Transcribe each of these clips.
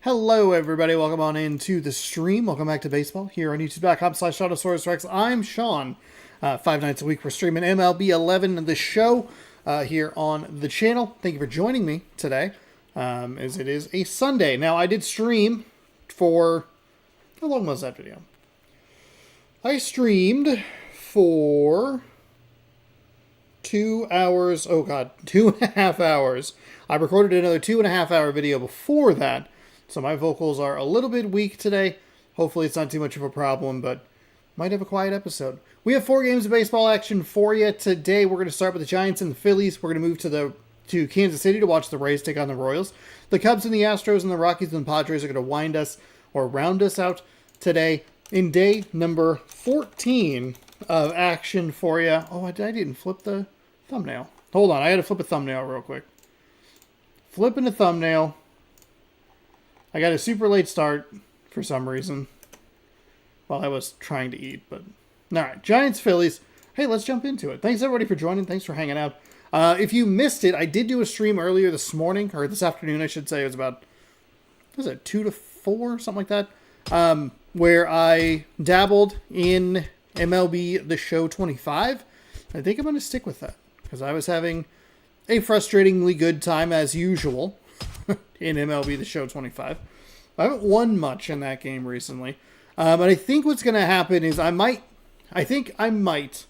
Hello, everybody. Welcome on into the stream. Welcome back to baseball here on YouTube.com/AutosaurusRex. I'm Sean. 5 nights a week we're streaming MLB 11, the show, here on the channel. Thank you for joining me today, as it is a Sunday. Now, I did stream for... How long was that video? I streamed for 2 hours. Oh, God. 2.5 hours. I recorded another 2.5 hour video before that. So my vocals are a little bit weak today. Hopefully it's not too much of a problem, but might have a quiet episode. We have 4 games of baseball action for you today. We're going to start with the Giants and the Phillies. We're going to move to Kansas City to watch the Rays take on the Royals. The Cubs and the Astros and the Rockies and the Padres are going to wind us or round us out today in day number 14 of action for you. Oh, I didn't flip the thumbnail. Hold on, I got to flip a thumbnail real quick. Flipping a thumbnail. I got a super late start for some reason while I was trying to eat, but all right, Giants, Phillies. Hey, let's jump into it. Thanks everybody for joining. Thanks for hanging out. If you missed it, I did do a stream earlier this morning, or this afternoon, I should say. It was about, what was it, 2 to 4, something like that, where I dabbled in MLB The Show 25. I think I'm going to stick with that because I was having a frustratingly good time as usual in MLB The Show 25. I haven't won much in that game recently. But I think what's going to happen is I think I might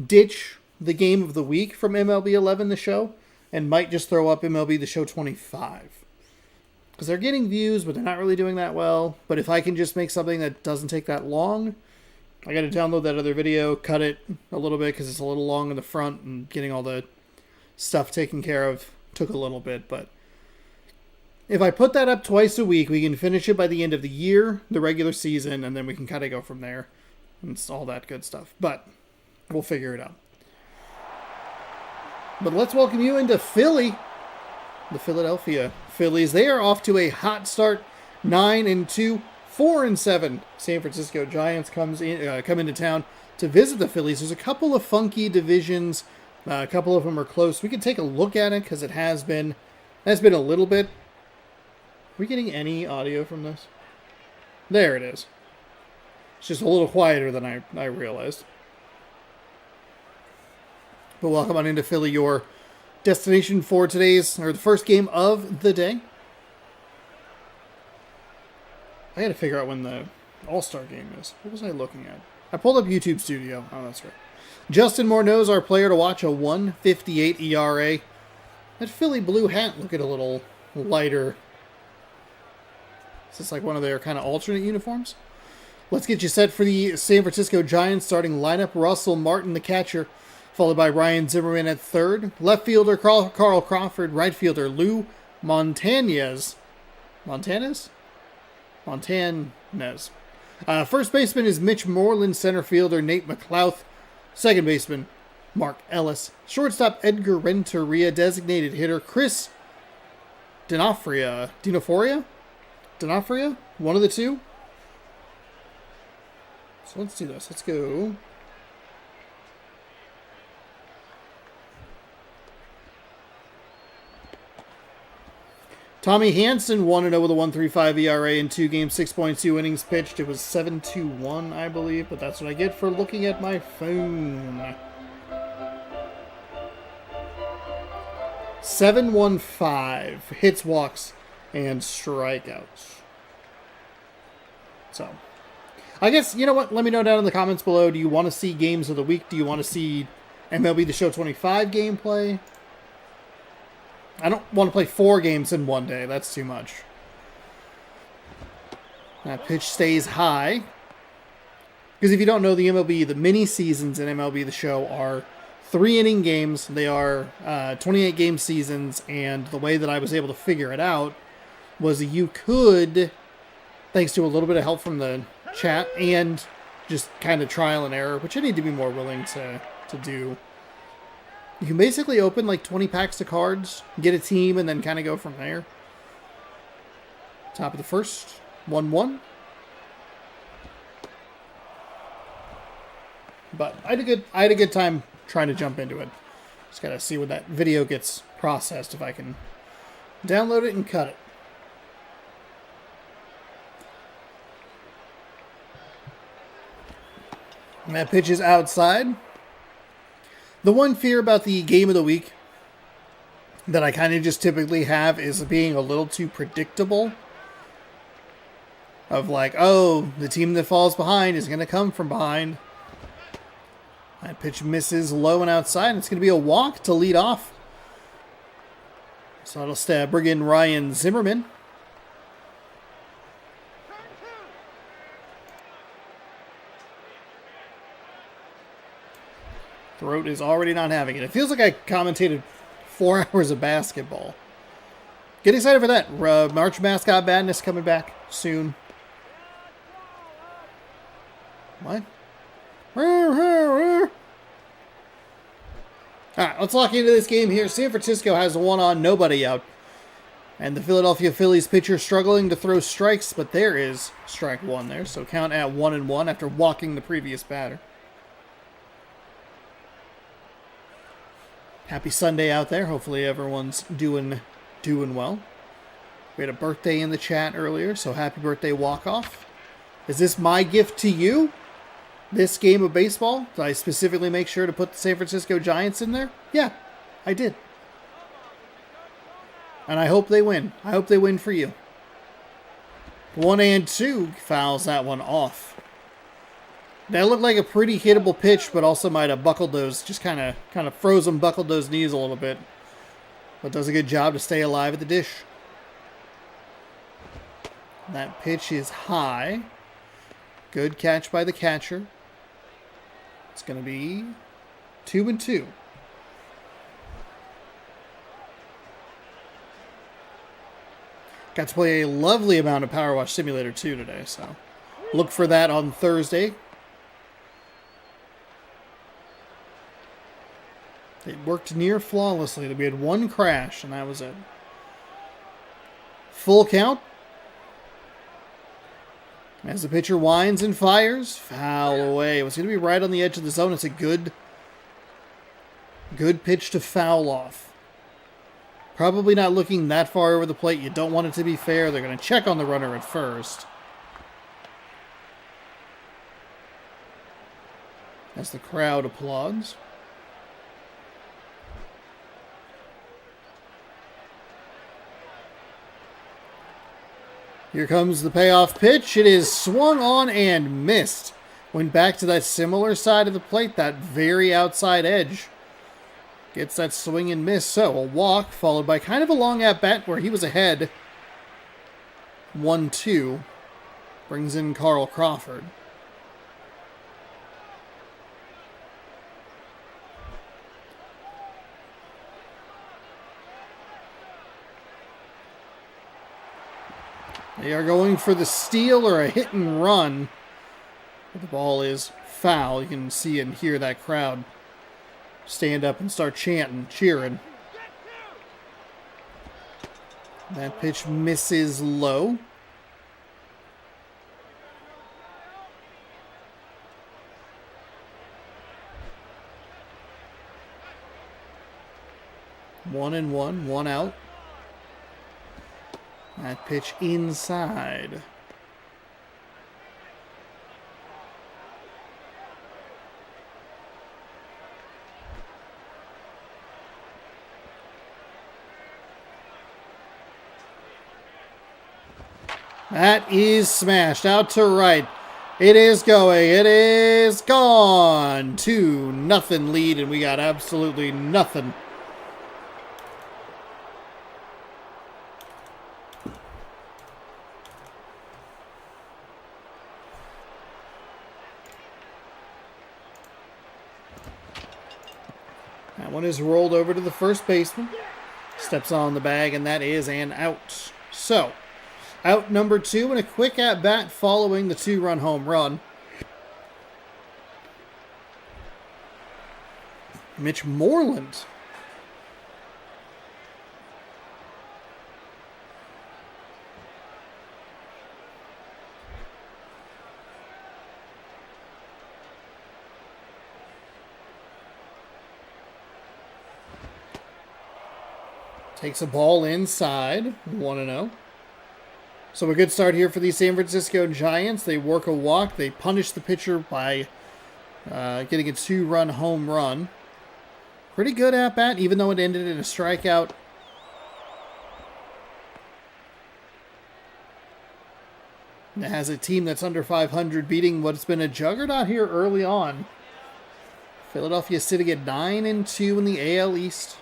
ditch the game of the week from MLB 11 The Show and might just throw up MLB The Show 25. Because they're getting views, but they're not really doing that well. But if I can just make something that doesn't take that long, I got to download that other video, cut it a little bit because it's a little long in the front, and getting all the stuff taken care of took a little bit, but if I put that up twice a week, we can finish it by the end of the year, the regular season, and then we can kind of go from there. And it's all that good stuff. But we'll figure it out. But let's welcome you into Philly. The Philadelphia Phillies. They are off to a hot start. 9-2, 4-7. San Francisco Giants come into town to visit the Phillies. There's a couple of funky divisions. A couple of them are close. We can take a look at it because it has been a little bit. Are we getting any audio from this? There it is. It's just a little quieter than I realized. But welcome on into Philly, your destination for the first game of the day. I gotta figure out when the All-Star game is. What was I looking at? I pulled up YouTube Studio. Oh, that's right. Justin Morneau's our player to watch, a 1.58 ERA. That Philly blue hat looking a little lighter. Is this like one of their kind of alternate uniforms? Let's get you set for the San Francisco Giants starting lineup. Russell Martin, the catcher, followed by Ryan Zimmerman at third. Left fielder, Carl Crawford. Right fielder, Lou Montanez. Montanez? First baseman is Mitch Moreland. Center fielder, Nate McLouth. Second baseman, Mark Ellis. Shortstop, Edgar Renteria. Designated hitter, Chris D'Onofrio. One of the two. So let's do this. Let's go. Tommy Hanson 1-0 with a 1.35 ERA in 2 games, 6.2 innings pitched. It was 7-1, I believe, but that's what I get for looking at my phone. 715 hits, walks, and strikeouts. So, I guess, you know what? Let me know down in the comments below. Do you want to see games of the week? Do you want to see MLB The Show 25 gameplay? I don't want to play 4 games in one day. That's too much. That pitch stays high. Because if you don't know, the mini seasons in MLB The Show are 3-inning games. They are 28-game seasons. And the way that I was able to figure it out was you could, thanks to a little bit of help from the chat and just kind of trial and error, which I need to be more willing to do. You can basically open like 20 packs of cards, get a team, and then kind of go from there. Top of the first, 1-1. But I had a good time trying to jump into it. Just gotta see when that video gets processed, if I can download it and cut it. And that pitch is outside. The one fear about the game of the week that I kind of just typically have is being a little too predictable. Of like, oh, the team that falls behind is going to come from behind. That pitch misses low and outside. It's going to be a walk to lead off. So it'll bring in Ryan Zimmerman. Throat is already not having it. It feels like I commentated 4 hours of basketball. Get excited for that. March Mascot Madness coming back soon. What? Alright, let's lock into this game here. San Francisco has one on, nobody out. And the Philadelphia Phillies pitcher struggling to throw strikes, but there is strike one there. So count at 1-1 after walking the previous batter. Happy Sunday out there. Hopefully everyone's doing well. We had a birthday in the chat earlier, so happy birthday walk-off. Is this my gift to you? This game of baseball? Did I specifically make sure to put the San Francisco Giants in there? Yeah, I did. And I hope they win. I hope they win for you. 1-2 fouls that one off. That looked like a pretty hittable pitch, but also might have buckled those, just kind of frozen, buckled those knees a little bit. But does a good job to stay alive at the dish. That pitch is high. Good catch by the catcher. It's going to be 2-2. Got to play a lovely amount of Power Wash Simulator 2 today, so look for that on Thursday. It worked near flawlessly. We had one crash, and that was it. Full count. As the pitcher winds and fires, foul away. It was going to be right on the edge of the zone. It's a good pitch to foul off. Probably not looking that far over the plate. You don't want it to be fair. They're going to check on the runner at first. As the crowd applauds. Here comes the payoff pitch. It is swung on and missed. Went back to that similar side of the plate, that very outside edge. Gets that swing and miss. So a walk followed by kind of a long at-bat where he was ahead. 1-2. Brings in Carl Crawford. They are going for the steal or a hit and run. But the ball is foul. You can see and hear that crowd stand up and start chanting, cheering. That pitch misses low. One and one out. That pitch inside. That is smashed out to right. It is going. It is gone. 2-0 lead, and we got absolutely nothing. That one is rolled over to the first baseman. Steps on the bag, and that is an out. So, out number 2 and a quick at-bat following the 2-run home run. Mitch Moreland. Takes a ball inside, 1-0. So a good start here for the San Francisco Giants. They work a walk. They punish the pitcher by getting a 2-run home run. Pretty good at bat, even though it ended in a strikeout. And it has a team that's under 500 beating what's been a juggernaut here early on. Philadelphia sitting at 9-2 in the AL East.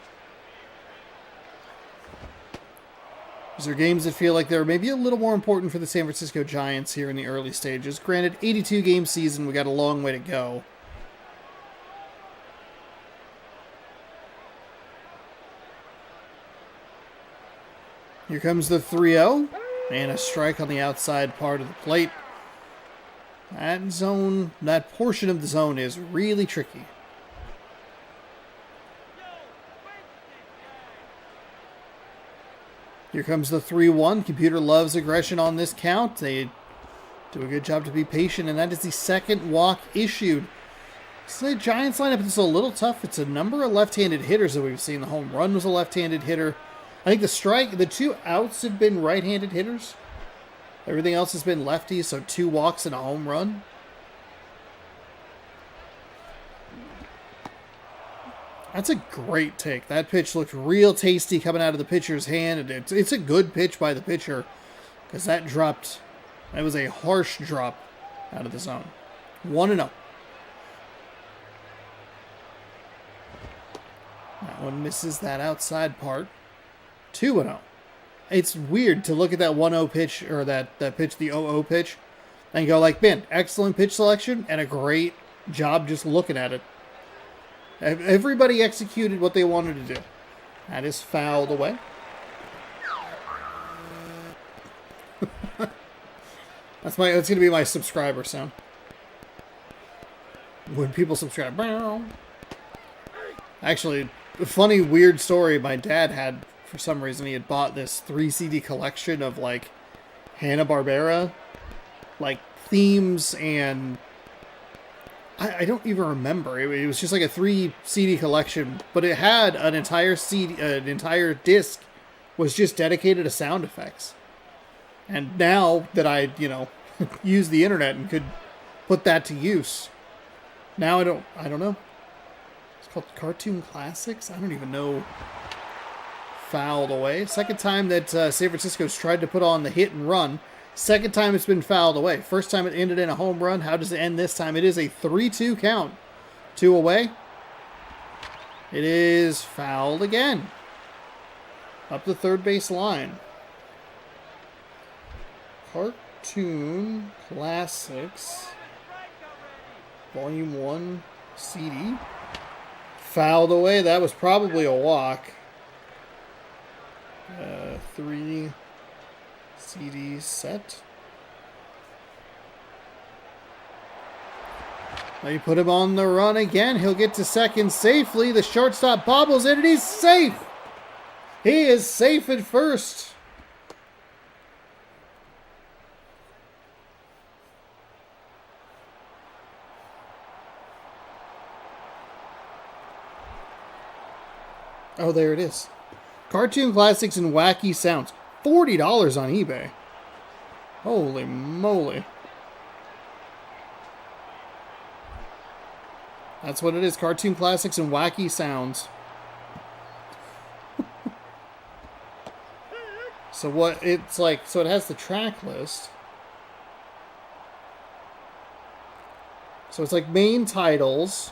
These are games that feel like they're maybe a little more important for the San Francisco Giants here in the early stages. Granted, 82-game season, we got a long way to go. Here comes the 3-0, and a strike on the outside part of the plate. That zone, that portion of the zone is really tricky. Here comes the 3-1. Computer loves aggression on this count. They do a good job to be patient, and that is the second walk issued. So the Giants lineup is a little tough. It's a number of left-handed hitters that we've seen. The home run was a left-handed hitter. I think the 2 outs have been right-handed hitters. Everything else has been lefties, so 2 walks and a home run. That's a great take. That pitch looked real tasty coming out of the pitcher's hand. And it's a good pitch by the pitcher because that was a harsh drop out of the zone. 1-0. That one misses that outside part. 2-0. It's weird to look at that 1-0 pitch, or that pitch, the 0-0 pitch, and go like, man, excellent pitch selection and a great job just looking at it. Everybody executed what they wanted to do. That is fouled away. That's going to be my subscriber sound. When people subscribe. Actually, a funny, weird story my dad had. For some reason, he had bought this 3 CD collection of like Hanna-Barbera, like themes, and I don't even remember. It was just like a 3 CD collection, but it had an entire CD, an entire disc was just dedicated to sound effects. And now that I, use the internet and could put that to use, now I don't know. It's called Cartoon Classics. I don't even know. Fouled away. Second time that San Francisco's tried to put on the hit and run. Second time it's been fouled away. First time it ended in a home run. How does it end this time? It is a 3-2 count. 2 away. It is fouled again. Up the third base line. Cartoon Classics. Volume 1 CD. Fouled away. That was probably a walk. 3 CD set. Now you put him on the run again. He'll get to second safely. The shortstop bobbles it, and he's safe. He is safe at first. Oh, there it is. Cartoon Classics and Wacky Sounds. $40 on eBay. Holy moly. That's what it is. Cartoon Classics and Wacky Sounds. So what it's like, so it has the track list. So it's like main titles.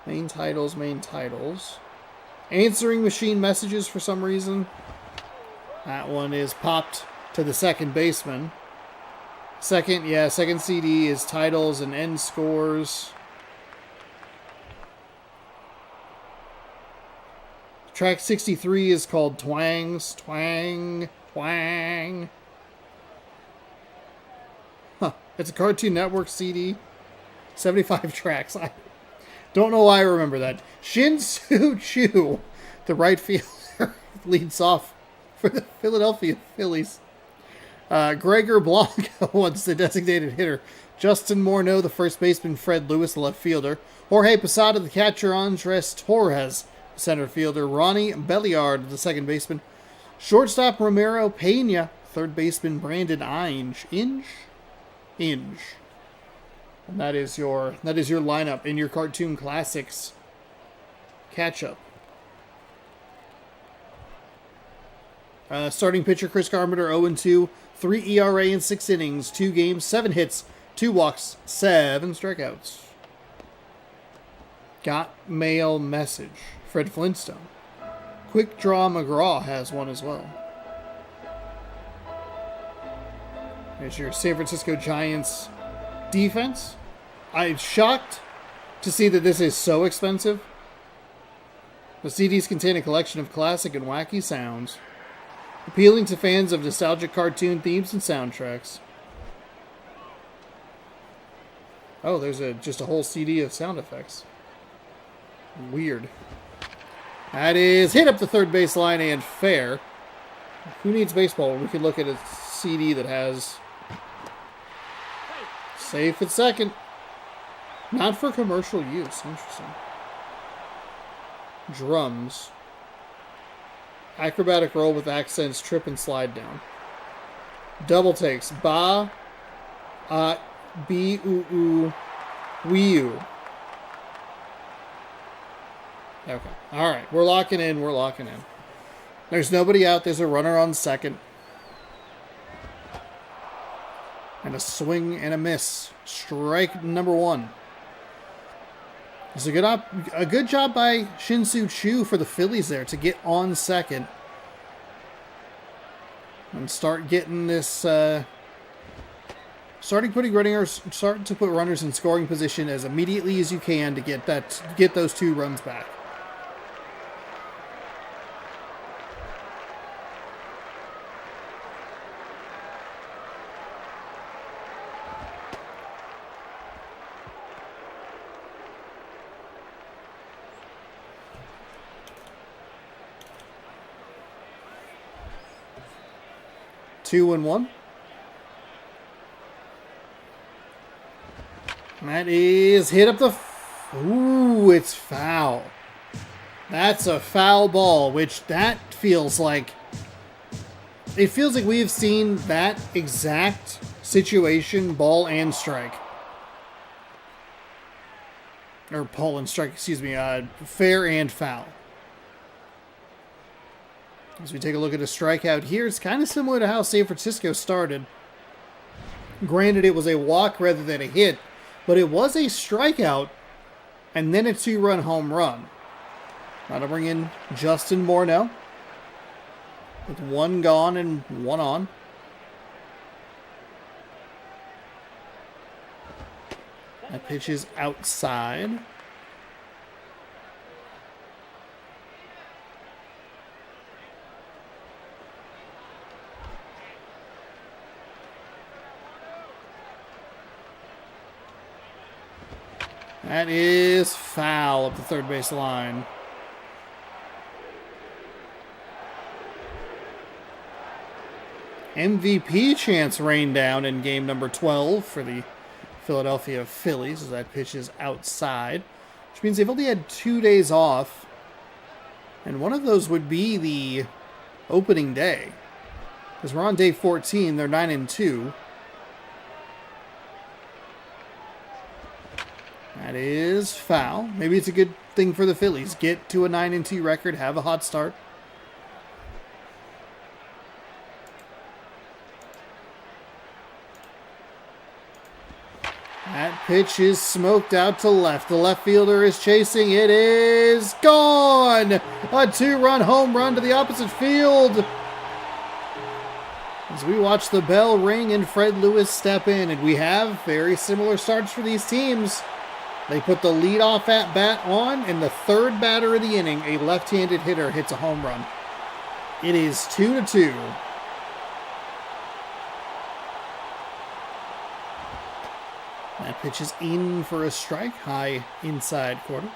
Main titles. Answering machine messages for some reason. That one is popped to the second baseman. Second CD is titles and end scores. Track 63 is called Twangs. Twang. Twang. Huh. It's a Cartoon Network CD. 75 tracks. I don't know why I remember that. Shin-Soo Choo, the right fielder, leads off for the Philadelphia Phillies. Gregor Blanco was the designated hitter. Justin Morneau, the first baseman. Fred Lewis, the left fielder. Jorge Posada, the catcher. Andres Torres, the center fielder. Ronnie Belliard, the second baseman. Shortstop Romero Pena. Third baseman Brandon Inge. And that is your lineup in your Cartoon Classics catch-up. Starting pitcher Chris Carpenter, 0-2, 3 ERA in 6 innings, 2 games, 7 hits, 2 walks, 7 strikeouts. Got mail message. Fred Flintstone. Quick Draw McGraw has one as well. There's your San Francisco Giants defense. I'm shocked to see that this is so expensive. The CDs contain a collection of classic and wacky sounds, appealing to fans of nostalgic cartoon themes and soundtracks. Oh, there's just a whole CD of sound effects. Weird. That is hit up the third baseline and fair. Who needs baseball when we can look at a CD that has safe at second? Not for commercial use. Interesting. Drums. Acrobatic roll with accents, trip and slide down. Double takes. Ba, B, U, Wii U. Okay. All right. We're locking in. We're locking in. There's nobody out. There's a runner on second. And a swing and a miss. Strike number 1. It's a good job by Shin-Soo Choo for the Phillies there to get on second and start getting this. Starting to put runners in scoring position as immediately as you can to get those 2 runs back. Two and 1. That is hit up the... Ooh, it's foul. That's a foul ball, which that feels like... It feels like we have seen that exact situation, ball and strike. Or ball and strike, excuse me, fair and foul. As we take a look at a strikeout here, it's kind of similar to how San Francisco started. Granted, it was a walk rather than a hit, but it was a strikeout and then a 2-run home run. That'll bring in Justin Morneau with 1 gone and 1 on. That pitch is outside. That is foul up the third base line. MVP chance rained down in game number 12 for the Philadelphia Phillies as that pitch is outside, which means they've only had 2 days off, and one of those would be the opening day. Because we're on day 14, they're 9-2. That is foul. Maybe it's a good thing for the Phillies. Get to a 9-2 record, have a hot start. That pitch is smoked out to left. The left fielder is chasing. It is gone. A 2-run home run to the opposite field. As we watch the bell ring and Fred Lewis step in, and we have very similar starts for these teams. They put the leadoff at bat on, and the third batter of the inning, a left-handed hitter, hits a home run. It is 2-2. That pitch is in for a strike, high inside quarter.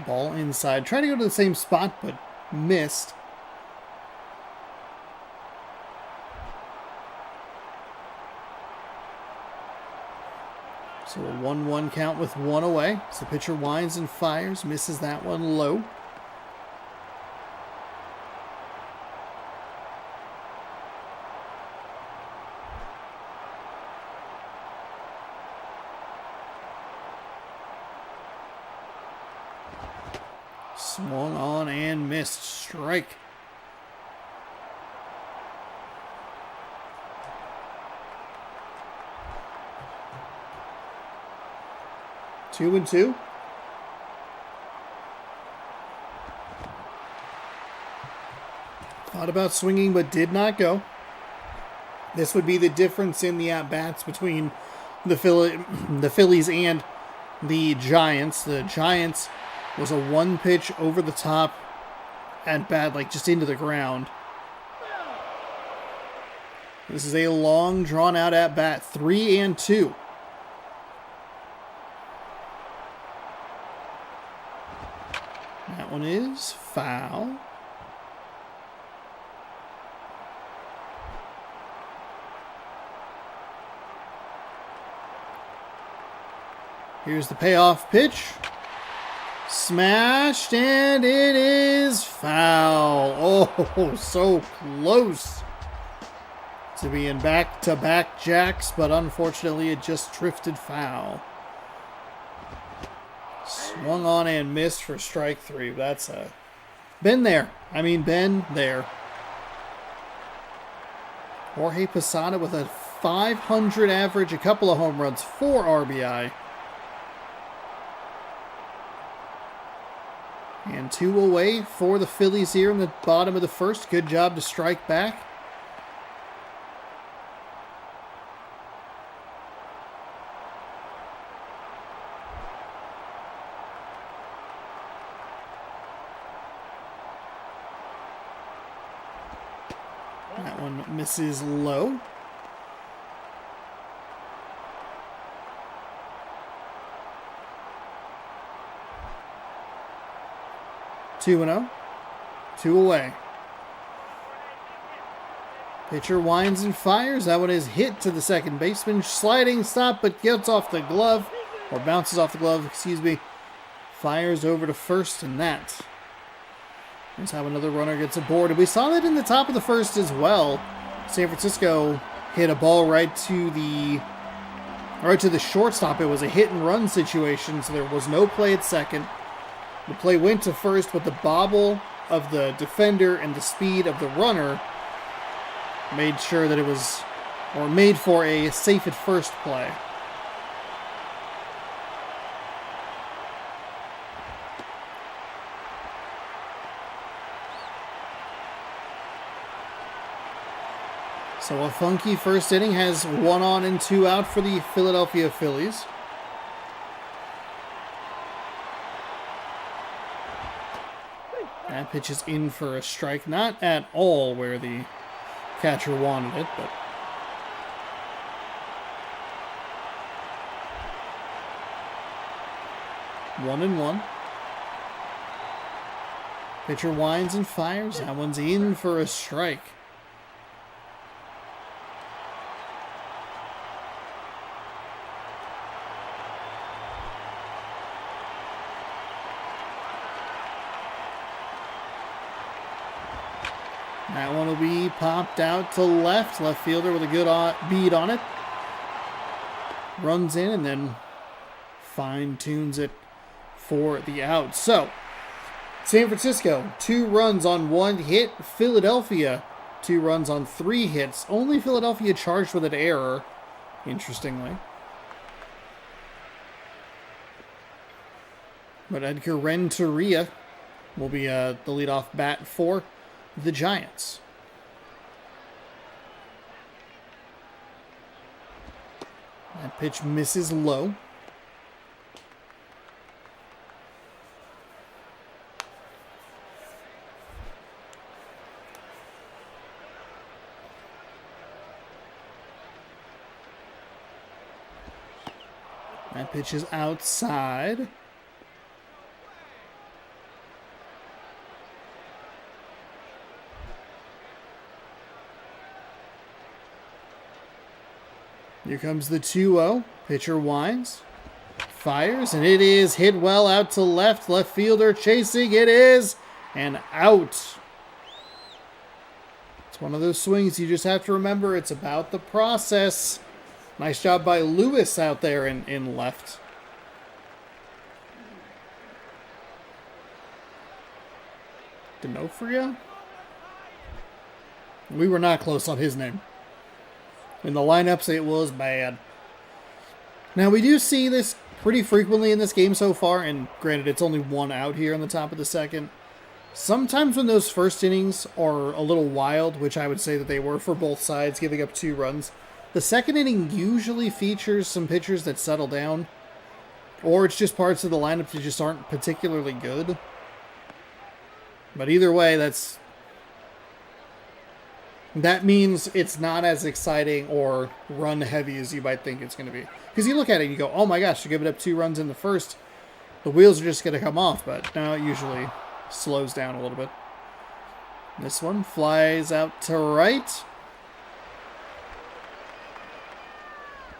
Ball inside. Trying to go to the same spot, but missed. So a 1-1 count with one away. So the pitcher winds and fires, misses that one low. Swung on and missed. Strike. Two and two. Thought about swinging, but did not go. This would be the difference in the at-bats between the Phillies and the Giants. The Giants was a one pitch over the top at bat, like just into the ground. This is a long, drawn-out at bat, 3 and 2. That one is foul. Here's the payoff pitch. Smashed, and it is foul. Oh, so close to being back-to-back jacks, but unfortunately it just drifted foul. Swung on and missed for strike three. That's been there. Been there. Jorge Posada with a .500 average, a couple of home runs, 4 RBI. And 2 away for the Phillies here in the bottom of the first. Good job to strike back. That one misses low. Two and 0. 2 away. Pitcher winds and fires. That one is hit to the second baseman. Sliding stop, but gets off the glove. Or bounces off the glove, excuse me. Fires over to first, and that is how another runner gets aboard. And we saw that in the top of the first as well. San Francisco hit a ball right to the shortstop. It was a hit and run situation, so there was no play at second. The play went to first, but the bobble of the defender and the speed of the runner made sure that it was, or made for a safe at first play. So a funky first inning has 1 on and 2 out for the Philadelphia Phillies. That pitch is in for a strike. Not at all where the catcher wanted it, but one and one. Pitcher winds and fires. That one's in for a strike. That one will be popped out to left. Left fielder with a good beat on it. Runs in and then fine-tunes it for the out. So, San Francisco, 2 runs on 1 hit. Philadelphia, 2 runs on 3 hits. Only Philadelphia charged with an error, interestingly. But Edgar Renteria will be the leadoff bat for the Giants. That pitch misses low. That pitch is outside. Here comes the 2-0. Pitcher winds, fires, and it is hit well out to left. Left fielder chasing, it is, and out. It's one of those swings you just have to remember. It's about the process. Nice job by Lewis out there in left. D'Onofrio? We were not close on his name. In the lineups, it was bad. Now, we do see this pretty frequently in this game so far, and granted, it's only one out here in the top of the second. Sometimes when those first innings are a little wild, which I would say that they were for both sides, giving up 2 runs, the second inning usually features some pitchers that settle down, or it's just parts of the lineup that just aren't particularly good. But either way, that means it's not as exciting or run heavy as you might think it's going to be. Because you look at it and you go, oh my gosh, you give it up 2 runs in the first, the wheels are just going to come off. But no, it usually slows down a little bit. This one flies out to right.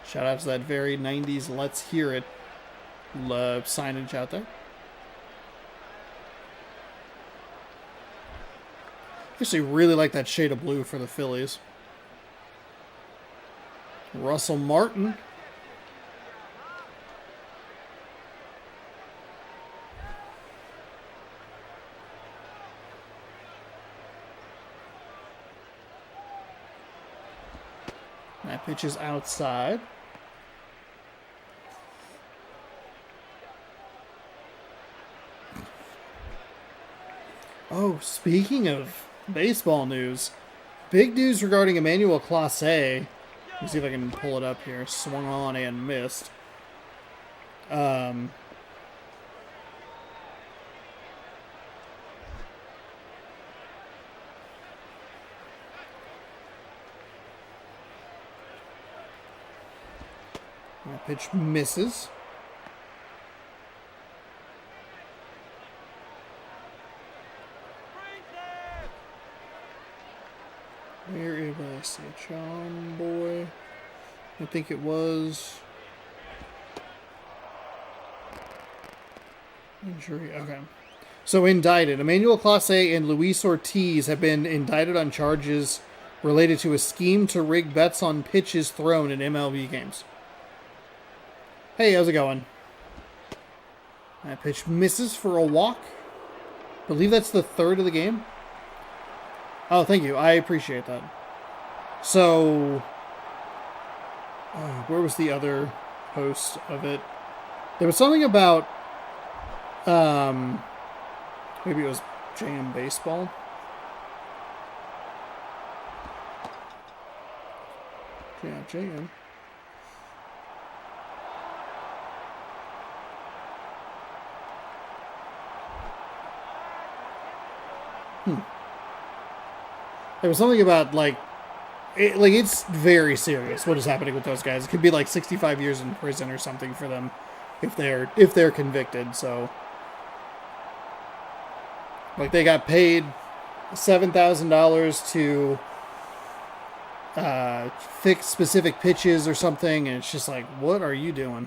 Shout out to that very 90s Let's Hear It signage out there. I actually really like that shade of blue for the Phillies. Russell Martin. That pitch is outside. Oh, speaking of baseball news, big news regarding Emmanuel Clase. Let me see if I can pull it up here. Swung on and missed. That pitch misses. Where is I see John Boy? I think it was injury. Okay. So indicted. Emmanuel Clase and Luis Ortiz have been indicted on charges related to a scheme to rig bets on pitches thrown in MLB games. Hey, how's it going? That pitch misses for a walk. I believe that's the 3rd of the game. Oh, thank you. I appreciate that. So, where was the other post of it? There was something about, maybe it was JM Baseball. Yeah, JM. There was something about, it's very serious what is happening with those guys. It could be like 65 years in prison or something for them if they're convicted. So, like, they got paid $7,000 to fix specific pitches or something, and it's just like, what are you doing?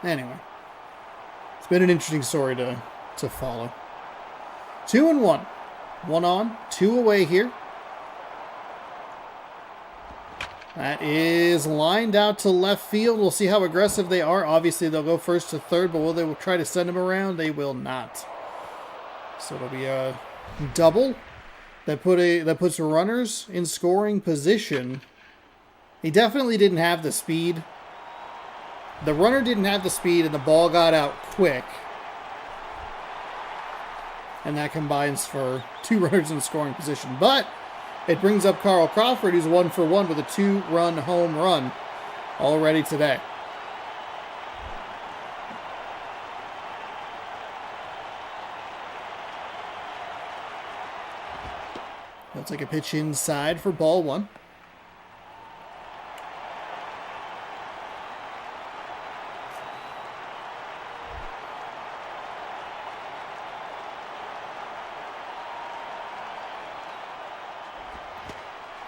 Anyway, it's been an interesting story to follow. 2-1. 1 on, 2 away here. That is lined out to left field. We'll see how aggressive they are. Obviously, they'll go first to third, but will they try to send him around? They will not. So it'll be a double that puts runners in scoring position. He definitely didn't have the speed. The runner didn't have the speed, and the ball got out quick. And that combines for 2 runners in scoring position. But it brings up Carl Crawford, who's 1 for 1 with a 2-run home run already today. He'll take a pitch inside for ball 1.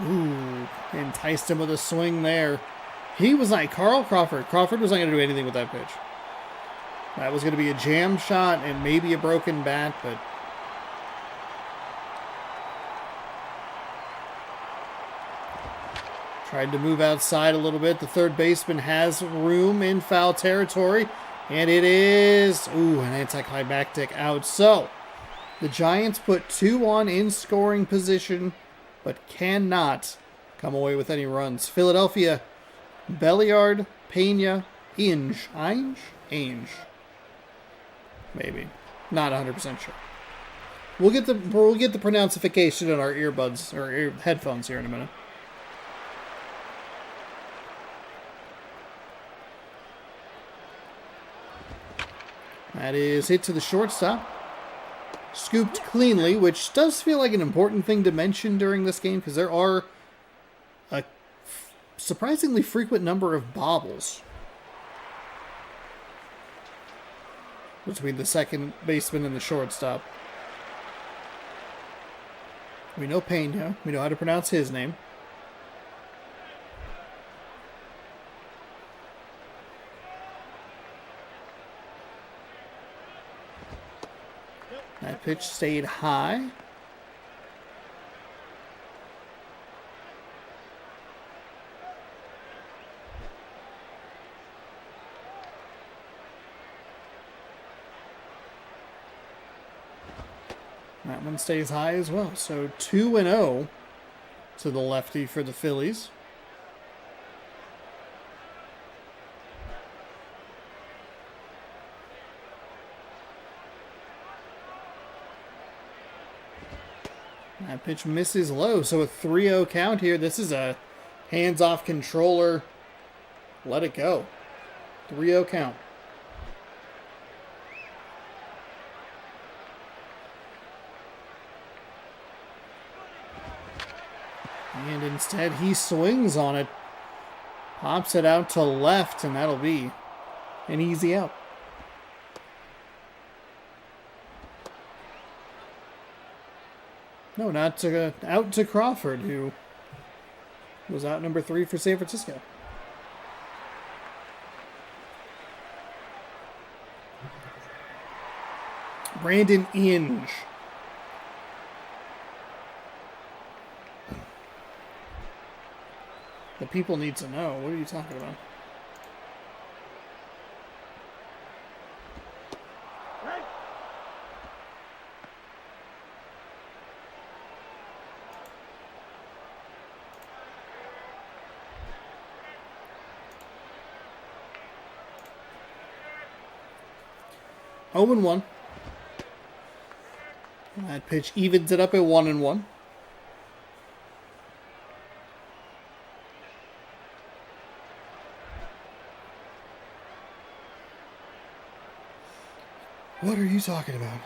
Ooh, enticed him with a swing there. He was like Carl Crawford. Crawford was not going to do anything with that pitch. That was going to be a jam shot and maybe a broken bat, but tried to move outside a little bit. The third baseman has room in foul territory, and it is, an anticlimactic out. So, the Giants put 2 on in scoring position, but cannot come away with any runs. Philadelphia, Belliard, Pena, Ainge? Maybe. Not 100% sure. We'll get the pronunciation in our earbuds or headphones here in a minute. That is hit to the shortstop. Scooped cleanly, which does feel like an important thing to mention during this game because there are a surprisingly frequent number of bobbles between the second baseman and the shortstop. We know Pena. We know how to pronounce his name. That pitch stayed high. That one stays high as well. So 2-0 to the lefty for the Phillies. That pitch misses low, so a 3-0 count here. This is a hands-off controller. Let it go. 3-0 count. And instead he swings on it. Pops it out to left, and that'll be an easy out. No, not to, out to Crawford, who was out number 3 for San Francisco. Brandon Inge. The people need to know. What are you talking about? Oh and 1. That pitch evens it up at 1-1. What are you talking about?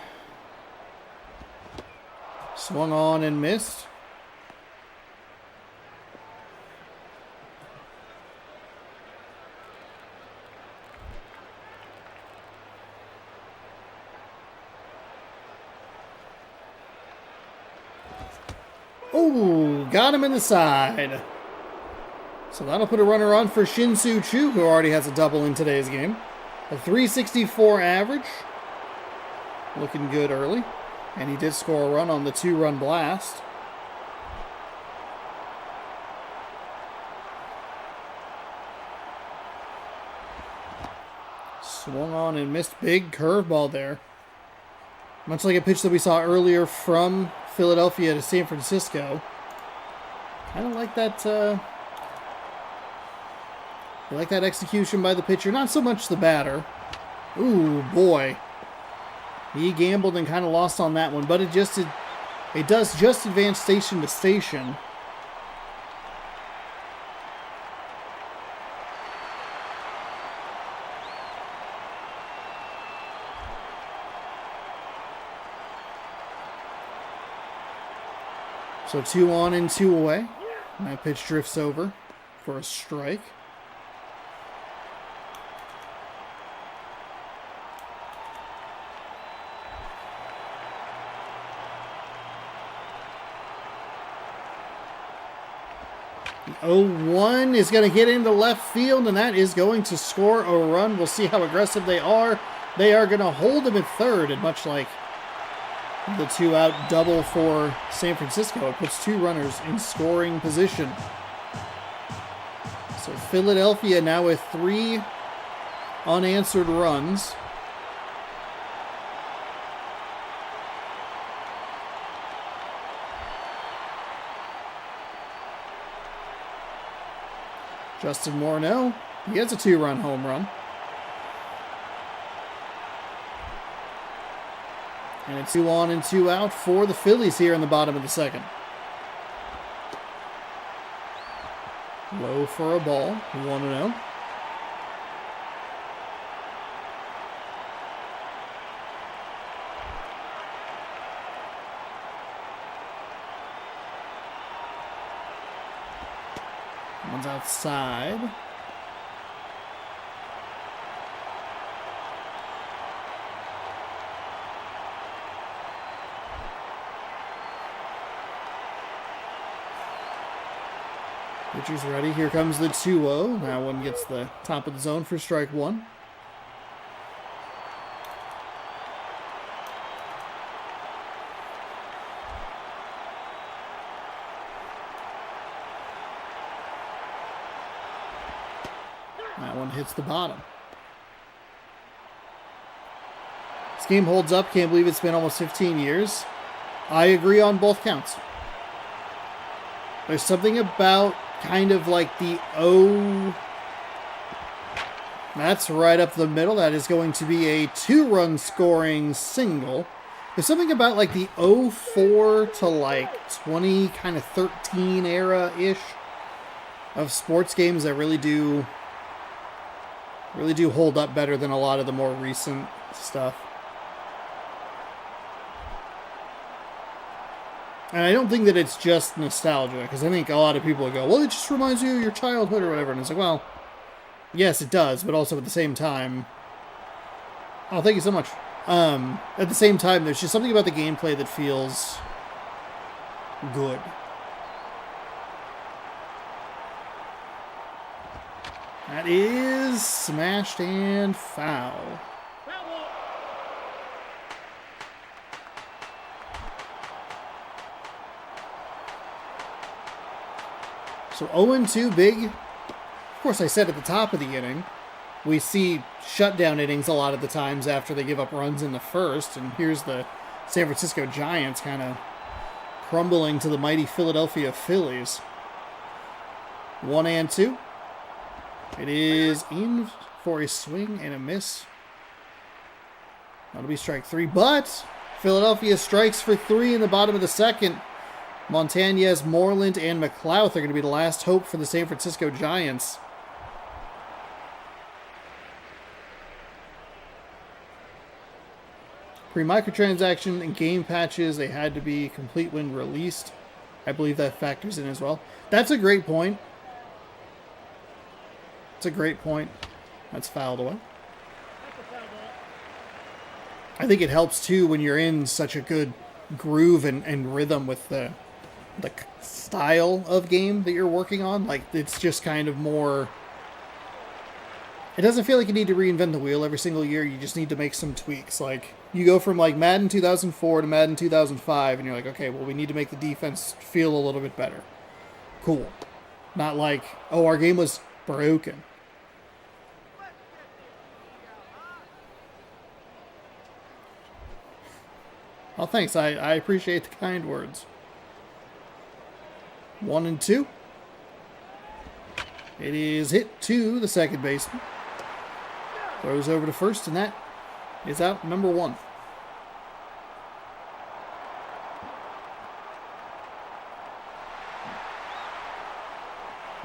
Swung on and missed. Oh, got him in the side. So that'll put a runner on for Shin-Soo Choo, who already has a double in today's game. A 364 average. Looking good early. And he did score a run on the 2-run blast. Swung on and missed. Big curveball there. Much like a pitch that we saw earlier from Philadelphia to San Francisco. Kind of like that, I like that execution by the pitcher. Not so much the batter. Ooh, boy. He gambled and kind of lost on that one, but it does just advance station to station. So 2 on and 2 away. And that pitch drifts over for a strike. 0-1 is going to get into left field, and that is going to score a run. We'll see how aggressive they are. They are going to hold him at third, and much like the two-out double for San Francisco, it puts two runners in scoring position. So Philadelphia now with 3 unanswered runs. Justin Morneau, he has a 2-run home run. And it's 2 on and 2 out for the Phillies here in the bottom of the second. Low for a ball, 1-0. One's outside. Pitcher's ready. Here comes the 2-0. Now one gets the top of the zone for strike one. That one hits the bottom. This game holds up. Can't believe it's been almost 15 years. I agree on both counts. There's something about kind of like the O. That's right up the middle. That is going to be a 2-run scoring single. There's something about like the 04 to like 20 kind of 13 era-ish of sports games that really do hold up better than a lot of the more recent stuff. And I don't think that it's just nostalgia, because I think a lot of people go, well, it just reminds you of your childhood or whatever. And it's like, well, yes, it does, but also at the same time, oh, thank you so much. At the same time, there's just something about the gameplay that feels good. That is smashed and foul. So 0-2 big. Of course, I said at the top of the inning, we see shutdown innings a lot of the times after they give up runs in the first. And here's the San Francisco Giants kind of crumbling to the mighty Philadelphia Phillies. 1-2. It is in for a swing and a miss. That'll be strike 3, but Philadelphia strikes for 3 in the bottom of the second. Montañez, Moreland, and McLeod are going to be the last hope for the San Francisco Giants. Pre-microtransaction and game patches, they had to be complete when released. I believe that factors in as well. That's a great point. It's a great point. That's fouled away. I think it helps too when you're in such a good groove and rhythm with the style of game that you're working on. Like, it's just kind of more... It doesn't feel like you need to reinvent the wheel every single year. You just need to make some tweaks. Like, you go from like Madden 2004 to Madden 2005, and you're like, okay, well, we need to make the defense feel a little bit better. Cool. Not like, oh, our game was broken. Oh, thanks. I appreciate the kind words. 1-2. It is hit to the second baseman. Throws over to first, and that is out number 1.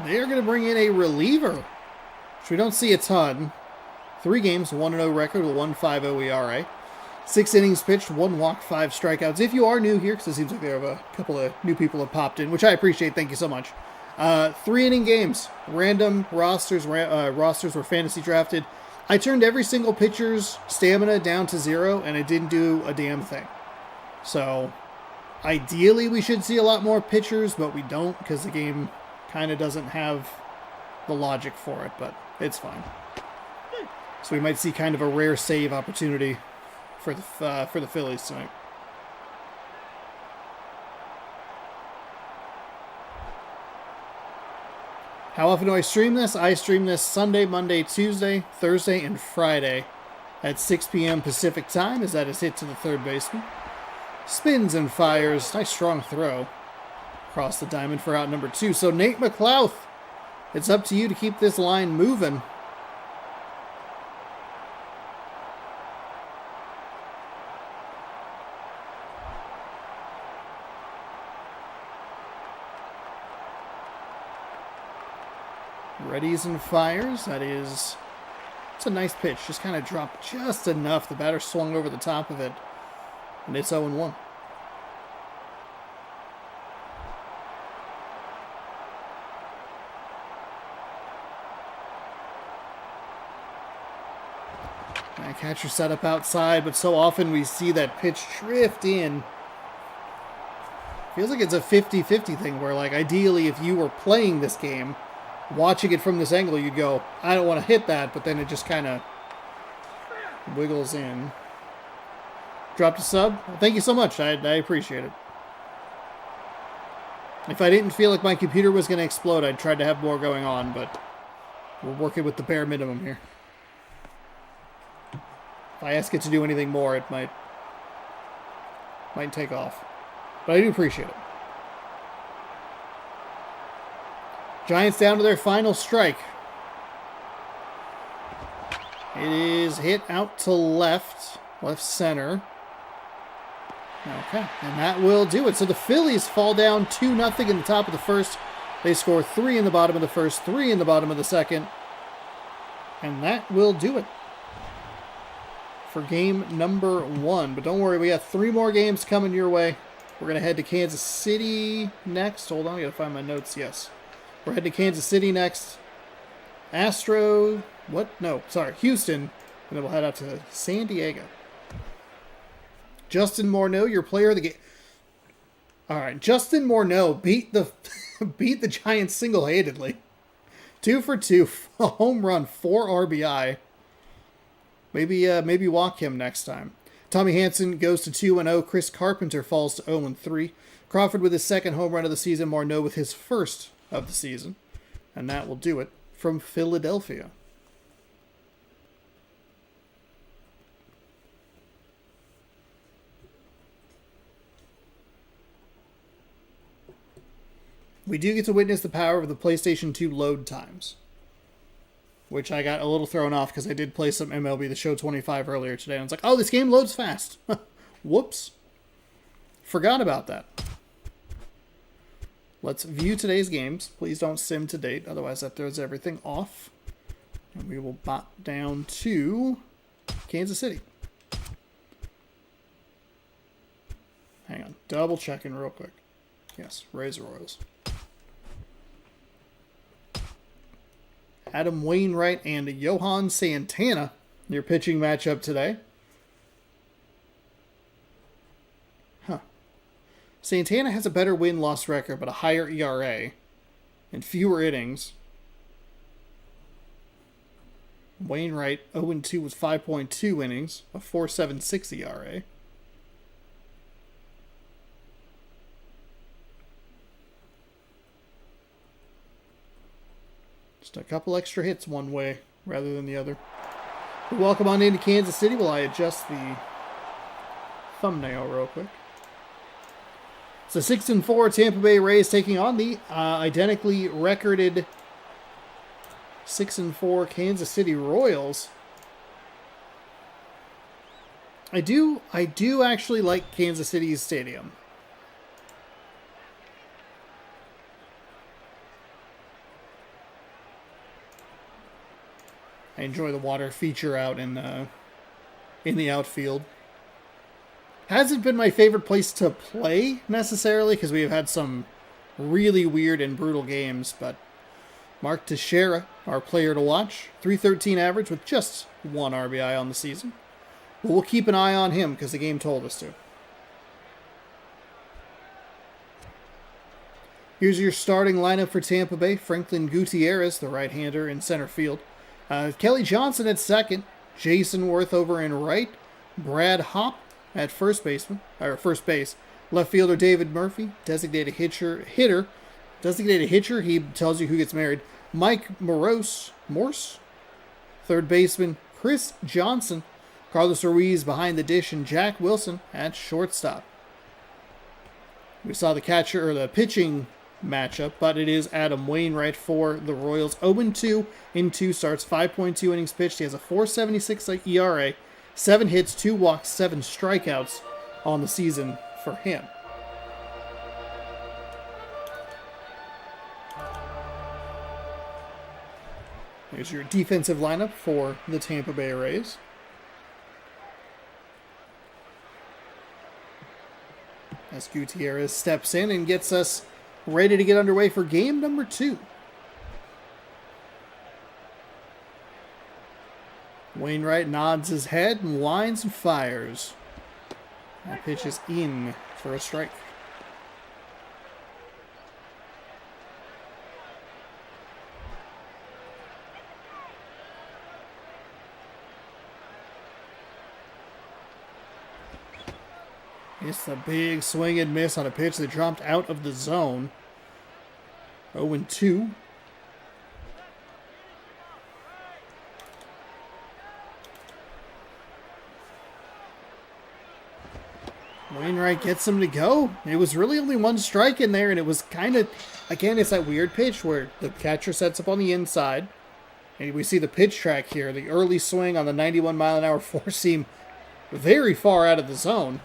They are going to bring in a reliever, which we don't see a ton. 3 games, 1-0 record with 1.50 ERA. 6 innings pitched, 1 walk, 5 strikeouts. If you are new here, because it seems like there are a couple of new people have popped in, which I appreciate. Thank you so much. 3-inning games, random rosters. Rosters were fantasy drafted. I turned every single pitcher's stamina down to 0, and it didn't do a damn thing. So, ideally, we should see a lot more pitchers, but we don't, because the game kind of doesn't have the logic for it, but it's fine. So we might see kind of a rare save opportunity for the Phillies tonight. How often do I stream this? I stream this Sunday, Monday, Tuesday, Thursday, and Friday at 6 p.m. Pacific time, as that is hit to the third baseman. Spins and fires. Nice strong throw across the diamond for out number 2. So Nate McLouth, it's up to you to keep this line moving. Readies and fires. That is, it's a nice pitch. Just kind of dropped just enough. The batter swung over the top of it, and it's 0-1. Catcher set up outside, but so often we see that pitch drift in. Feels like it's a 50-50 thing where, like, ideally if you were playing this game, watching it from this angle, you'd go, I don't want to hit that, but then it just kind of wiggles in. Dropped a sub. Well, thank you so much. I appreciate it. If I didn't feel like my computer was going to explode, I'd try to have more going on, but we're working with the bare minimum here. If I ask it to do anything more, it might take off. But I do appreciate it. Giants down to their final strike. It is hit out to left center. Okay, and that will do it. So the Phillies fall down 2-0 in the top of the first. They score 3 in the bottom of the first, 3 in the bottom of the second. And that will do it for game number 1. But don't worry, we got 3 more games coming your way. We're going to head to Kansas City next. Hold on, I got to find my notes. Yes. We're heading to Kansas City next. Astros. Houston. And then we'll head out to San Diego. Justin Morneau, your player of the game. All right, Justin Morneau beat the Giants single-handedly. 2 for 2, a home run, 4 RBI. Maybe walk him next time. Tommy Hanson goes to 2-0. Chris Carpenter falls to 0-3. Crawford with his second home run of the season. Morneau with his first of the season. And that will do it from Philadelphia. We do get to witness the power of the PlayStation 2 load times, which I got a little thrown off because I did play some MLB The Show 25 earlier today. And I was like, oh, this game loads fast. Whoops. Forgot about that. Let's view today's games. Please don't sim to date, otherwise that throws everything off. And we will bop down to Kansas City. Hang on. Double checking real quick. Yes, Rays Royals. Adam Wainwright and Johan Santana, your pitching matchup today. Santana has a better win-loss record, but a higher ERA and fewer innings. Wainwright 0-2 with 5.2 innings, a 4.76 ERA. Just a couple extra hits one way rather than the other. But welcome on into Kansas City while I adjust the thumbnail real quick. So 6-4 Tampa Bay Rays taking on the identically recorded 6-4 Kansas City Royals. I do actually like Kansas City's stadium. I enjoy the water feature out in the outfield. Hasn't been my favorite place to play necessarily because we have had some really weird and brutal games, but Mark Teixeira, our player to watch, 313 average with just 1 RBI on the season. But we'll keep an eye on him because the game told us to. Here's your starting lineup for Tampa Bay. Franklin Gutierrez, the right-hander, in center field. Kelly Johnson at second. Jason Worth over in right. Brad Hopp at first base. Left fielder David Murphy. Designated hitcher. He tells you who gets married. Mike Morse. Third baseman Chris Johnson. Carlos Ruiz behind the dish, and Jack Wilson at shortstop. We saw the pitching matchup, but it is Adam Wainwright for the Royals. 0-2 in 2 starts, 5.2 innings pitched. He has a 4.76 ERA, 7 hits, 2 walks, 7 strikeouts on the season for him. Here's your defensive lineup for the Tampa Bay Rays. As Gutierrez steps in and gets us ready to get underway for game number 2. Wainwright nods his head and winds and fires. That pitch is in for a strike. It's a big swing and miss on a pitch that dropped out of the zone. 0-2. Wainwright gets him to go. It was really only one strike in there, and it was kind of, again, it's that weird pitch where the catcher sets up on the inside. And we see the pitch track here. The early swing on the 91-mile-an-hour four-seam very far out of the zone.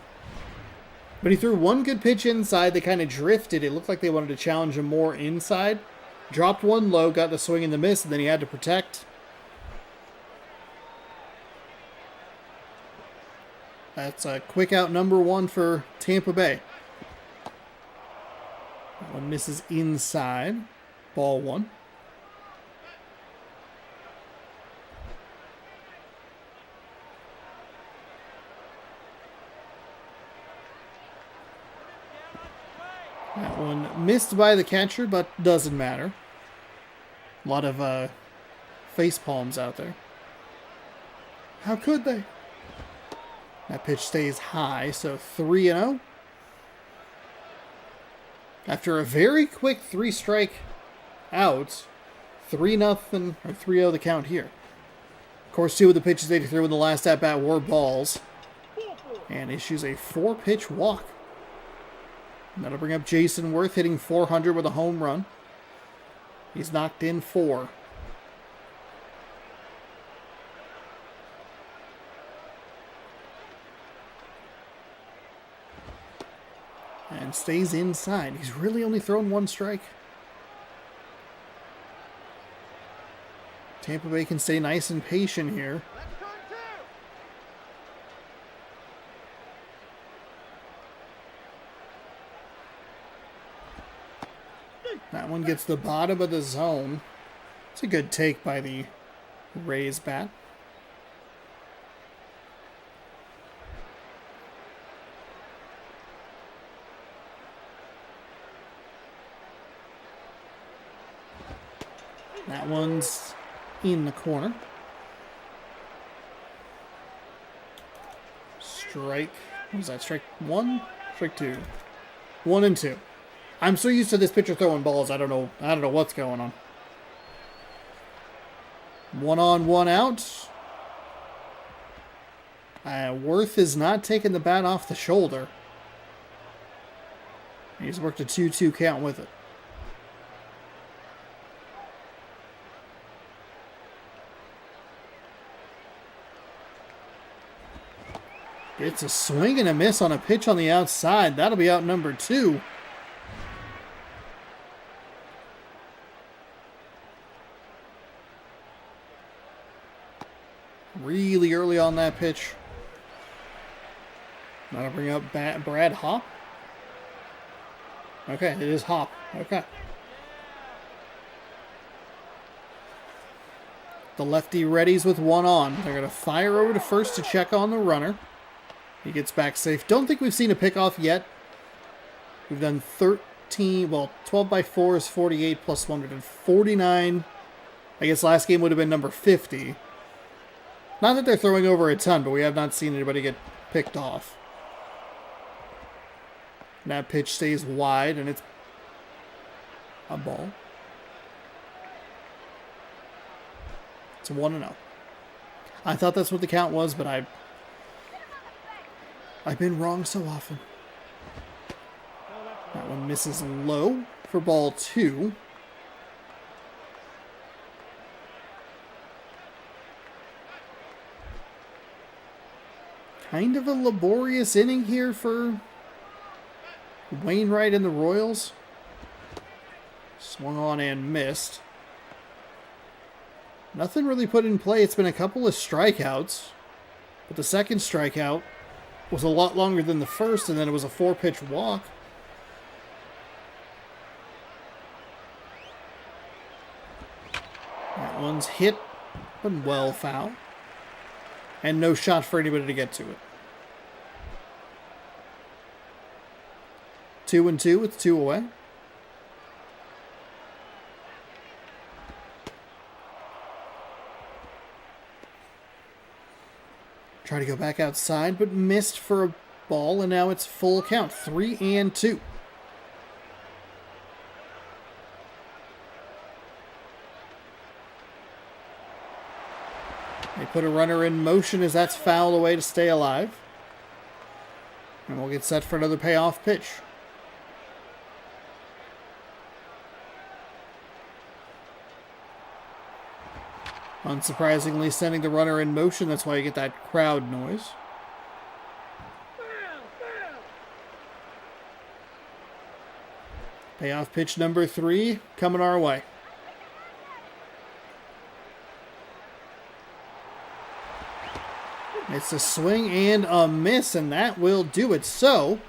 But he threw one good pitch inside. They kind of drifted. It looked like they wanted to challenge him more inside. Dropped one low, got the swing and the miss, and then he had to protect. That's a quick out number 1 for Tampa Bay. That one misses inside. Ball 1. That one missed by the catcher, but doesn't matter. A lot of face palms out there. How could they? That pitch stays high, so 3-0. After a very quick 3-strike outs, 3-0 or 3-0 the count here. Of course, 2 of the pitches they threw in the last at-bat were balls. And issues a 4-pitch walk. And that'll bring up Jason Worth, hitting .400 with a home run. He's knocked in 4. And stays inside. He's really only thrown 1 strike. Tampa Bay can stay nice and patient here. That one gets the bottom of the zone. It's a good take by the Rays bat. That one's in the corner. Strike. What was that? Strike 1? Strike 2. 1 and 2. I'm so used to this pitcher throwing balls, I don't know what's going on. 1 on, 1 out. Worth is not taking the bat off the shoulder. He's worked a 2-2 count with it. It's a swing and a miss on a pitch on the outside. That'll be out number 2. Really early on that pitch. That'll bring up Brad Hopp. Okay, it is Hopp. Okay. The lefty readies with 1 on. They're going to fire over to first to check on the runner. He gets back safe. Don't think we've seen a pickoff yet. We've done 13, well, 12 by 4 is 48 plus 149. I guess last game would have been number 50. Not that they're throwing over a ton, but we have not seen anybody get picked off. And that pitch stays wide, and it's a ball. It's a 1-0. I thought that's what the count was, but I've been wrong so often. That one misses low for ball 2. Kind of a laborious inning here for Wainwright and the Royals. Swung on and missed. Nothing really put in play. It's been a couple of strikeouts, but the second strikeout was a lot longer than the first, and then it was a 4-pitch walk. That one's hit, but well foul. And no shot for anybody to get to it. 2-2 with 2 away. Try to go back outside, but missed for a ball, and now it's full count. 3-2. They put a runner in motion as that's fouled away to stay alive. And we'll get set for another payoff pitch. Unsurprisingly, sending the runner in motion. That's why you get that crowd noise. Payoff pitch number 3 coming our way. It's a swing and a miss, and that will do it. So,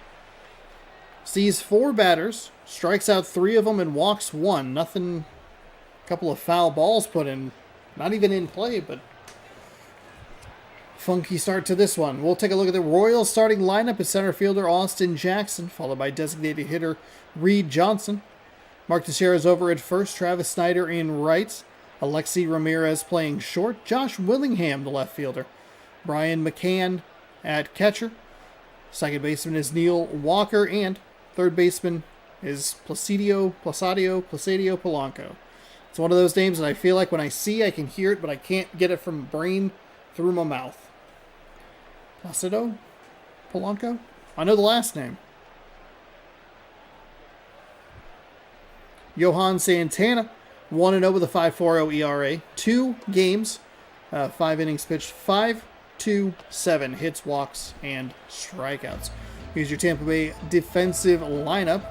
sees 4 batters, strikes out 3 of them, and walks 1. Nothing, a couple of foul balls put in. Not even in play, but funky start to this one. We'll take a look at the Royals starting lineup as center fielder Austin Jackson, followed by designated hitter Reed Johnson. Mark Teixeira's over at first, Travis Snyder in right, Alexi Ramirez playing short, Josh Willingham, the left fielder, Brian McCann at catcher. Second baseman is Neil Walker, and third baseman is Placidio Polanco. It's one of those names that I feel like when I see, I can hear it, but I can't get it from my brain through my mouth. Placido Polanco? I know the last name. Johan Santana, 1-0 with a 5.40 ERA. 2 games, 5 innings pitched, 5-2-7 hits, walks, and strikeouts. Here's your Tampa Bay defensive lineup.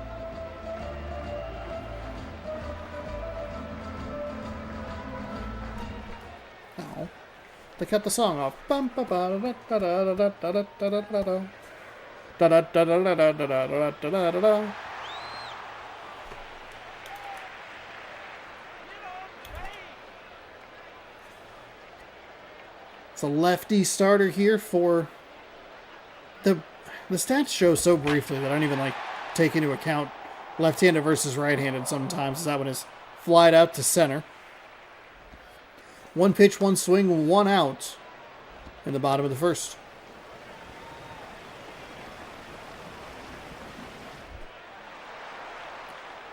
They cut the song off. It's a lefty starter here for the stats show so briefly that I don't even take into account left-handed versus right-handed sometimes. That one is flied out to center. 1 pitch, 1 swing, 1 out in the bottom of the first.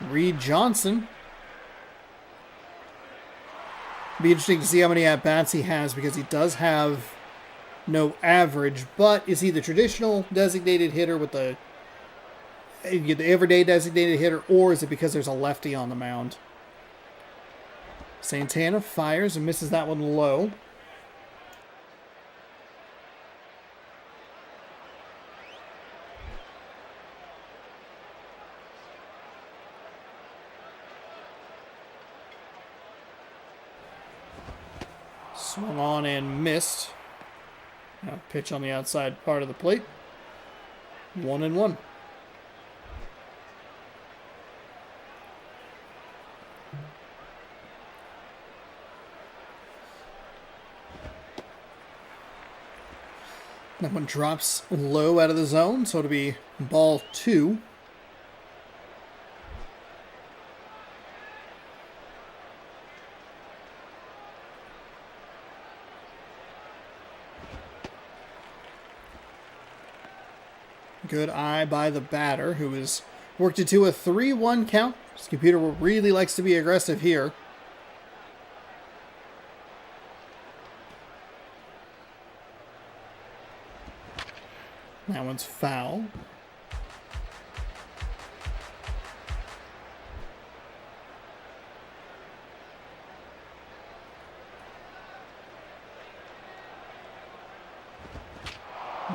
Reed Johnson. Be interesting to see how many at-bats he has, because he does have no average, but is he the traditional designated hitter with the everyday designated hitter, or is it because there's a lefty on the mound? Santana fires and misses that one low. Swung on and missed. Now pitch on the outside part of the plate. 1-1. That one drops low out of the zone, so it'll be ball 2. Good eye by the batter, who has worked it to a 3-1 count. His computer really likes to be aggressive here. That one's foul.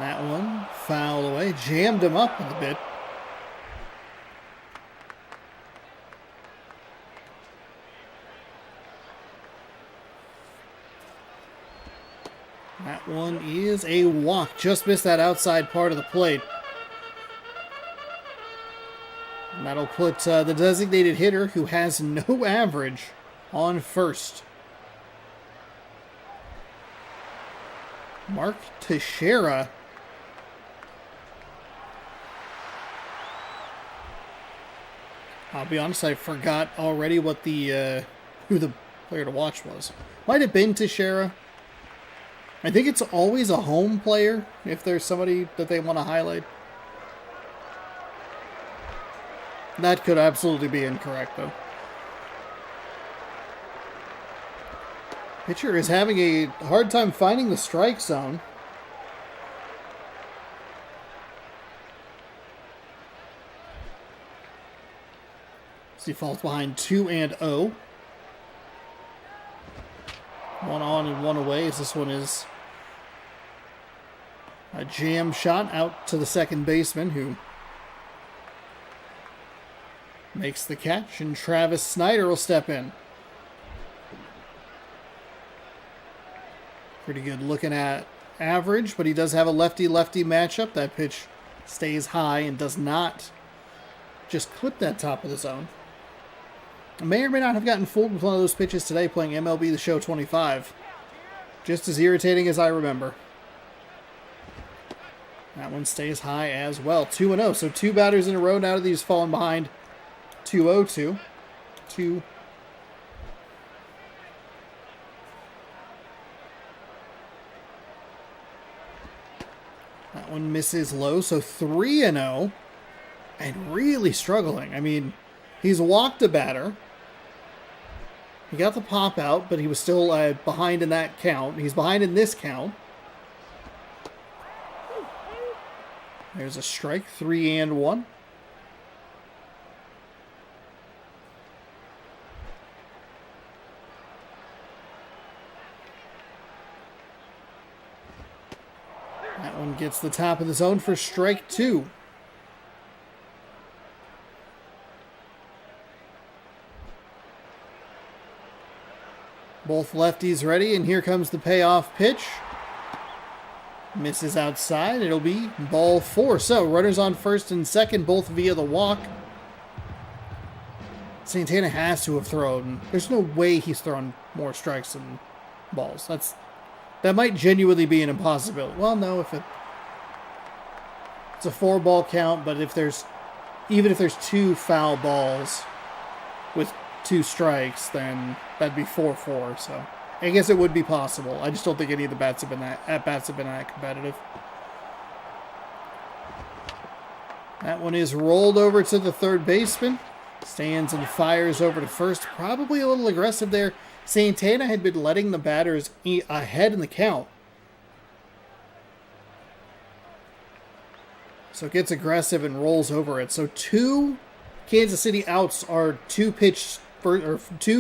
That one fouled away, jammed him up a bit. That one is a walk. Just missed that outside part of the plate. And that'll put the designated hitter, who has no average, on first. Mark Teixeira. I'll be honest, I forgot already what the who the player to watch was. Might have been Teixeira. I think it's always a home player if there's somebody that they want to highlight. That could absolutely be incorrect, though. Pitcher is having a hard time finding the strike zone. He falls behind 2-0. One on and one away, as this one is a jam shot out to the second baseman, who makes the catch, and Travis Snyder will step in. Pretty good looking at average, but he does have a lefty-lefty matchup. That pitch stays high and does not just clip that top of the zone. I may or may not have gotten fooled with one of those pitches today playing MLB The Show 25. Just as irritating as I remember. That one stays high as well. 2-0. So 2 batters in a row now that he's fallen behind 2-0-2. 2. That one misses low. So 3-0. And really struggling. I mean, he's walked a batter. He got the pop out, but he was still behind in that count. He's behind in this count. There's a strike, 3-1. That one gets the top of the zone for strike 2. Both lefties ready, and here comes the payoff pitch. Misses outside. It'll be ball 4. So, runners on first and second, both via the walk. Santana has to have thrown. There's no way he's thrown more strikes than balls. That might genuinely be an impossibility. Well, no, if it's a 4-ball count, but even if there's 2 foul balls with 2 strikes, then that'd be 4-4. So I guess it would be possible. I just don't think any of the bats have been that competitive. That one is rolled over to the third baseman. Stands and fires over to first. Probably a little aggressive there. Santana had been letting the batters ahead in the count. So it gets aggressive and rolls over it. So 2 Kansas City outs are 2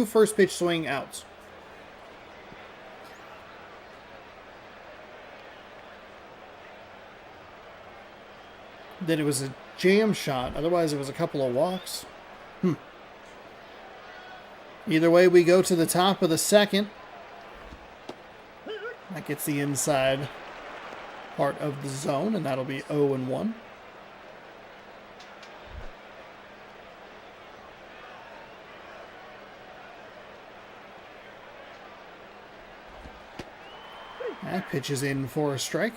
first pitch swing outs. Then it was a jam shot. Otherwise, it was a couple of walks. Either way, we go to the top of the second. That gets the inside part of the zone, and that'll be 0-1. That pitch is in for a strike.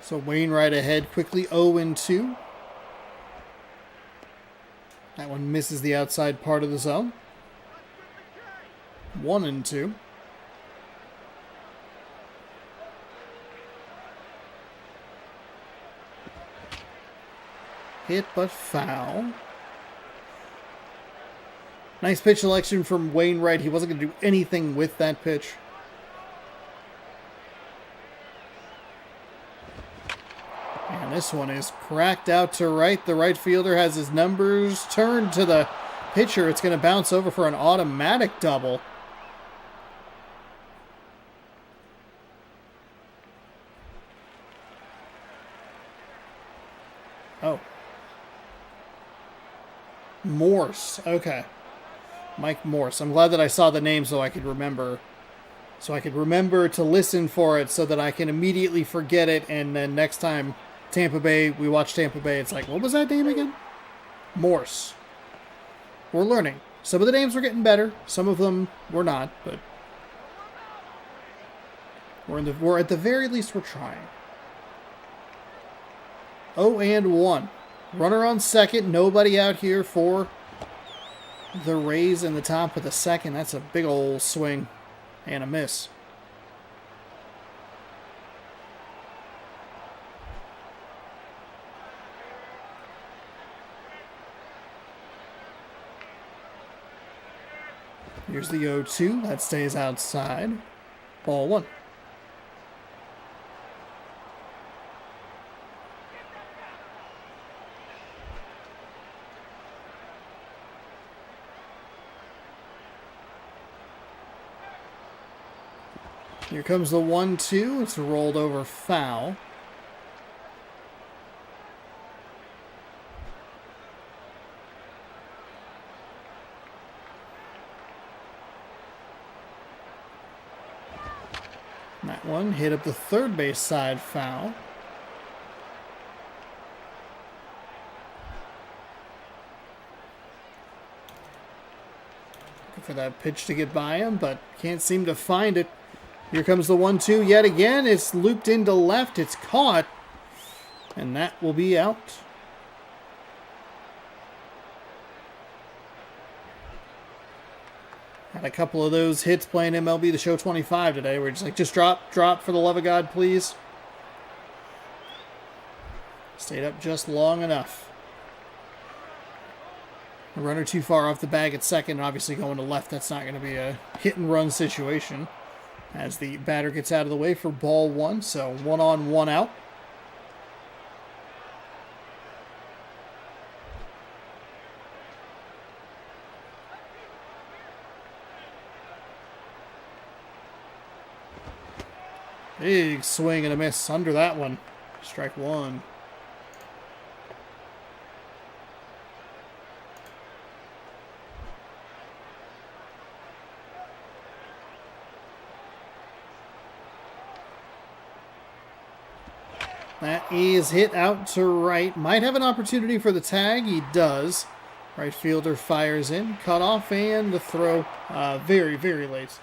So Wainwright ahead quickly, 0-2. That one misses the outside part of the zone. 1-2. Hit but foul. Nice pitch selection from Wainwright. He wasn't going to do anything with that pitch. And this one is cracked out to right. The right fielder has his numbers turned to the pitcher. It's going to bounce over for an automatic double. Oh. Morse. Okay. Mike Morse. I'm glad that I saw the name so I could remember. So I could remember to listen for it so that I can immediately forget it. And then next time Tampa Bay, we watch Tampa Bay, it's like, what was that name again? Morse. We're learning. Some of the names were getting better. Some of them were not, but we're at the very least we're trying. 0-1. Runner on second. Nobody out here for the Rays in the top of the second. That's a big old swing and a miss. Here's the 0-2. That stays outside. Ball one. Here comes the 1-2. It's a rolled over foul. That one hit up the third base side foul. Looking for that pitch to get by him, but can't seem to find it. Here comes the 1-2 yet again. It's looped into left. It's caught. And that will be out. Had a couple of those hits playing MLB The Show 25 today. We're just like, just drop for the love of God, please. Stayed up just long enough. A runner too far off the bag at second. Obviously going to left, that's not going to be a hit and run situation. As the batter gets out of the way for ball one. So 1 on, 1 out. Big swing and a miss under that one. Strike one. That is hit out to right. Might have an opportunity for the tag. He does. Right fielder fires in. Cut off and the throw very, very late.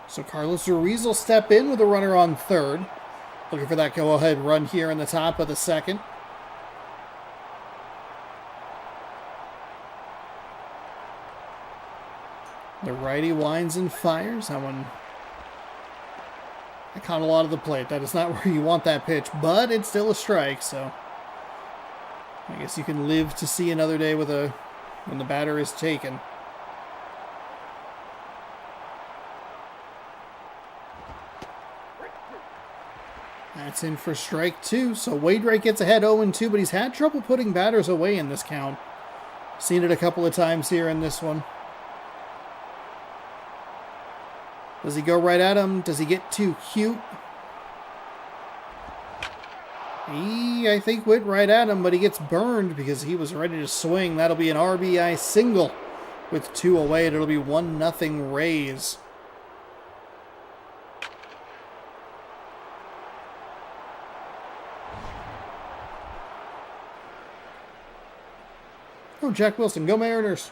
So Carlos Ruiz will step in with a runner on third. Looking for that go-ahead run here in the top of the second. The righty winds and fires. That one, I caught a lot of the plate. That is not where you want that pitch, but it's still a strike, so I guess you can live to see another day with when the batter is taken. That's in for strike two. So Wainwright gets ahead 0-2, but he's had trouble putting batters away in this count. Seen it a couple of times here in this one. Does he go right at him? Does he get too cute? He, I think, went right at him, but he gets burned because he was ready to swing. That'll be an RBI single with 2 away. It'll be 1-0 Rays. Oh, Jack Wilson. Go Mariners.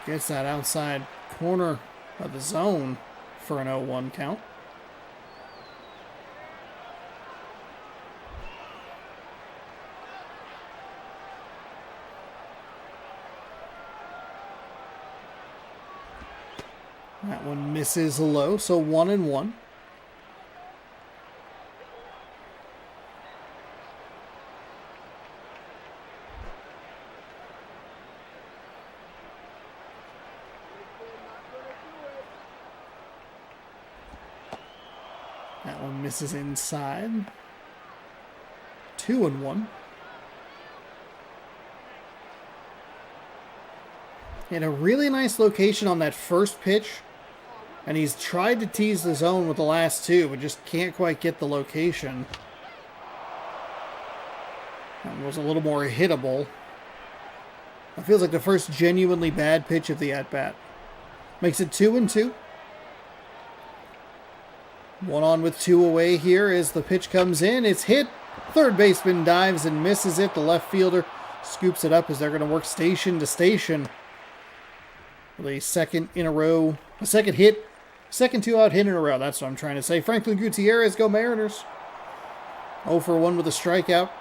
Gets that outside corner of the zone for an 0-1 count. That one misses low, so 1-1. That one misses inside. 2-1. In a really nice location on that first pitch. And he's tried to tease the zone with the last two, but just can't quite get the location. That was a little more hittable. It feels like the first genuinely bad pitch of the at-bat. Makes it 2-2. 1 on with 2 away here as the pitch comes in. It's hit. Third baseman dives and misses it. The left fielder scoops it up as they're going to work station to station. With a second in a row. A second hit. Second 2-out hit in a row. That's what I'm trying to say. Franklin Gutierrez, go Mariners. 0 for 1 with a strikeout.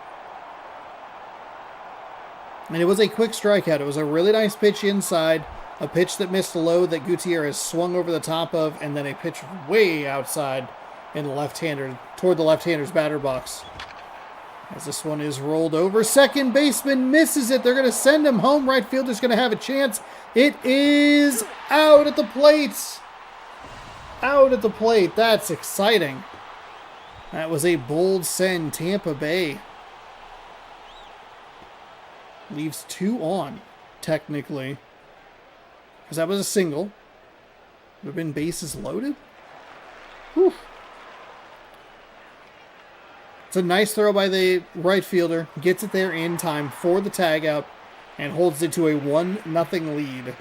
And it was a quick strikeout. It was a really nice pitch inside. A pitch that missed low that Gutierrez swung over the top of. And then a pitch way outside in the left-hander, toward the left-hander's batter box. As this one is rolled over. Second baseman misses it. They're going to send him home. Right fielder's going to have a chance. It is out at the plate. Out at the plate. That's exciting. That was a bold send. Tampa Bay leaves 2 on, technically. Because that was a single. Would have been bases loaded. Whew. It's a nice throw by the right fielder. Gets it there in time for the tag out. And holds it to a 1-0 lead.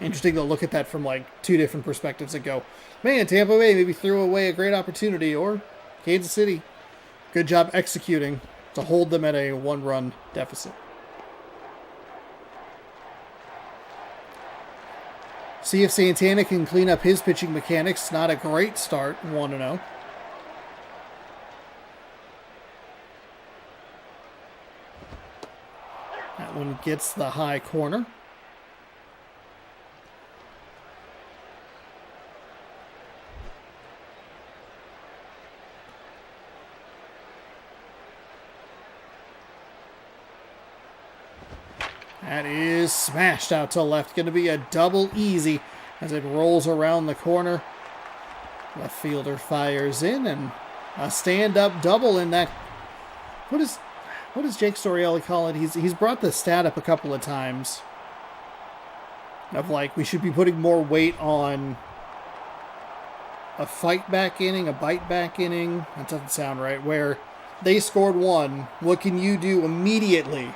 Interesting to look at that from like 2 different perspectives and go, man, Tampa Bay maybe threw away a great opportunity, or Kansas City, good job executing to hold them at a 1-run deficit. See if Santana can clean up his pitching mechanics. Not a great start, 1-0. That one gets the high corner. That is smashed out to left. Going to be a double easy as it rolls around the corner. Left fielder fires in, and a stand-up double in that. What does Jake Storielli call it? He's brought the stat up a couple of times. Of like, we should be putting more weight on a fight back inning, a bite back inning. That doesn't sound right. Where they scored 1. What can you do immediately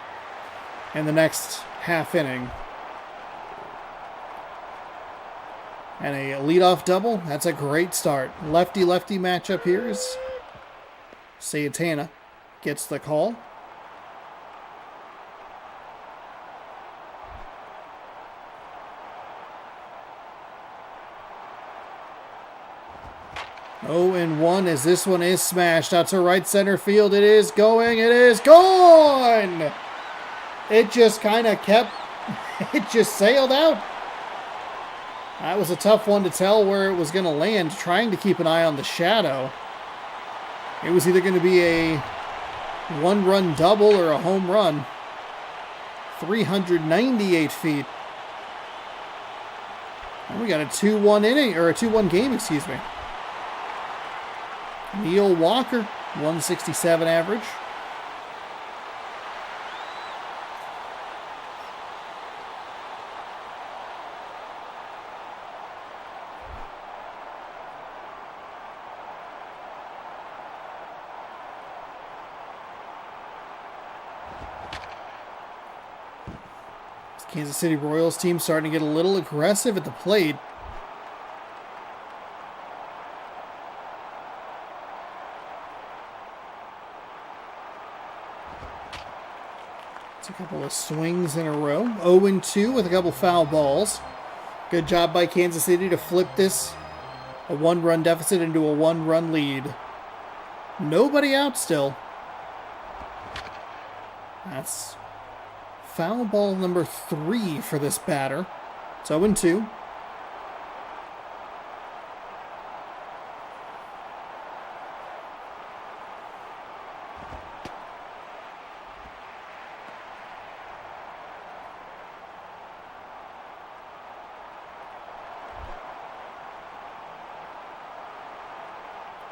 in the next half inning? And a leadoff double. That's a great start. Lefty-lefty matchup here is Santana gets the call. Oh, and 1 as this one is smashed out to right center field. It is going. It is gone. It just kind of kept, it just sailed out. That was a tough one to tell where it was going to land, trying to keep an eye on the shadow. It was either going to be a 1-run double or a home run. 398 feet. And we got a 2-1 inning, or a 2-1 game, excuse me. Neil Walker, 167 average. Kansas City Royals team starting to get a little aggressive at the plate. It's a couple of swings in a row. 0-2 with a couple foul balls. Good job by Kansas City to flip this, a one-run deficit, into a one-run lead. Nobody out still. That's foul ball number 3 for this batter. It's 0-2.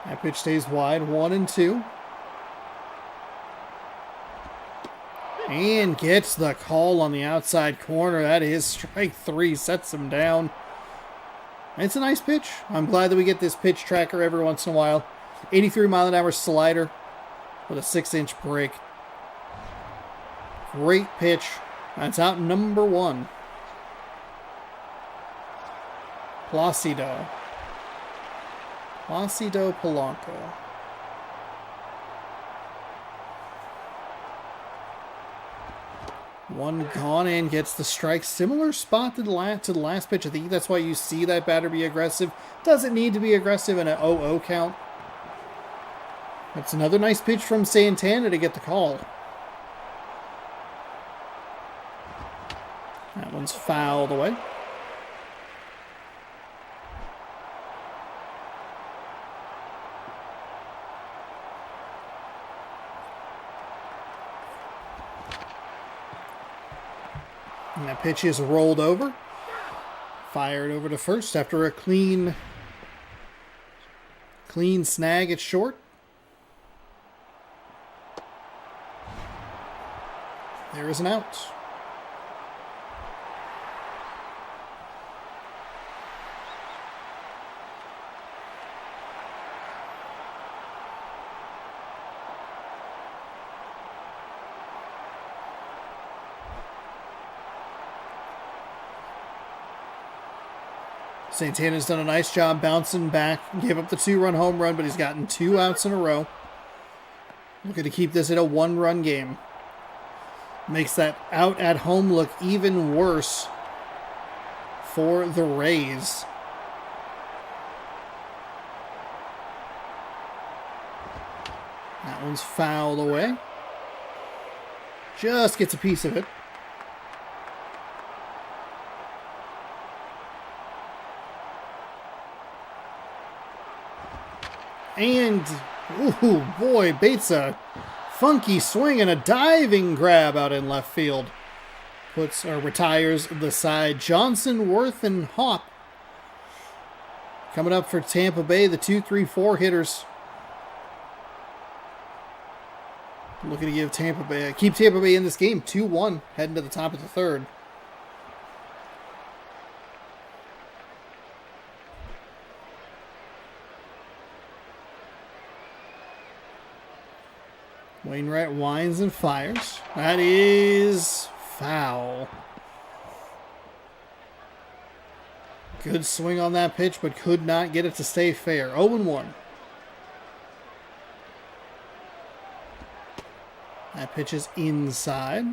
That pitch stays wide, 1-2. And gets the call on the outside corner. That is strike 3, sets him down. It's a nice pitch. I'm glad that we get this pitch tracker every once in a while. 83 mile an hour slider with a 6-inch break. Great pitch. That's out number 1. Placido Polanco. One gone and gets the strike. Similar spot to the last pitch. I think that's why you see that batter be aggressive. Doesn't need to be aggressive in an 0-0 count. That's another nice pitch from Santana to get the call. That one's fouled away. And that pitch is rolled over. Fired over to first after a clean snag at short. There is an out. Santana's done a nice job bouncing back. Gave up the 2-run home run, but he's gotten 2 outs in a row. Looking to keep this at a 1-run game. Makes that out at home look even worse for the Rays. That one's fouled away. Just gets a piece of it. And, ooh, boy, Bates a funky swing and a diving grab out in left field. Retires the side. Johnson, Worth, and Hop coming up for Tampa Bay, the 2-3-4 hitters. Looking to keep Tampa Bay in this game, 2-1, heading to the top of the 3rd. Wainwright winds and fires. That is foul. Good swing on that pitch, but could not get it to stay fair. 0-1. That pitch is inside.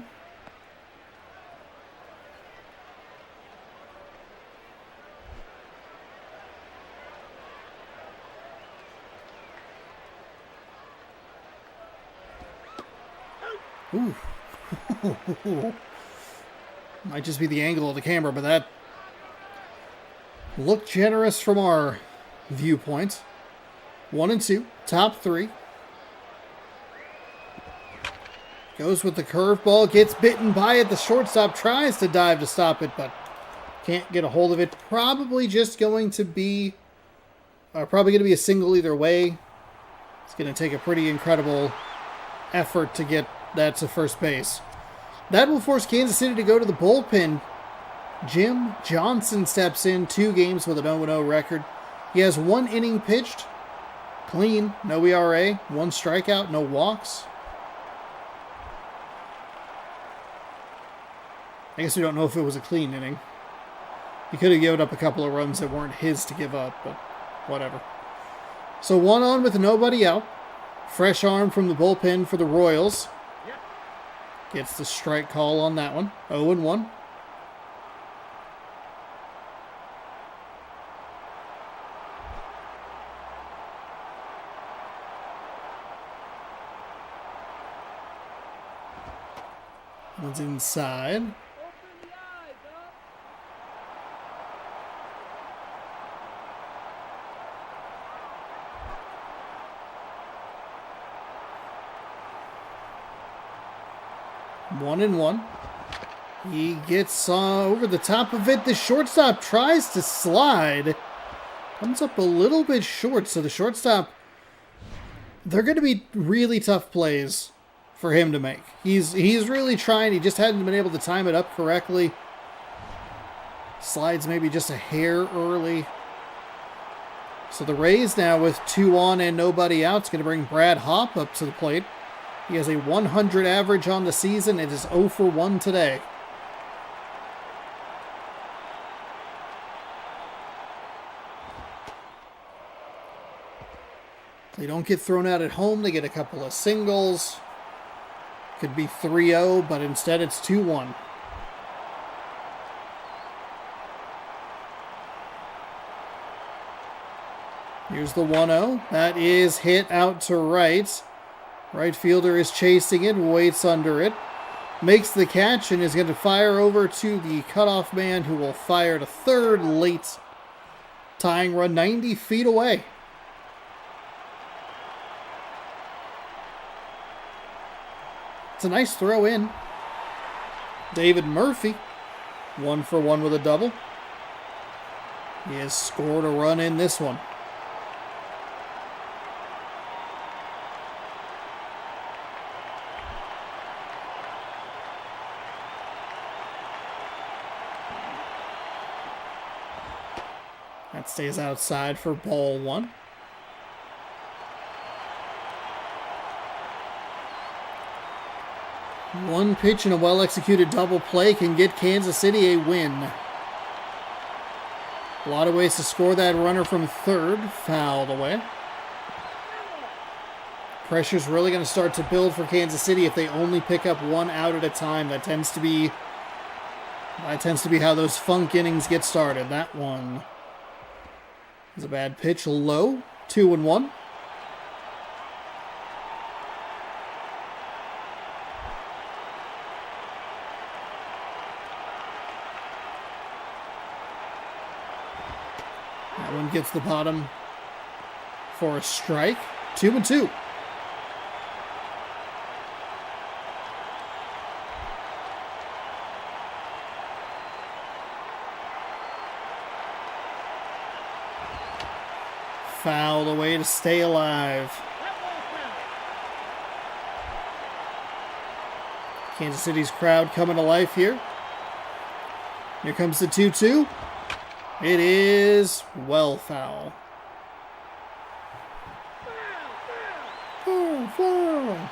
Ooh. Might just be the angle of the camera, but that looked generous from our viewpoint. 1-2, top 3. Goes with the curveball, gets bitten by it. The shortstop tries to dive to stop it, but can't get a hold of it. Probably going to be a single either way. It's going to take a pretty incredible effort to get that to first base. That will force Kansas City to go to the bullpen. Jim Johnson steps in, 2 games with an 0-0 record. He has 1 inning pitched, clean, no ERA, 1 strikeout, no walks. I guess we don't know if it was a clean inning. He could have given up a couple of runs that weren't his to give up, but whatever. So 1 on with nobody out. Fresh arm from the bullpen for the Royals. Gets the strike call on that one. 0-1. One's inside. One and one. He gets over the top of it. The shortstop tries to slide. Comes up a little bit short, so the shortstop, they're going to be really tough plays for him to make. He's really trying. He just hadn't been able to time it up correctly. Slides maybe just a hair early. So the Rays now with 2 on and nobody out. It's going to bring Brad Hopp up to the plate. He has a 100 average on the season. It is 0 for 1 today. They don't get thrown out at home. They get a couple of singles. Could be 3-0, but instead it's 2-1. Here's the 1-0. That is hit out to right. Right fielder is chasing it, waits under it. Makes the catch and is going to fire over to the cutoff man who will fire to third late. Tying run 90 feet away. It's a nice throw in. David Murphy, 1 for 1 with a double. He has scored a run in this one. That stays outside for ball 1. One pitch and a well-executed double play can get Kansas City a win. A lot of ways to score that runner from third. Fouled away. Pressure's really going to start to build for Kansas City if they only pick up 1 out at a time. That tends to be how those funk innings get started. That one is a bad pitch. Low. 2-1. That one gets the bottom for a strike. 2-2. Fouled away to stay alive. Kansas City's crowd coming to life here. Here comes the 2-2. It is well foul. Foul.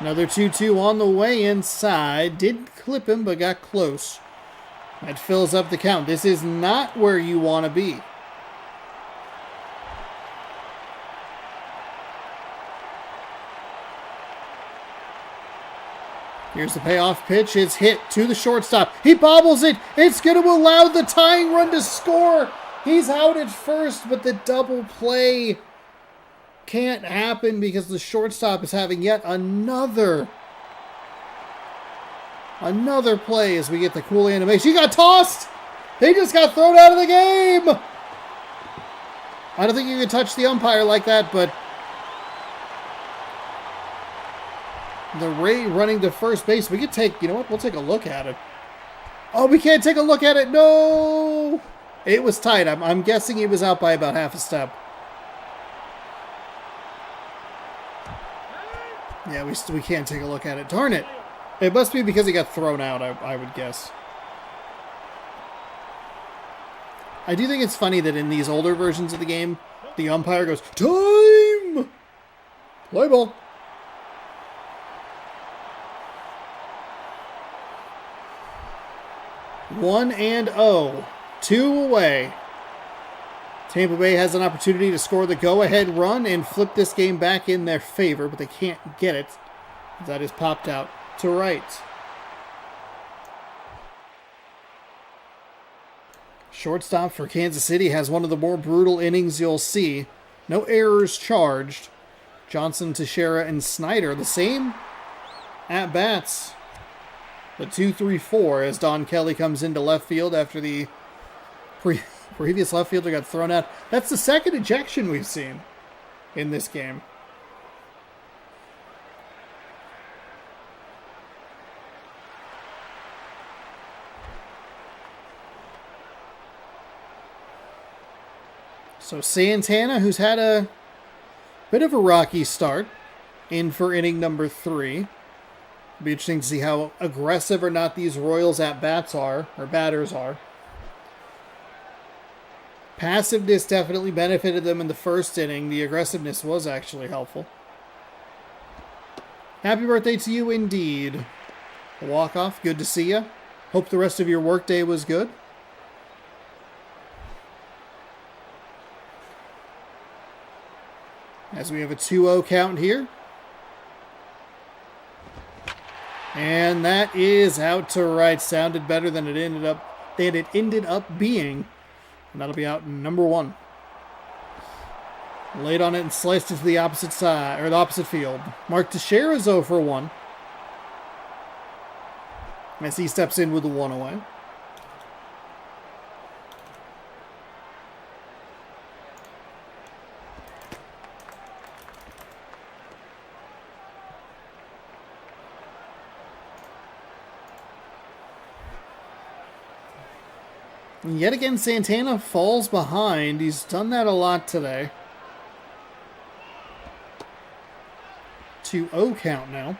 Another 2-2 on the way inside. Didn't clip him, but got close. That fills up the count. This is not where you want to be. Here's the payoff pitch. It's hit to the shortstop. He bobbles it. It's going to allow the tying run to score. He's out at first, but the double play can't happen because the shortstop is having yet another play as we get the cool animation. He got tossed! He just got thrown out of the game! I don't think you can touch the umpire like that, but the Ray running to first base. We could take, you know what? We'll take a look at it. Oh, we can't take a look at it. No! It was tight. I'm guessing he was out by about half a step. Yeah, we can't take a look at it. Darn it. It must be because he got thrown out, I would guess. I do think it's funny that in these older versions of the game, the umpire goes, "Time!" Play ball. One and 0. 2 away. Tampa Bay has an opportunity to score the go-ahead run and flip this game back in their favor, but they can't get it. That is popped out to right. Shortstop for Kansas City has one of the more brutal innings you'll see. No errors charged. Johnson, Teixeira, and Snyder, the same at-bats. The 2-3-4 as Don Kelly comes into left field after the previous left fielder got thrown out. That's the second ejection we've seen in this game. So Santana, who's had a bit of a rocky start, in for inning number 3. It'll be interesting to see how aggressive or not these Royals at-bats are, or batters are. Passiveness definitely benefited them in the first inning. The aggressiveness was actually helpful. Happy birthday to you indeed. A walk-off, good to see you. Hope the rest of your workday was good. As we have a 2-0 count here. And that is out to right. Sounded better than it ended up being. And that'll be out in number 1. Laid on it and sliced it to the opposite side, or the opposite field. Mark Teixeira is 0 for 1. As he steps in with the 1 away. And yet again, Santana falls behind. He's done that a lot today. 2-0 count now.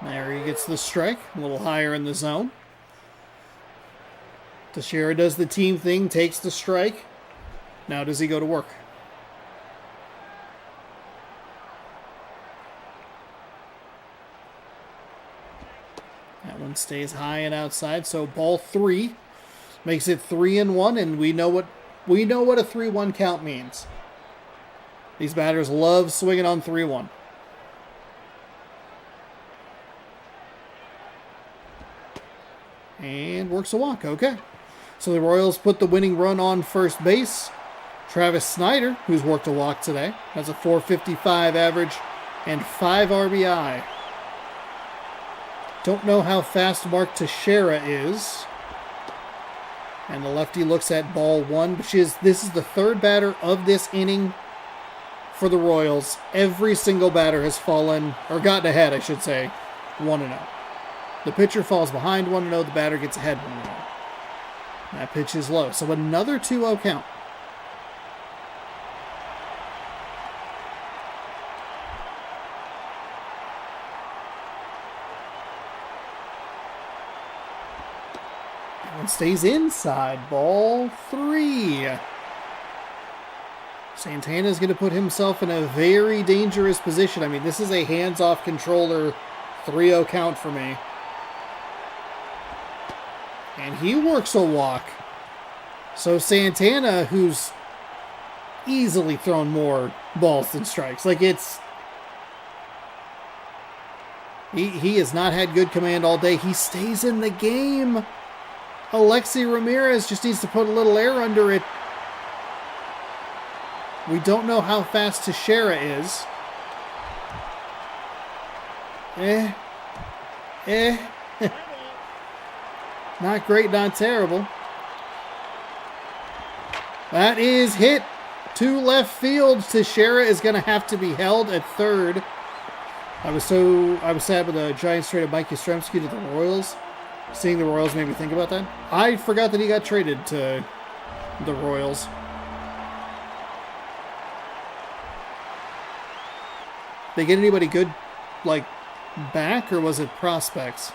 There he gets the strike, a little higher in the zone. Teixeira does the team thing, takes the strike. Now does he go to work? That one stays high and outside, so ball 3 makes it 3-1, and we know what a 3-1 count means. These batters love swinging on 3-1. And works a walk, okay. So the Royals put the winning run on first base. Travis Snyder, who's worked a walk today, has a .455 average and 5 RBI. Don't know how fast Mark Teixeira is. And the lefty looks at ball 1, which is, this is the third batter of this inning for the Royals. Every single batter has fallen, or gotten ahead, I should say, 1-0. The pitcher falls behind 1-0, the batter gets ahead 1-0. That pitch is low. So another 2-0 count. That one stays inside. Ball 3. Santana's going to put himself in a very dangerous position. I mean, this is a hands-off controller 3-0 count for me. And he works a walk. So Santana, who's easily thrown more balls than strikes. Like, it's... He has not had good command all day. He stays in the game. Alexi Ramirez just needs to put a little air under it. We don't know how fast Teixeira is. Not great, not terrible. That is hit to left field. Teixeira is going to have to be held at third. I was sad with the Giants traded Mike Yastrzemski to the Royals. Seeing the Royals made me think about that. I forgot that he got traded to the Royals. They get anybody good like, back, or was it prospects?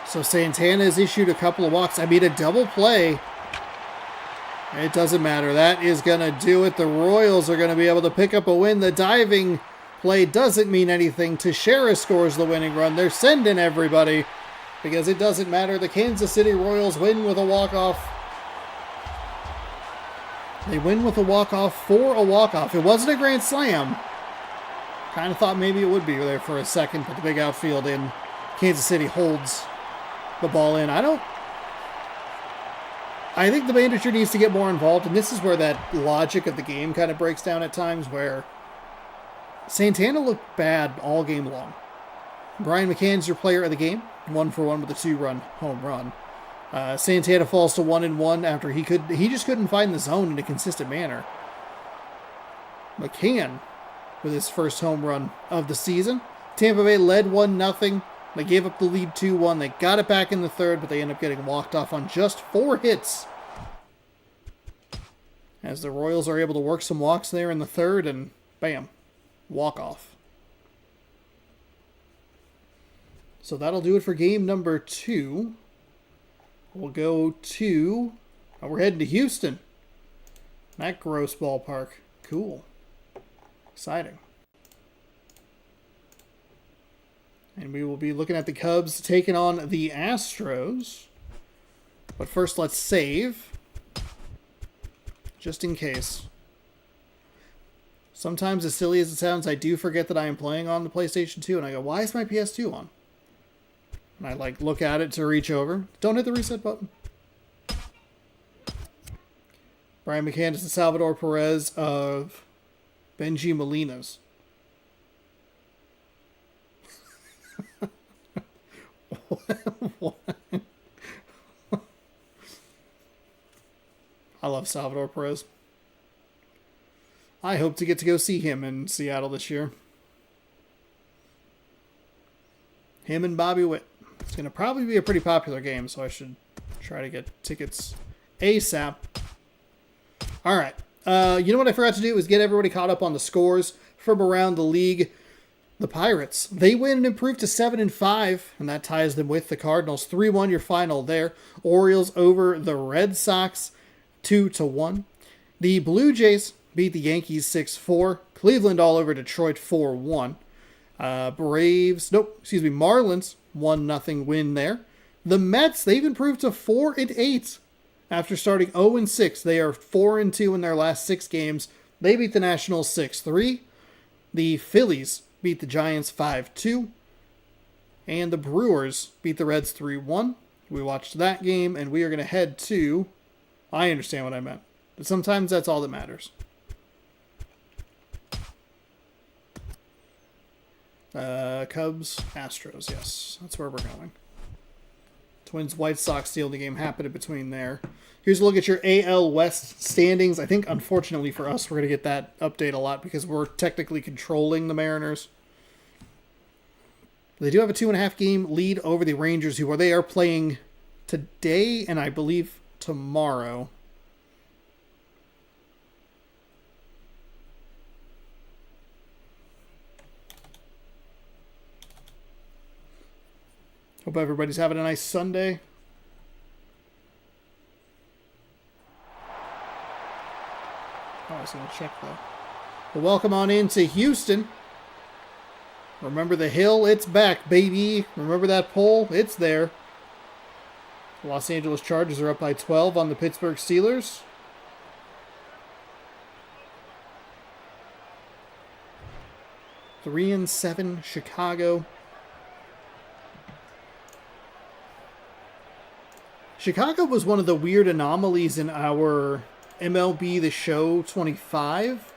So Santana has issued a couple of walks. I mean, a double play. It doesn't matter. That is going to do it. The Royals are going to be able to pick up a win. The diving play doesn't mean anything. Teixeira scores the winning run. They're sending everybody because it doesn't matter. The Kansas City Royals win with a walk-off. They win with a walk-off for a walk-off. It wasn't a grand slam. Kind of thought maybe it would be there for a second, but the big outfield in Kansas City holds the ball in. I think the manager needs to get more involved, and this is where that logic of the game kind of breaks down at times, where Santana looked bad all game long. Brian McCann's your player of the game, 1-for-1 with a 2-run home run. Santana falls to 1-1 after he just couldn't find the zone in a consistent manner. McCann with his first home run of the season. Tampa Bay led 1-0. They gave up the lead 2-1. They got it back in the third, but they end up getting walked off on just 4 hits. As the Royals are able to work some walks there in the third, and bam, walk off. So that'll do it for game number 2. We'll go to... we're heading to Houston. That gross ballpark. Cool. Exciting. And we will be looking at the Cubs taking on the Astros. But first, let's save. Just in case. Sometimes, as silly as it sounds, I do forget that I am playing on the PlayStation 2. And I go, why is my PS2 on? And I look at it to reach over. Don't hit the reset button. Brian McCann is the Salvador Perez of Benji Molina's. What? I love Salvador Perez. I hope to get to go see him in Seattle this year. Him and Bobby Witt. It's going to probably be a pretty popular game, so I should try to get tickets ASAP. All right. You know what I forgot to do was get everybody caught up on the scores from around the league. The Pirates, they win and improve to 7-5, and that ties them with the Cardinals. 3-1 your final there. Orioles over the Red Sox, 2-1. The Blue Jays beat the Yankees 6-4. Cleveland all over Detroit 4-1. Marlins 1-0 win there. The Mets, they've improved to 4-8 after starting 0-6. They are 4-2 in their last 6 games. They beat the Nationals 6-3. The Phillies beat the Giants 5-2. And the Brewers beat the Reds 3-1. We watched that game, and we are going to head to... I understand what I meant. But sometimes that's all that matters. Cubs, Astros, yes. That's where we're going. Twins, White Sox, the only game happening between there. Here's a look at your AL West standings. I think, unfortunately for us, we're going to get that update a lot because we're technically controlling the Mariners. They do have a 2.5 game lead over the Rangers, who they are playing today and I believe tomorrow. Hope everybody's having a nice Sunday. Oh, I was going to check that. Well, welcome on into Houston. Remember the hill? It's back, baby. Remember that pole? It's there. The Los Angeles Chargers are up by 12 on the Pittsburgh Steelers. 3-7 Chicago. Chicago was one of the weird anomalies in our MLB The Show 25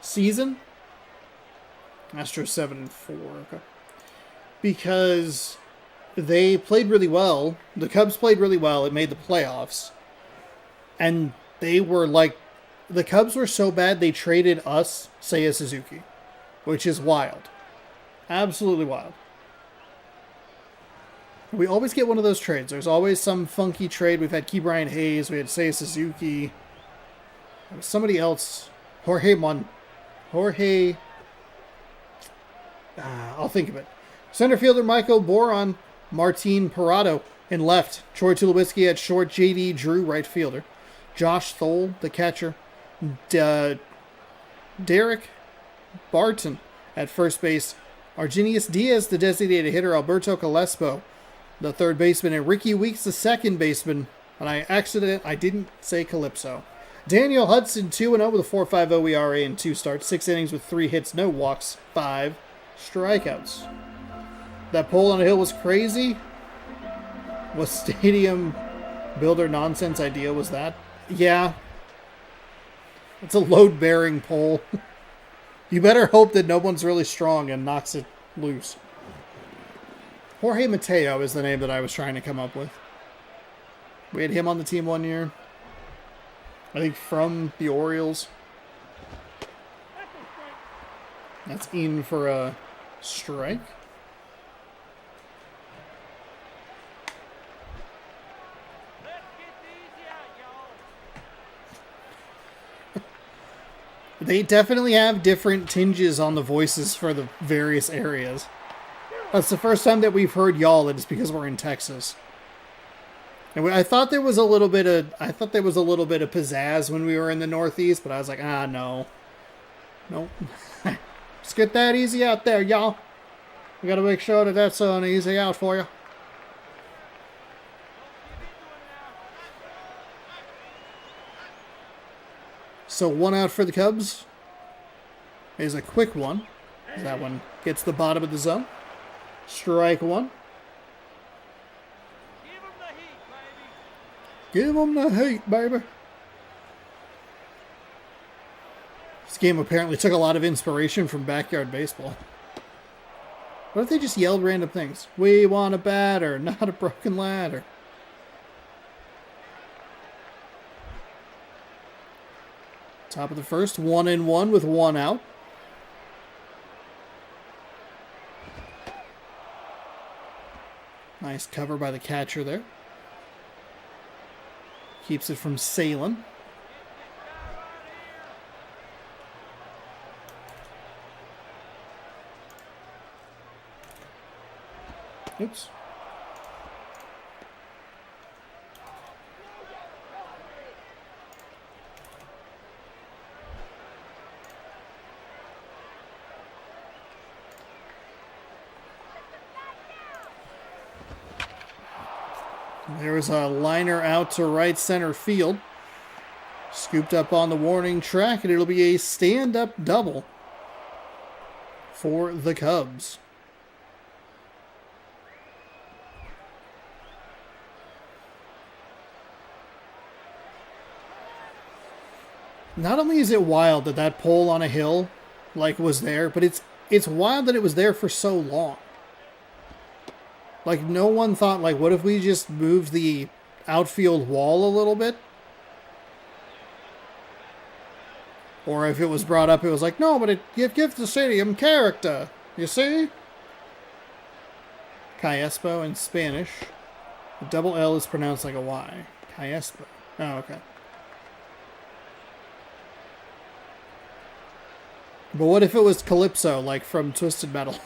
season. Astros 7-4. Okay. Because they played really well. The Cubs played really well. It made the playoffs. And they were the Cubs were so bad they traded us Seiya Suzuki, which is wild. Absolutely wild. We always get one of those trades. There's always some funky trade. We've had Ke'Bryan Hayes. We had Seiya Suzuki. There was somebody else. Jorge. I'll think of it. Center fielder Michael Boron. Martin Parado in left. Troy Tulowitzki at short. J.D. Drew, right fielder. Josh Thole, the catcher. Derek Barton at first base. Argenius Diaz, the designated hitter. Alberto Calespo, the third baseman. And Ricky Weeks, the second baseman. And I didn't say Calypso. Daniel Hudson, 2-0 with a 4.50 ERA in 2 starts. 6 innings with 3 hits, no walks, 5 strikeouts. That pole on a hill was crazy. What stadium builder nonsense idea was that? Yeah. It's a load-bearing pole. You better hope that no one's really strong and knocks it loose. Jorge Mateo is the name that I was trying to come up with. We had him on the team one year. I think from the Orioles. That's in for a strike. They definitely have different tinges on the voices for the various areas. That's the first time that we've heard y'all, and it's because we're in Texas. And I thought there was a little bit of pizzazz when we were in the Northeast, but I was like, no. Nope. Just get that easy out there, y'all. We gotta make sure that that's an easy out for you. So 1 out for the Cubs is a quick one. That one gets the bottom of the zone. Strike 1. Give them the heat, baby. This game apparently took a lot of inspiration from backyard baseball. What if they just yelled random things? We want a batter, not a broken ladder. Top of the first, 1-1 with 1 out. Nice cover by the catcher there. Keeps it from sailing. Oops. There was a liner out to right center field. Scooped up on the warning track, and it'll be a stand-up double for the Cubs. Not only is it wild that that pole on a hill was there, but it's wild that it was there for so long. Like, no one thought, what if we just moved the outfield wall a little bit? Or if it was brought up, it was like, no, but it gives the stadium character. You see? Calespo in Spanish. The double L is pronounced like a Y. Calespo. Oh, okay. But what if it was Calypso, like from Twisted Metal?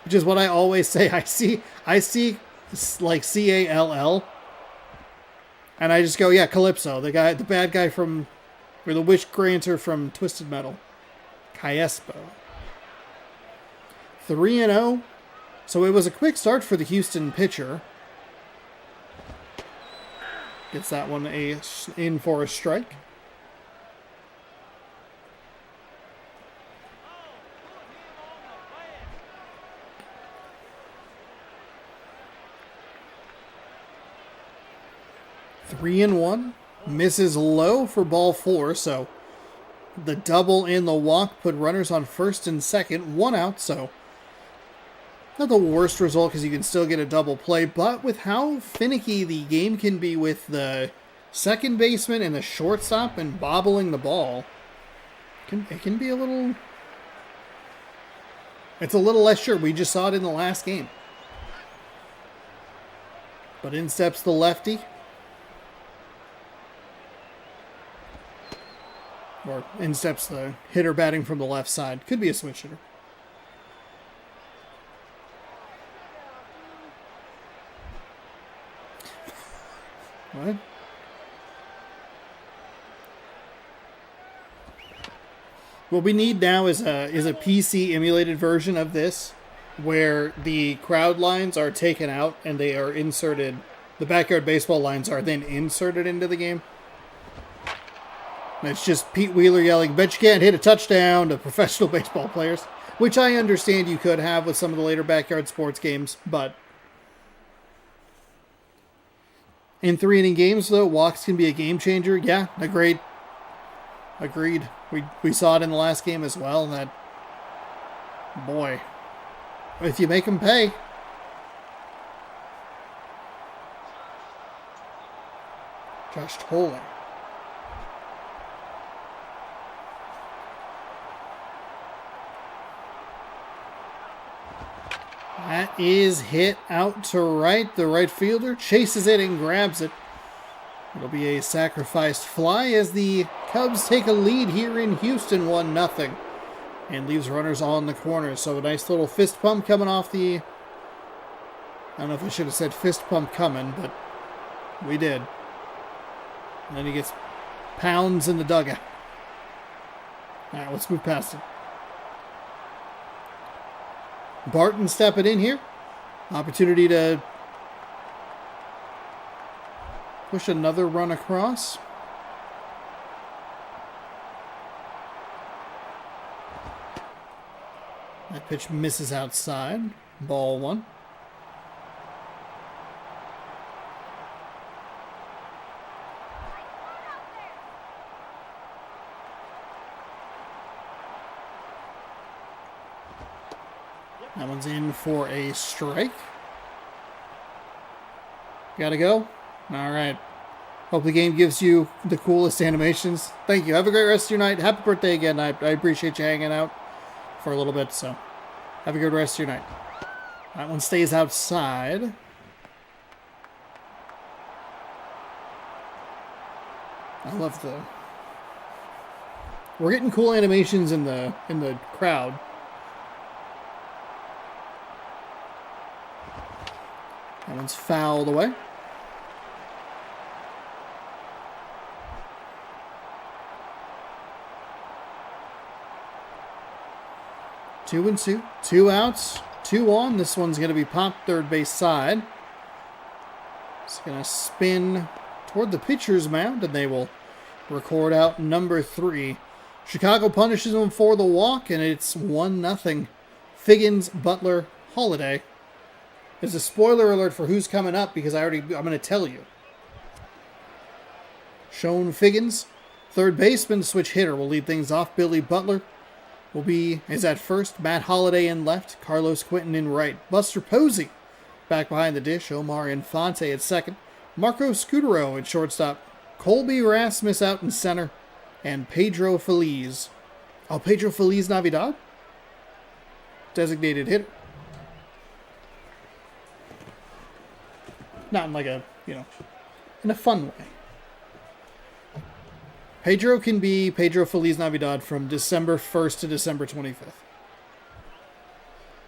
Which is what I always say. I see like C-A-L-L. And I just go, yeah, Calypso. The bad guy from, or the wish granter from Twisted Metal. Calespo. 3-0. So it was a quick start for the Houston pitcher. Gets that one in for a strike. Three and 1. Misses low for ball 4, so the double and the walk put runners on first and second. 1 out, so not the worst result because you can still get a double play, but with how finicky the game can be with the second baseman and the shortstop and bobbling the ball, it can be a little... It's a little less sure. We just saw it in the last game. But in steps the lefty. Or in steps the hitter batting from the left side. Could be a switch hitter. What? What we need now is a PC emulated version of this, where the crowd lines are taken out and they are inserted. The backyard baseball lines are then inserted into the game. And it's just Pete Wheeler yelling, "Bet you can't hit a touchdown," to professional baseball players, which I understand you could have with some of the later backyard sports games, but in 3-inning games, though, walks can be a game changer. Yeah, agreed. We saw it in the last game as well. That, boy, if you make them pay. Josh Toller. That is hit out to right. The right fielder chases it and grabs it. It'll be a sacrificed fly as the Cubs take a lead here in Houston, 1-0. And leaves runners on the corner. So a nice little fist pump coming off the... I don't know if I should have said fist pump coming, but we did. And then he gets pounds in the dugout. Alright, let's move past it. Barton stepping in here. Opportunity to push another run across. That pitch misses outside. Ball 1. That one's in for a strike. Gotta go? Alright. Hope the game gives you the coolest animations. Thank you. Have a great rest of your night. Happy birthday again. I appreciate you hanging out for a little bit, so have a good rest of your night. That one stays outside. I love the... We're getting cool animations in the crowd. That one's fouled away. Two and two. 2 outs. 2 on. This one's going to be popped third base side. It's going to spin toward the pitcher's mound, and they will record out number 3. Chicago punishes them for the walk, and it's 1-0. Figgins, Butler, Holiday. There's a spoiler alert for who's coming up because I'm going to tell you. Sean Figgins, third baseman, switch hitter, will lead things off. Billy Butler is at first. Matt Holiday in left. Carlos Quinton in right. Buster Posey back behind the dish. Omar Infante at second. Marco Scudero at shortstop. Colby Rasmus out in center. And Pedro Feliz. Oh, Pedro Feliz Navidad? Designated hitter. Not in like a, in a fun way. Pedro can be Pedro Feliz Navidad from December 1st to December 25th.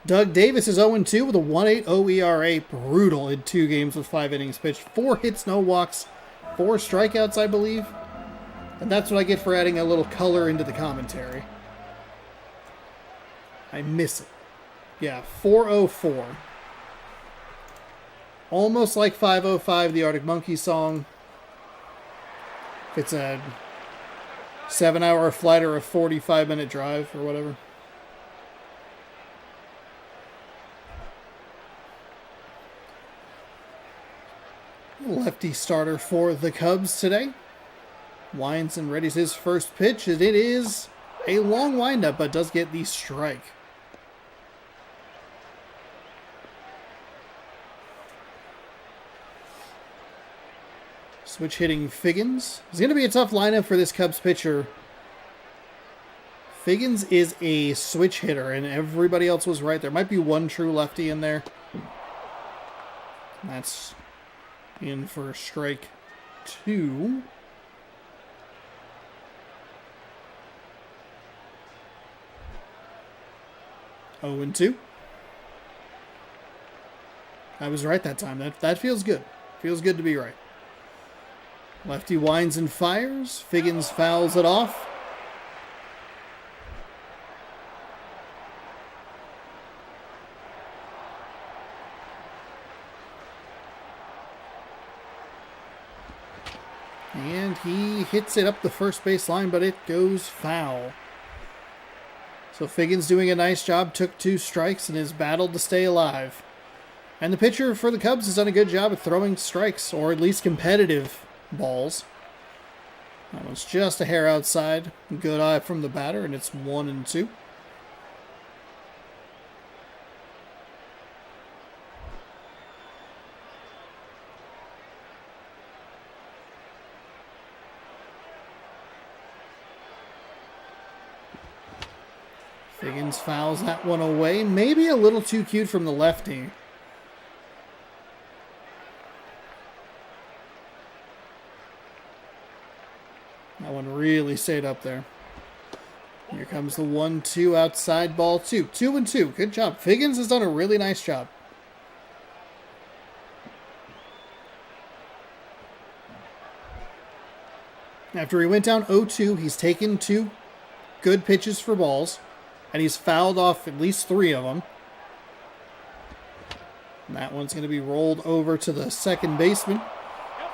Doug Davis is 0-2 with a 1.80 ERA. Brutal in 2 games with 5 innings pitched. 4 hits, no walks, 4 strikeouts, I believe. And that's what I get for adding a little color into the commentary. I miss it. Yeah, 4.04. Almost like 5.05, the Arctic Monkeys song. It's a 7-hour flight or a 45-minute drive or whatever. Lefty starter for the Cubs today. Winds and readies his first pitch, and it is a long windup, but does get the strike. Switch hitting Figgins. It's going to be a tough lineup for this Cubs pitcher. Figgins is a switch hitter, and everybody else was right. There might be one true lefty in there. That's In for strike 2. Oh and 2. I was right that time. That feels good. Feels good to be right. Lefty winds and fires. Figgins fouls it off. And he hits it up the first base line, but it goes foul. So Figgins doing a nice job, took 2 strikes and has battled to stay alive. And the pitcher for the Cubs has done a good job at throwing strikes, or at least competitive balls. That one's just a hair outside. Good eye from the batter, and it's 1 and 2. Figgins fouls that one away. Maybe a little too cute from the lefty. That one really stayed up there. Here comes the 1-2 outside, ball 2. 2 and 2. Good job. Figgins has done a really nice job. After he went down 0-2, he's taken 2 good pitches for balls, and he's fouled off at least 3 of them. And that one's going to be rolled over to the second baseman.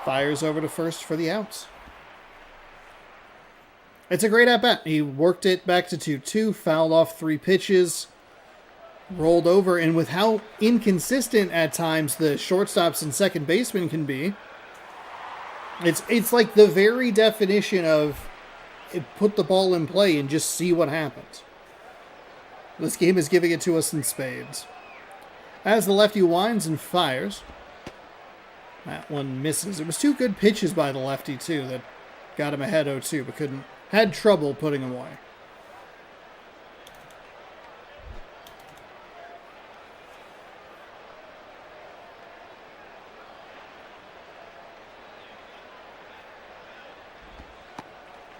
Fires over to first for the outs. It's a great at-bat. He worked it back to 2-2, fouled off 3 pitches, rolled over, and with how inconsistent at times the shortstops and second baseman can be, it's like the very definition of put the ball in play and just see what happens. This game is giving it to us in spades. As the lefty winds and fires, that one misses. It was 2 good pitches by the lefty, too, that got him ahead 0-2, but had trouble putting him away.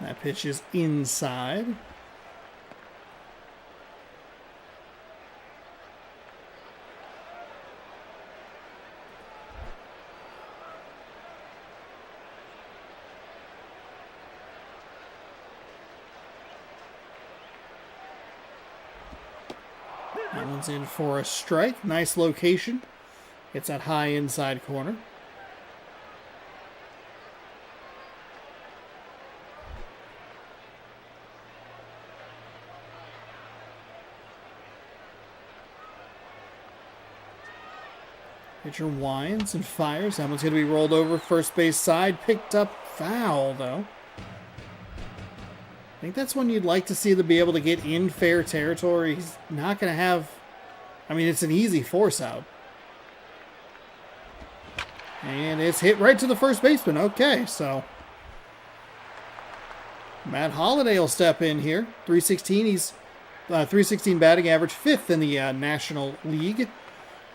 That pitch is inside. That one's in for a strike. Nice location. It's that high inside corner. Pitcher winds and fires. That one's going to be rolled over first base side. Picked up foul, though. I think that's when you'd like to see them be able to get in fair territory. He's not going to have... I mean, it's an easy force out. And it's hit right to the first baseman. Okay, so... Matt Holliday will step in here. 316. He's 316 batting average, 5th in the National League.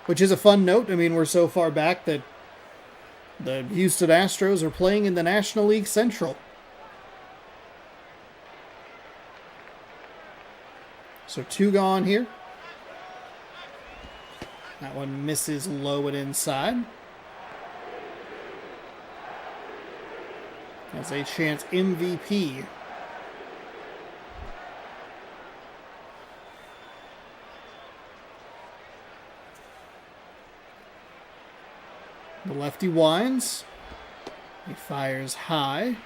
Which is a fun note. I mean, we're so far back that the Houston Astros are playing in the National League Central. So 2 gone here. That one misses low and inside. Has a chance MVP. The lefty winds. He fires high.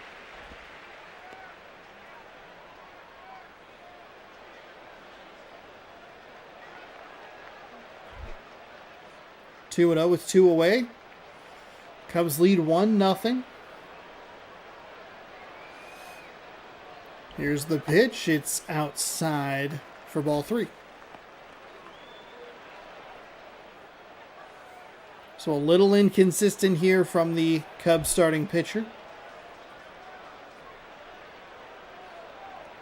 Two and 0 with 2 away. Cubs lead 1-0. Here's the pitch. It's outside for ball 3. So a little inconsistent here from the Cubs starting pitcher.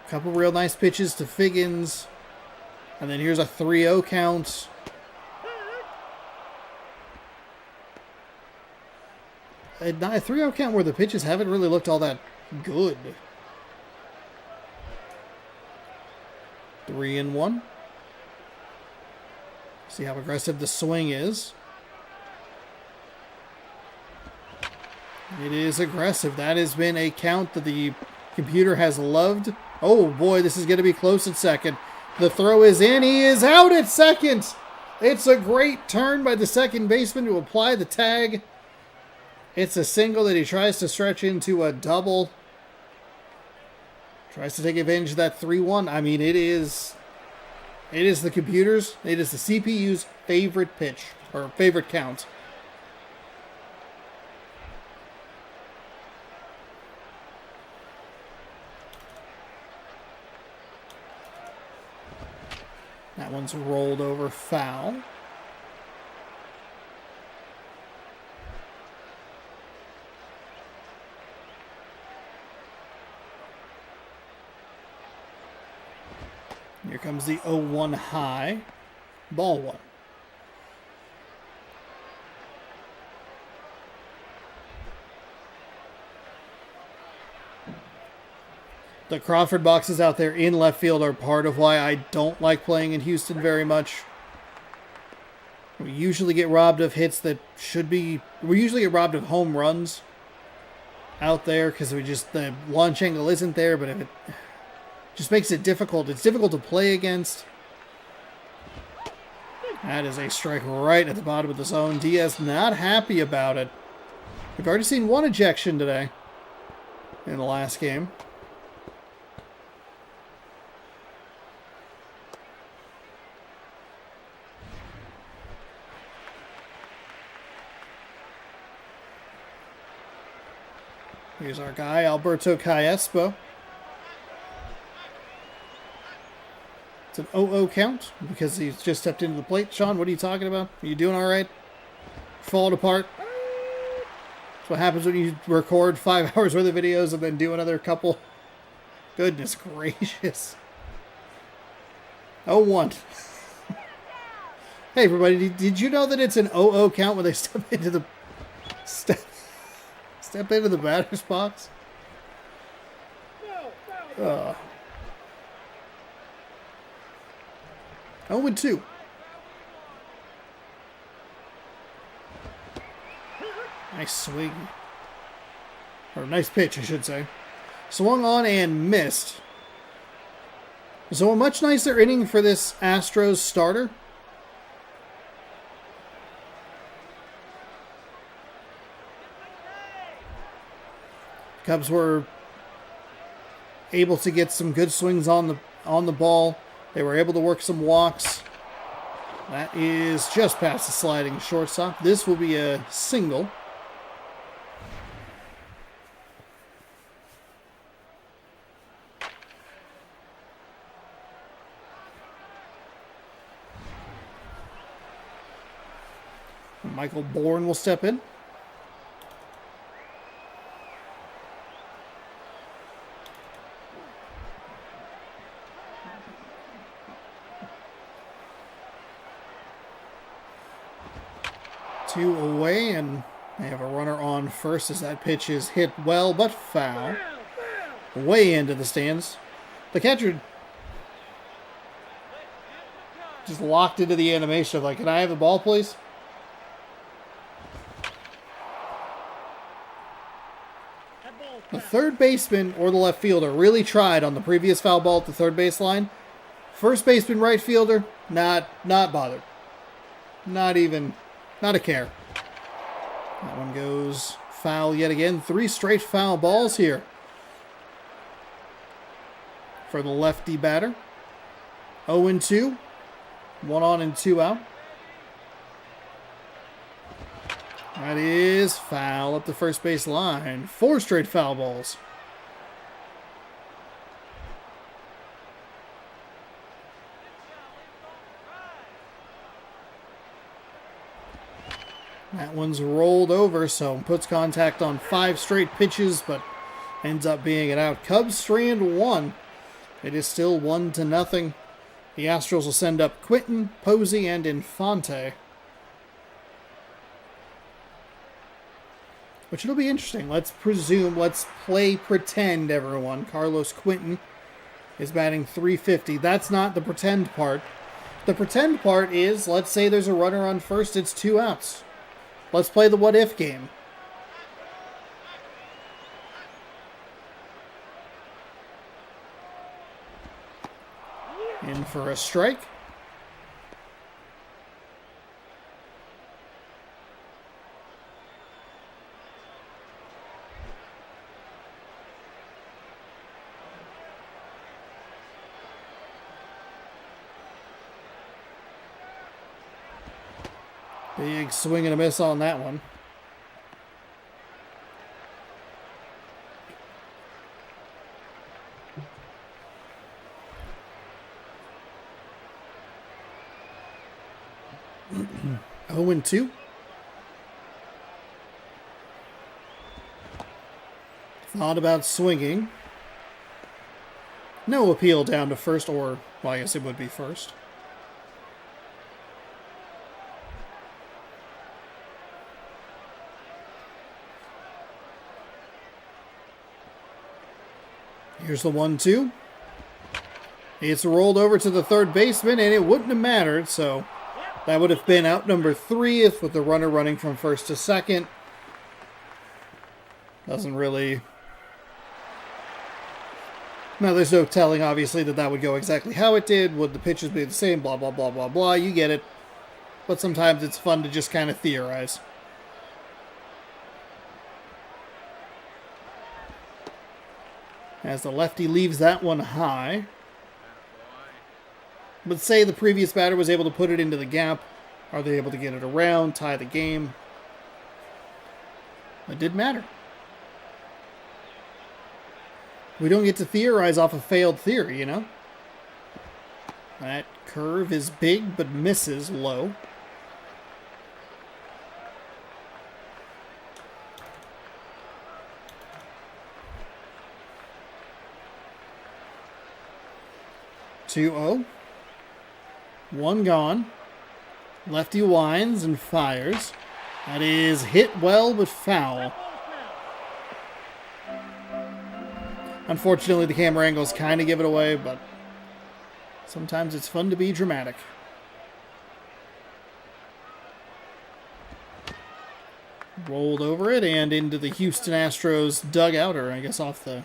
A couple real nice pitches to Figgins. And then here's a 3-0 count. a 3-0 count where the pitches haven't really looked all that good. 3-1. See how aggressive the swing is. It is aggressive. That has been a count that the computer has loved. Oh boy, this is going to be close at second. The throw is in. He is out at second. It's a great turn by the second baseman to apply the tag. It's a single that he tries to stretch into a double. Tries to take advantage of that 3-1. I mean, it is the computer's, it is the CPU's favorite pitch, or favorite count. That one's rolled over, foul. Here comes the 0-1 high. Ball one. The Crawford boxes out there in left field are part of why I don't like playing in Houston very much. We usually get robbed of hits that should be... We usually get robbed of home runs out there because the launch angle isn't there, but if it just makes it difficult. It's difficult to play against. That is a strike right at the bottom of the zone. Diaz not happy about it. We've already seen one ejection today in the last game. Here's our guy, Alberto Calespo. It's an 0-0 count because he's just stepped into the plate. Sean, what are you talking about? Are you doing all right? Falling apart? That's what happens when you record 5 hours worth of videos and then do another couple. Goodness gracious. 0-1. Hey, everybody, did you know that it's an 0-0 count when they step into the... Step into the batter's box? 0-2. Nice swing. Or nice pitch, I should say. Swung on and missed. So a much nicer inning for this Astros starter. Cubs were able to get some good swings on the ball. They were able to work some walks. That is just past the sliding shortstop. This will be a single. Michael Bourne will step in. Two away, and they have a runner on first as that pitch is hit well, but foul. Way into the stands. The catcher just locked into the animation of like, can I have the ball, please? The third baseman or the left fielder really tried on the previous foul ball at the third base line. First baseman, right fielder, not bothered. Not a care. That one goes foul yet again. 3 straight foul balls here for the lefty batter. 0-2. 1 on and 2 out. That is foul up the first base line. 4 straight foul balls. That one's rolled over, so puts contact on 5 straight pitches, but ends up being an out. Cubs strand 1. It is still 1-0. The Astros will send up Quinton, Posey, and Infante. which it'll be interesting. Let's play pretend, everyone. Carlos Quentin is batting .350. That's not the pretend part. The pretend part is, let's say there's a runner on first, it's 2 outs. Let's play the what-if game. In for a strike. Big swing and a miss on that one. Oh and 2. Thought about swinging. No appeal down to first, or, well, I guess it would be first. Here's the 1-2. It's rolled over to the third baseman, and it wouldn't have mattered, so that would have been out number 3 if with the runner running from first to second. Doesn't really... Now, there's no telling, obviously, that would go exactly how it did. Would the pitches be the same? Blah, blah, blah, blah, blah. You get it. But sometimes it's fun to just kind of theorize. As the lefty leaves that one high. But say the previous batter was able to put it into the gap. Are they able to get it around, tie the game? It did matter. We don't get to theorize off a failed theory, you know? That curve is big, but misses low. Two 0. One gone. Lefty winds and fires. That is hit well, but foul. Unfortunately, the camera angles kind of give it away, but sometimes it's fun to be dramatic. Rolled over it and into the Houston Astros dugout, or I guess off the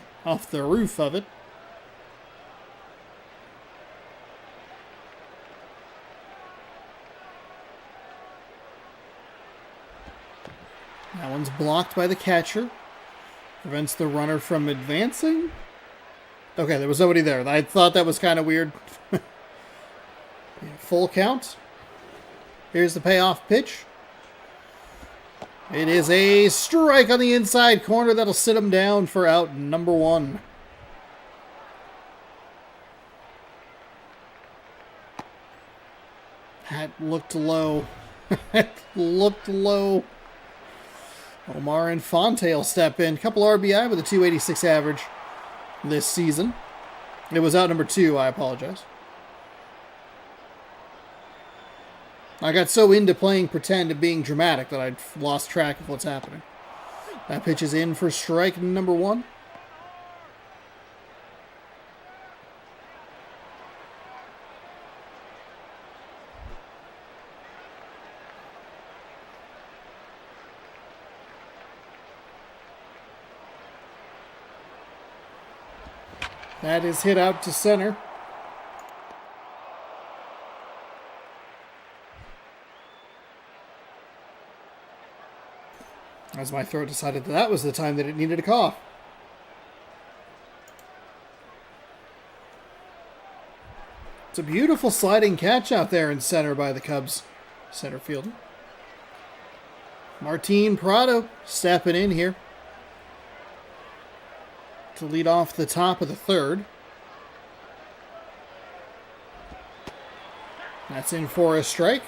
roof of it. That one's blocked by the catcher. Prevents the runner from advancing. Okay, there was nobody there. I thought that was kind of weird. Full count. Here's the payoff pitch. It is a strike on the inside corner that'll sit him down for out number 1. That looked low. That looked low. Omar Infante will step in. Couple RBI with a .286 average this season. It was out number 2, I apologize. I got so into playing pretend and being dramatic that I'd lost track of what's happening. That pitch is in for strike number 1. That is hit out to center. As my throat decided that was the time that it needed a cough. It's a beautiful sliding catch out there in center by the Cubs center fielder. Martin Prado stepping in here to lead off the top of the third. That's in for a strike.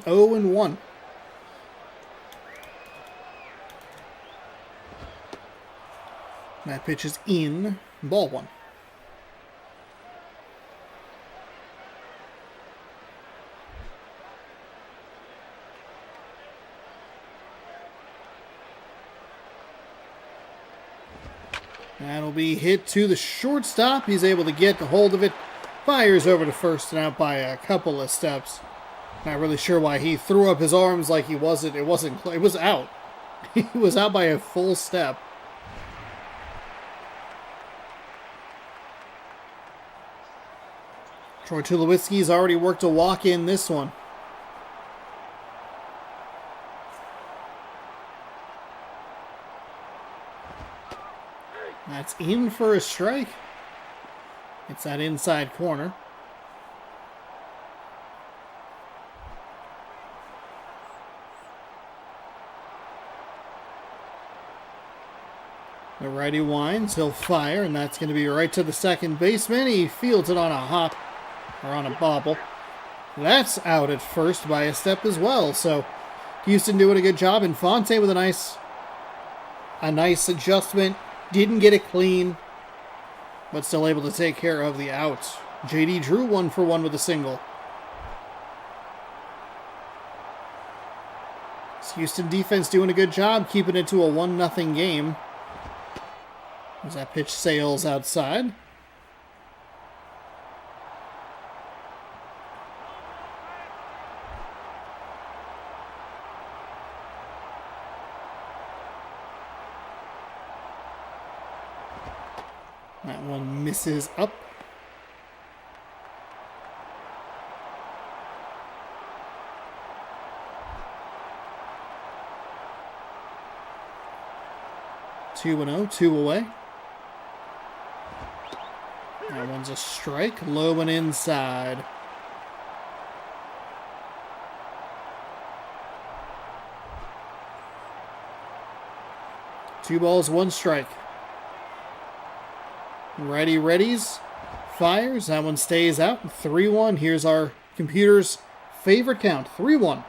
Oh and 1. That pitch is in. Ball 1. That'll be hit to the shortstop. He's able to get a hold of it. Fires over to first and out by a couple of steps. Not really sure why he threw up his arms like he wasn't. It was out. He was out by a full step. Troy Tulowitzki's already worked a walk in this one. That's in for a strike. It's that inside corner. The righty winds, he'll fire, and that's going to be right to the second baseman. He fields it on a hop, or on a bobble. That's out at first by a step as well. So Houston doing a good job. Infante with a nice adjustment. Didn't get it clean, but still able to take care of the out. JD Drew 1 for 1 with a single. This Houston defense doing a good job keeping it to a 1-0 game. As that pitch sails outside. That one misses up. Two and 0, 2 away. That one's a strike, low and inside. Two balls, one strike. Readies, fires. That one stays out. 3-1. Here's our computer's favorite count. 3-1.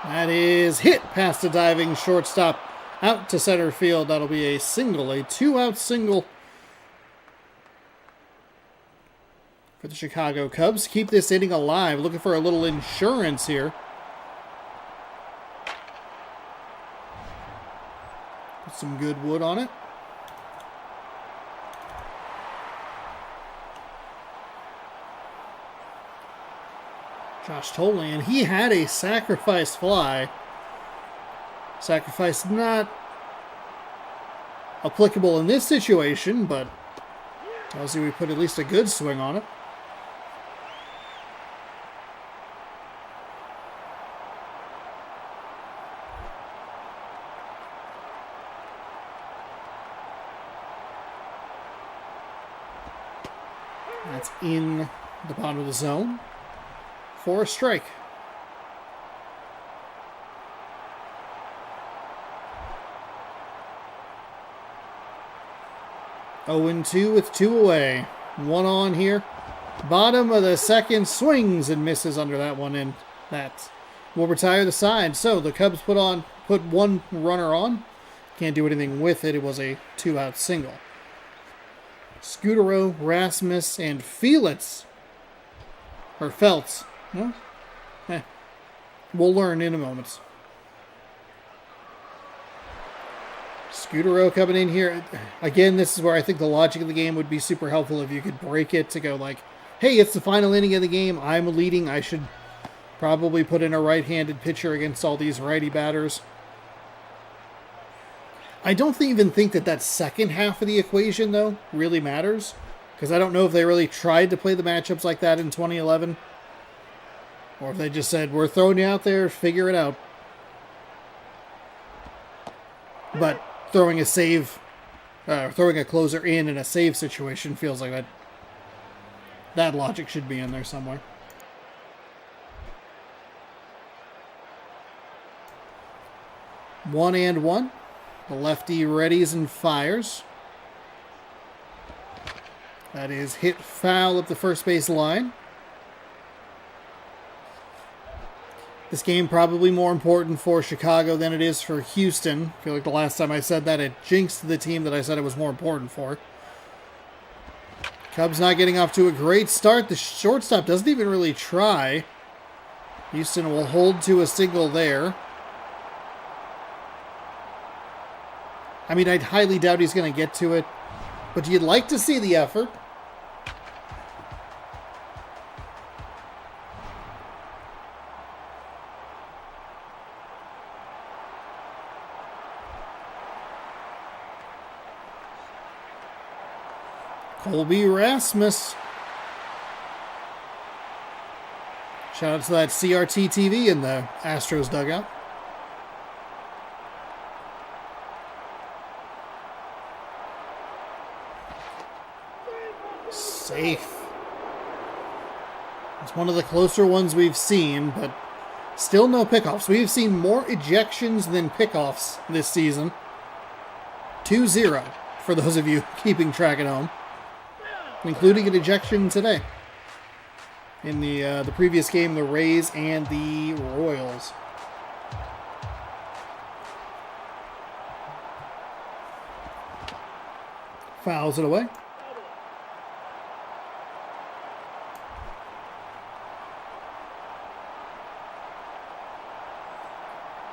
That is hit past the diving shortstop out to center field. That'll be a single, a 2-out single for the Chicago Cubs. Keep this inning alive. Looking for a little insurance here. Put some good wood on it. Josh Tolan, he had a sacrifice fly. Sacrifice not applicable in this situation, but tells you we put at least a good swing on it. That's in the bottom of the zone for a strike. Oh and 2 with 2 away. One on here. Bottom of the second, swings and misses under that one, and that will retire the side. So the Cubs put one runner on. Can't do anything with it. It was a 2-out single. Scutaro, Rasmus, and Felix. Or Feltz. Well, we'll learn in a moment. Scutaro coming in here. Again, this is where I think the logic of the game would be super helpful if you could break it to go like, hey, it's the final inning of the game. I'm leading. I should probably put in a right-handed pitcher against all these righty batters. I don't even think that second half of the equation, though, really matters. Because I don't know if they really tried to play the matchups like that in 2011. Or if they just said, we're throwing you out there, figure it out. But throwing a closer in a save situation feels like that logic should be in there somewhere. One and one. The lefty readies and fires. That is hit foul up the first base line. This game probably more important for Chicago than it is for Houston. I feel like the last time I said that, it jinxed the team that I said it was more important for. Cubs not getting off to a great start. The shortstop doesn't even really try. Houston will hold to a single there. I mean, I highly doubt he's going to get to it, but you'd like to see the effort. Colby Rasmus. Shout out to that CRT TV in the Astros dugout. Safe. It's one of the closer ones we've seen, but still no pickoffs. We've seen more ejections than pickoffs this season. 2-0 for those of you keeping track at home, including an ejection today in the previous game, the Rays and the Royals. Fouls it away.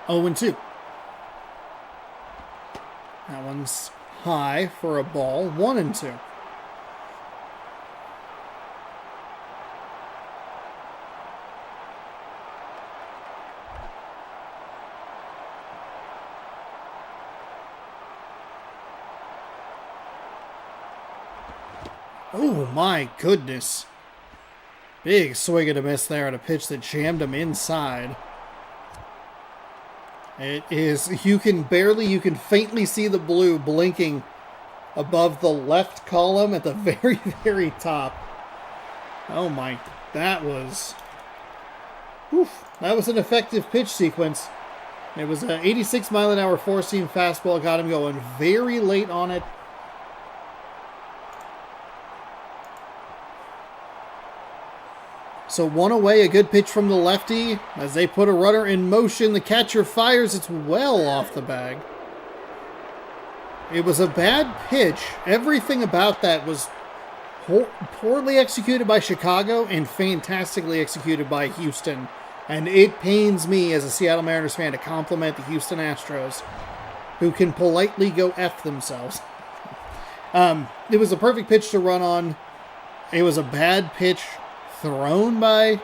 Oh, and 2. That one's high for a ball. 1-2. Oh my goodness. Big swing and a miss there on a pitch that jammed him inside. It is, you can faintly see the blue blinking above the left column at the very, very top. Oh my, that was an effective pitch sequence. It was an 86-mile-an-hour four-seam fastball, got him going very late on it. So 1 away, a good pitch from the lefty. As they put a runner in motion, the catcher fires. It's well off the bag. It was a bad pitch. Everything about that was poorly executed by Chicago and fantastically executed by Houston. And it pains me as a Seattle Mariners fan to compliment the Houston Astros, who can politely go F themselves. It was a perfect pitch to run on. It was a bad pitch thrown by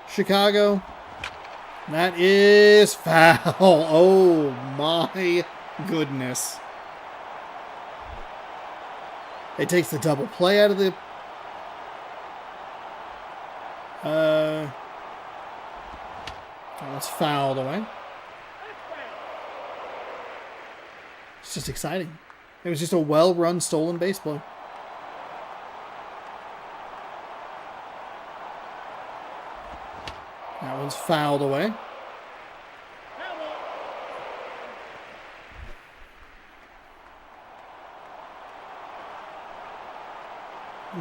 Chicago. That is foul. Oh my goodness. It takes the double play out of the that's fouled away. It's just exciting. It was just a well-run stolen base play. That one's fouled away.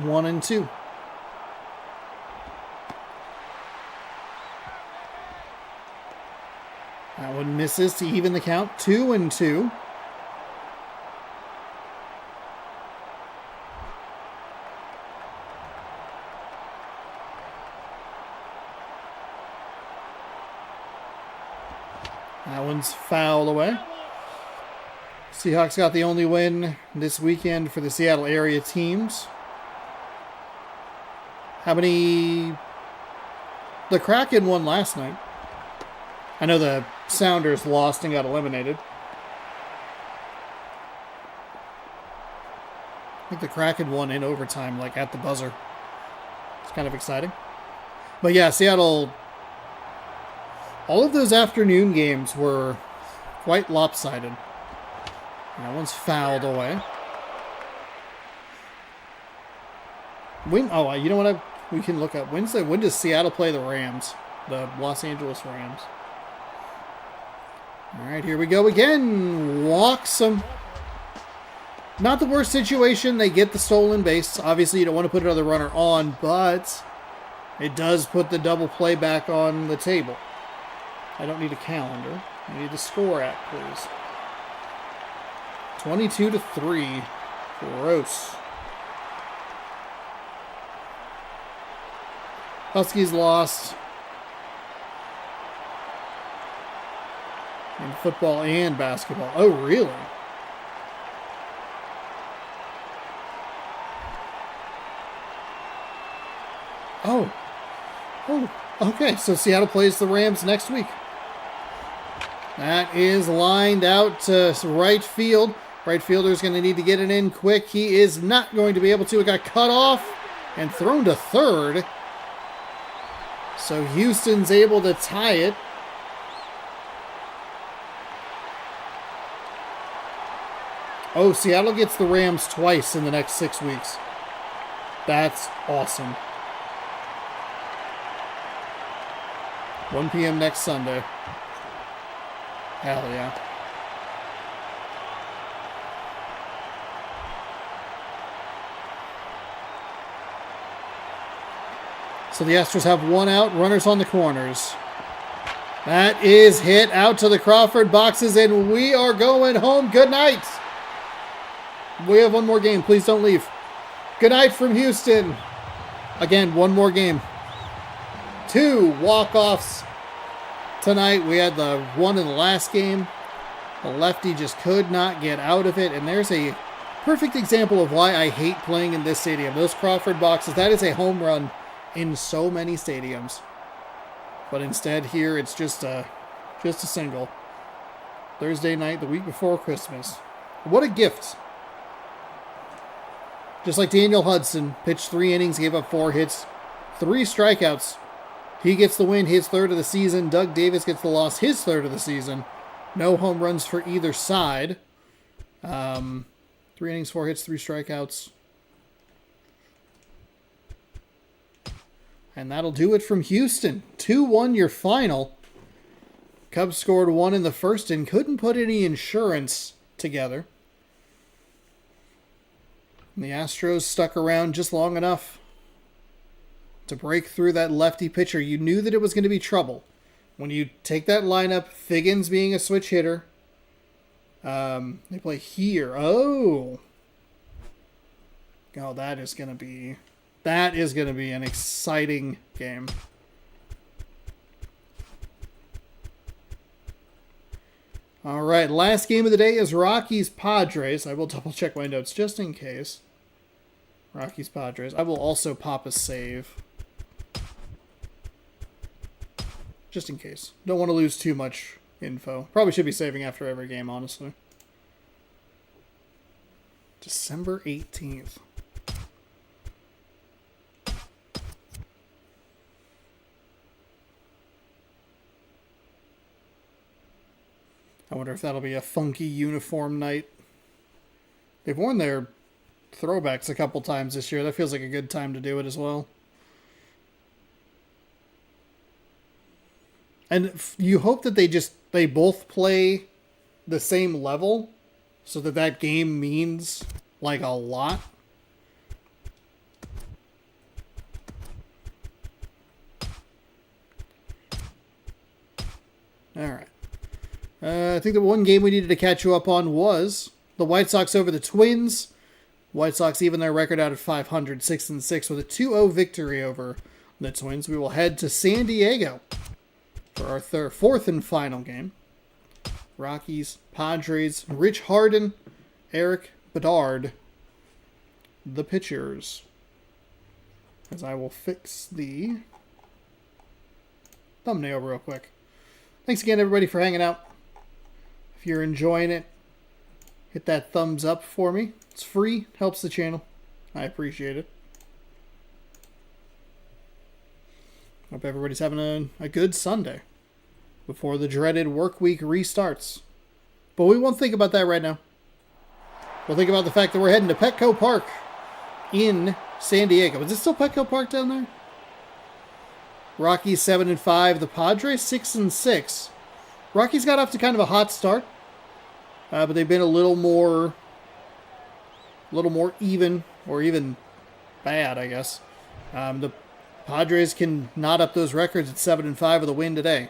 One and 2. That one misses to even the count. 2-2. That one's fouled away. Seahawks got the only win this weekend for the Seattle area teams. How many? The Kraken won last night. I know the Sounders lost and got eliminated. I think the Kraken won in overtime, like at the buzzer. It's kind of exciting. But yeah, Seattle, all of those afternoon games were quite lopsided. That one's fouled away. You know what? We can look up. When does Seattle play the Rams? The Los Angeles Rams. All right, here we go again. Walks them. Not the worst situation. They get the stolen base. Obviously, you don't want to put another runner on, but it does put the double play back on the table. I don't need a calendar. I need the score app, please. 22-3. Gross. Huskies lost in football and basketball. Oh, really? Oh. Oh, okay. So Seattle plays the Rams next week. That is lined out to right field. Right fielder's going to need to get it in quick. He is not going to be able to. It got cut off and thrown to third. So Houston's able to tie it. Oh, Seattle gets the Rams twice in the next 6 weeks. That's awesome. 1 p.m. next Sunday. Hell yeah. So the Astros have one out, runners on the corners. That is hit out to the Crawford boxes, and we are going home. Good night. We have one more game. Please don't leave. Good night from Houston. Again, one more game. 2 walk-offs tonight. We had the one in the last game. The lefty just could not get out of it, and there's a perfect example of why I hate playing in this stadium. Those Crawford boxes, that is a home run in so many stadiums. But instead here, it's just a single. Thursday night, the week before Christmas. What a gift. Just like Daniel Hudson, pitched 3 innings, gave up 4 hits, 3 strikeouts. He gets the win, his 3rd of the season. Doug Davis gets the loss, his 3rd of the season. No home runs for either side. 3 innings, 4 hits, 3 strikeouts. And that'll do it from Houston. 2-1 your final. Cubs scored 1 in the first and couldn't put any insurance together. And the Astros stuck around just long enough to break through that lefty pitcher. You knew that it was going to be trouble. When you take that lineup, Figgins being a switch hitter. They play here. Oh, that is going to be an exciting game. All right, last game of the day is Rockies Padres. I will double check my notes just in case. Rockies Padres. I will also pop a save. Just in case. Don't want to lose too much info. Probably should be saving after every game, honestly. December 18th. I wonder if that'll be a funky uniform night. They've worn their throwbacks a couple times this year. That feels like a good time to do it as well. And you hope that they both play the same level so that game means like a lot. All right. I think the one game we needed to catch you up on was the White Sox over the Twins. White Sox even their record out at 500, 6-6 with a 2-0 victory over the Twins. We will head to San Diego for our fourth and final game. Rockies, Padres, Rich Harden, Eric Bedard, the pitchers. As I will fix the thumbnail real quick. Thanks again, everybody, for hanging out. If you're enjoying it, hit that thumbs up for me. It's free, helps the channel. I appreciate it. Hope everybody's having a good Sunday before the dreaded work week restarts. But we won't think about that right now. We'll think about the fact that we're heading to Petco Park in San Diego. Is it still Petco Park down there? Rockies 7-5. The Padres 6-6. Rockies got off to kind of a hot start, but they've been a little more even, or even bad, I guess. The Padres can knot up those records at 7-5 with a win today.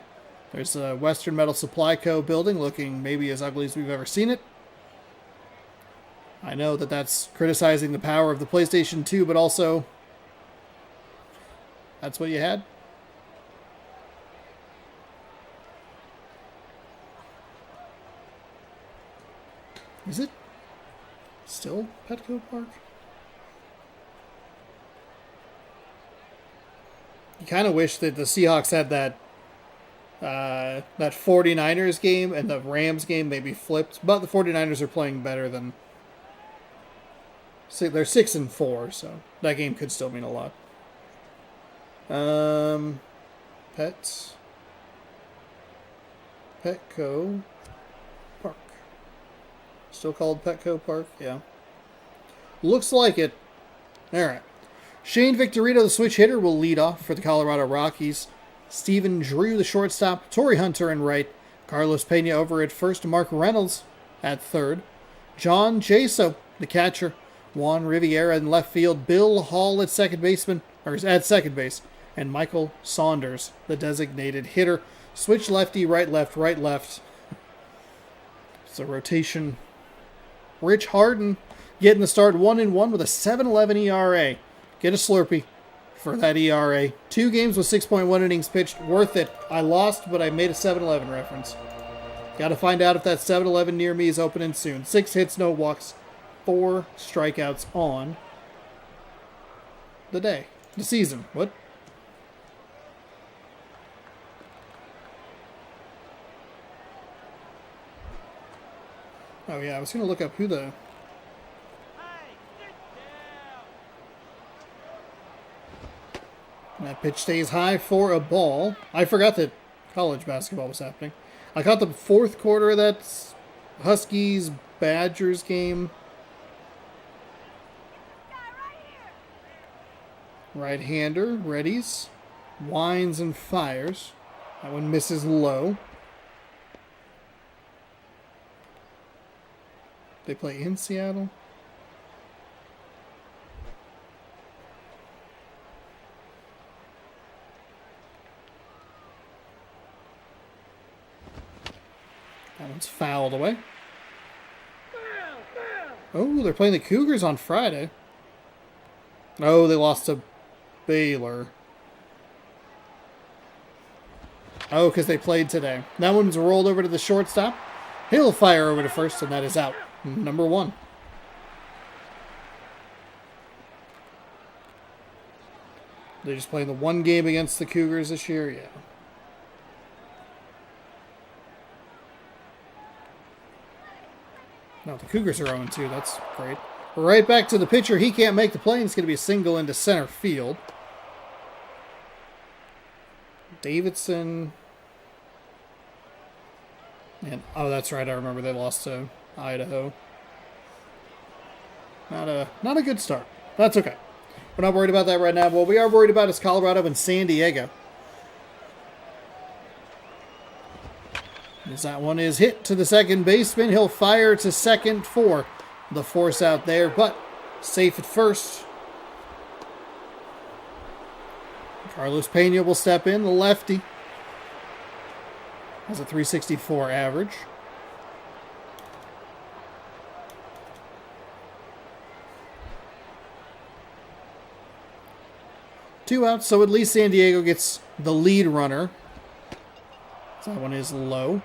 There's a Western Metal Supply Co. building looking maybe as ugly as we've ever seen it. I know that that's criticizing the power of the PlayStation 2, but also That's what you had? Is it still Petco Park? You kind of wish that the Seahawks had that 49ers game and the Rams game maybe flipped, but the 49ers are playing better than... See, they're 6-4, so that game could still mean a lot. Pets. Petco Park. Still called Petco Park? Yeah. Looks like it. Alright. Shane Victorino, the switch hitter, will lead off for the Colorado Rockies. Steven Drew, the shortstop. Torrey Hunter in right. Carlos Pena over at first. Mark Reynolds at third. John Jaso, the catcher. Juan Riviera in left field. Bill Hall at second base. And Michael Saunders, the designated hitter. Switch lefty, right left, right left. It's a rotation. Rich Harden getting the start 1-1 with a 7.11 ERA. Get a Slurpee for that ERA. 2 games with 6.1 innings pitched. Worth it. I lost, but I made a 7-11 reference. Got to find out if that 7-11 near me is opening soon. 6 hits, no walks, 4 strikeouts on the day. The season. What? Oh, yeah, I was going to look up who the... That pitch stays high for a ball. I forgot that college basketball was happening. I caught the fourth quarter of that Huskies-Badgers game. Right-hander, readies. Winds and fires. That one misses low. They play in Seattle. That one's fouled away. Oh, they're playing the Cougars on Friday. Oh, they lost to Baylor. Oh, because they played today. That one's rolled over to the shortstop. He'll fire over to first, and that is out. Number 1. They're just playing the one game against the Cougars this year? Yeah. No, the Cougars are 0-2. That's great. Right back to the pitcher. He can't make the play, and it's going to be a single into center field. Davidson. And, oh, that's right. I remember they lost to Idaho. Not a good start. That's okay. We're not worried about that right now. What we are worried about is Colorado and San Diego. As that one is hit to the second baseman, he'll fire to second for the force out there, but safe at first. Carlos Pena will step in, the lefty. Has a 364 average. Two outs, so at least San Diego gets the lead runner. So that one is low.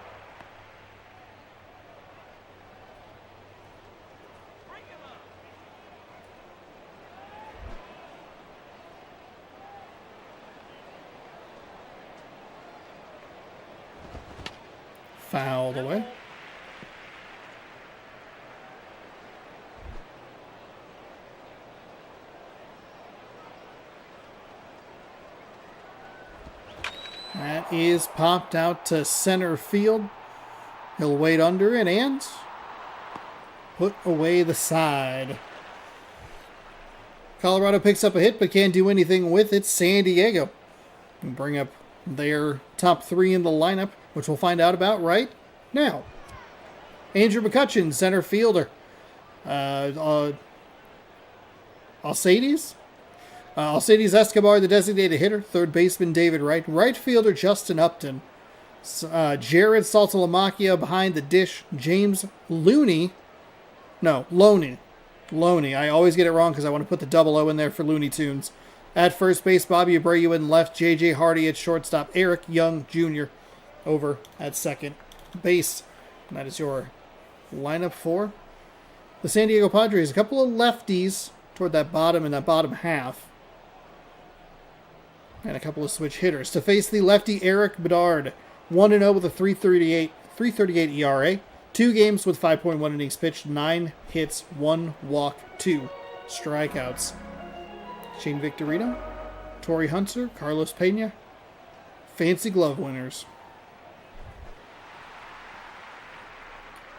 Fouled away. That is popped out to center field. He'll wait under it and put away the side. Colorado picks up a hit but can't do anything with it. San Diego can bring up their top 3 in the lineup, which we'll find out about right now. Andrew McCutcheon, center fielder. Alcides Escobar, the designated hitter. Third baseman David Wright. Right fielder Justin Upton. Jared Saltalamacchia behind the dish. James Loney. I always get it wrong because I want to put the double O in there for Looney Tunes. At first base, Bobby Abreu in left, J.J. Hardy at shortstop, Eric Young Jr. over at second base. And that is your lineup for the San Diego Padres. A couple of lefties toward that bottom in that bottom half. And a couple of switch hitters. To face the lefty Eric Bedard, 1-0 with a 3.38 ERA. 2 games with 5.1 innings pitched, 9 hits, 1 walk, 2 strikeouts. Shane Victorino, Torrey Hunter, Carlos Pena, fancy glove winners.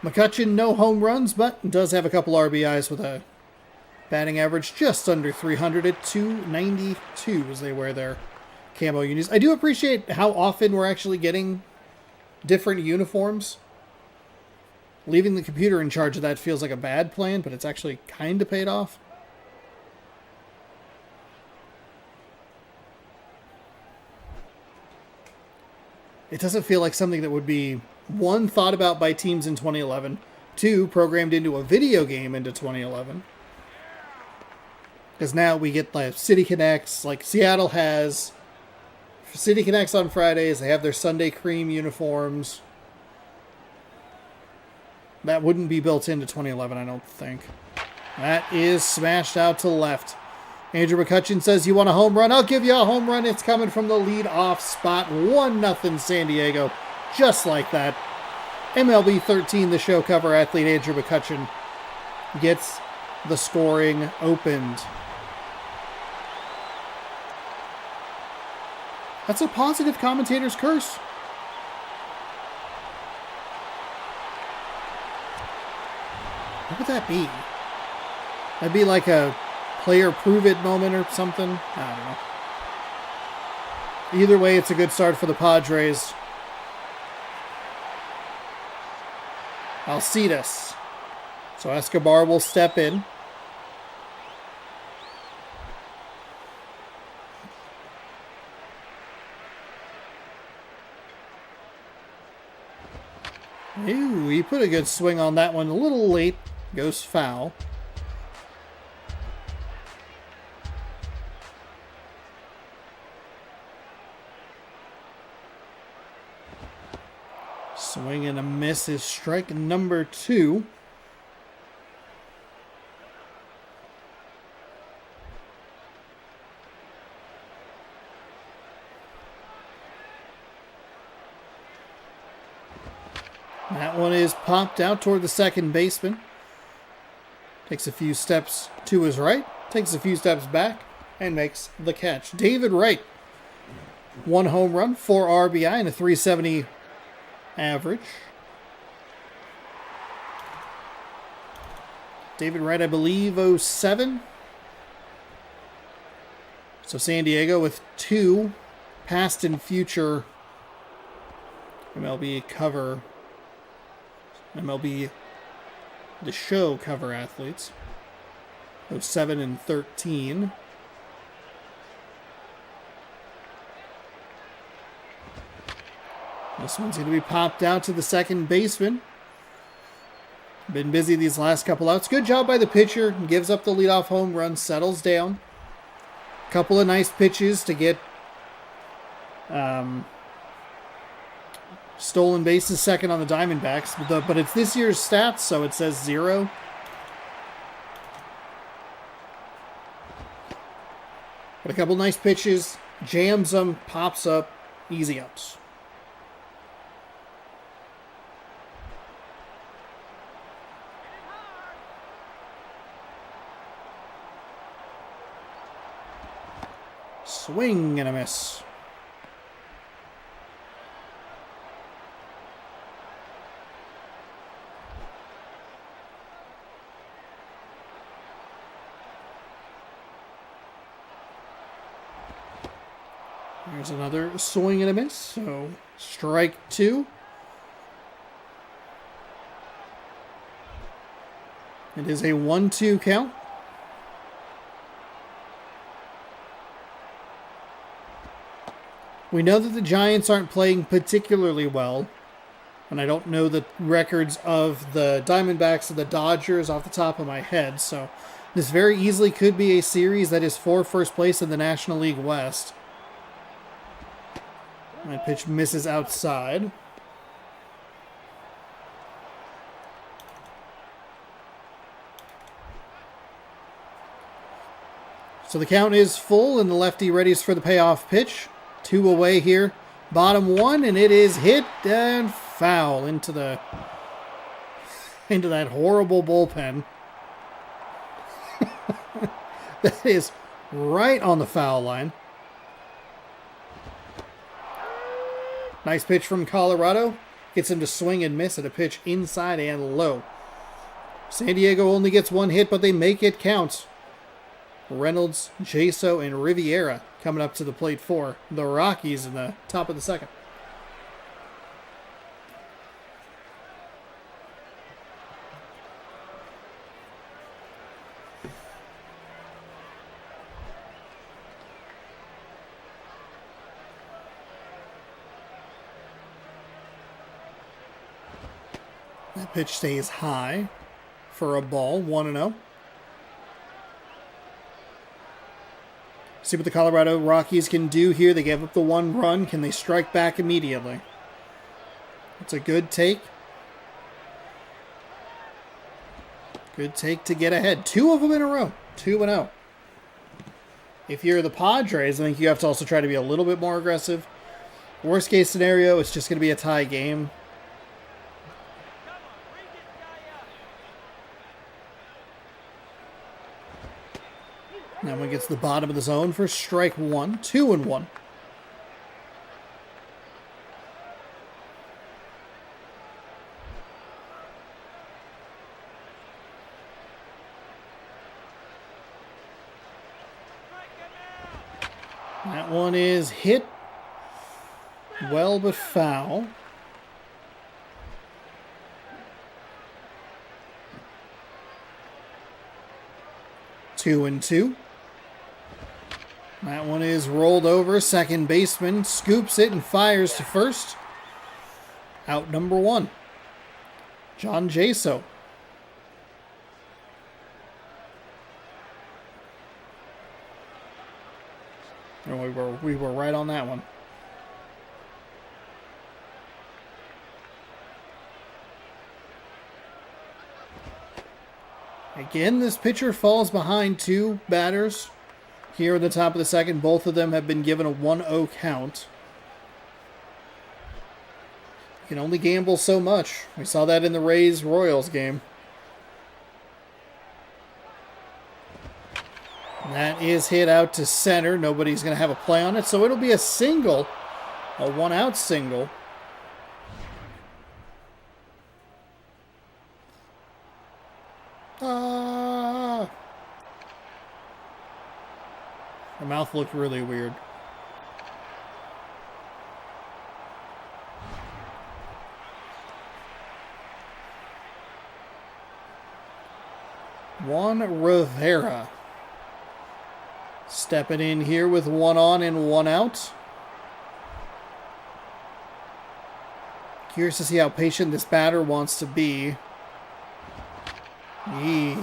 McCutchen, no home runs, but does have a couple RBIs with a batting average just under 300 at 292 as they wear their camo unis. I do appreciate how often we're actually getting different uniforms. Leaving the computer in charge of that feels like a bad plan, but it's actually kind of paid off. It doesn't feel like something that would be, 1, thought about by teams in 2011, 2, programmed into a video game into 2011. Because now we get like City Connects, like Seattle has City Connects on Fridays. They have their Sunday Cream uniforms. That wouldn't be built into 2011, I don't think. That is smashed out to left. Andrew McCutchen says, you want a home run? I'll give you a home run. It's coming from the lead-off spot. 1-0 San Diego. Just like that. MLB 13, the show cover athlete Andrew McCutchen gets the scoring opened. That's a positive commentator's curse. What would that be? That'd be like a player prove it moment or something. I don't know. Either way, it's a good start for the Padres. Alcides. So Escobar will step in. Ooh, he put a good swing on that one. A little late. Goes foul. Swing and a miss is strike number 2. That one is popped out toward the second baseman. Takes a few steps to his right, takes a few steps back, and makes the catch. David Wright, 1 home run, 4 RBI, and a 370 average. David Wright, I believe, 07. So San Diego with 2 past and future MLB the show cover athletes. 07 and 13. This one's going to be popped out to the second baseman. Been busy these last couple outs. Good job by the pitcher. Gives up the leadoff home run. Settles down. Couple of nice pitches to get stolen bases second on the Diamondbacks. But it's this year's stats, so it says 0. But a couple nice pitches. Jams them. Pops up. Easy ups. Swing and a miss. There's another swing and a miss. So strike 2. It is a 1-2 count. We know that the Giants aren't playing particularly well, and I don't know the records of the Diamondbacks and the Dodgers off the top of my head, so This very easily could be a series that is for first place in the National League West. That pitch misses outside. So the count is full, and the lefty readies for the payoff pitch. 2 away here. Bottom 1, and it is hit and foul into that horrible bullpen. That is right on the foul line. Nice pitch from Colorado. Gets him to swing and miss at a pitch inside and low. San Diego only gets 1 hit, but they make it count. Reynolds, Jaso, and Riviera coming up to the plate for the Rockies in the top of the second. That pitch stays high for a ball, 1-0. See what the Colorado Rockies can do here. They gave up the 1 run. Can they strike back immediately? It's a good take. Good take to get ahead. 2 of them in a row. 2-0. If you're the Padres, I think you have to also try to be a little bit more aggressive. Worst case scenario, it's just going to be a tie game. That one gets to the bottom of the zone for strike 1. 2-1. That one is hit well but foul. Two and two. That one is rolled over. Second baseman scoops it and fires to first. Out number 1. John Jaso. And we were right on that one. Again, this pitcher falls behind 2 batters. Here at the top of the second, both of them have been given a 1-0 count. You can only gamble so much. We saw that in the Rays-Royals game. That is hit out to center. Nobody's going to have a play on it, so it'll be a single. A 1-out single. Her mouth looked really weird. Juan Rivera stepping in here with 1 on and 1 out. Curious to see how patient this batter wants to be. He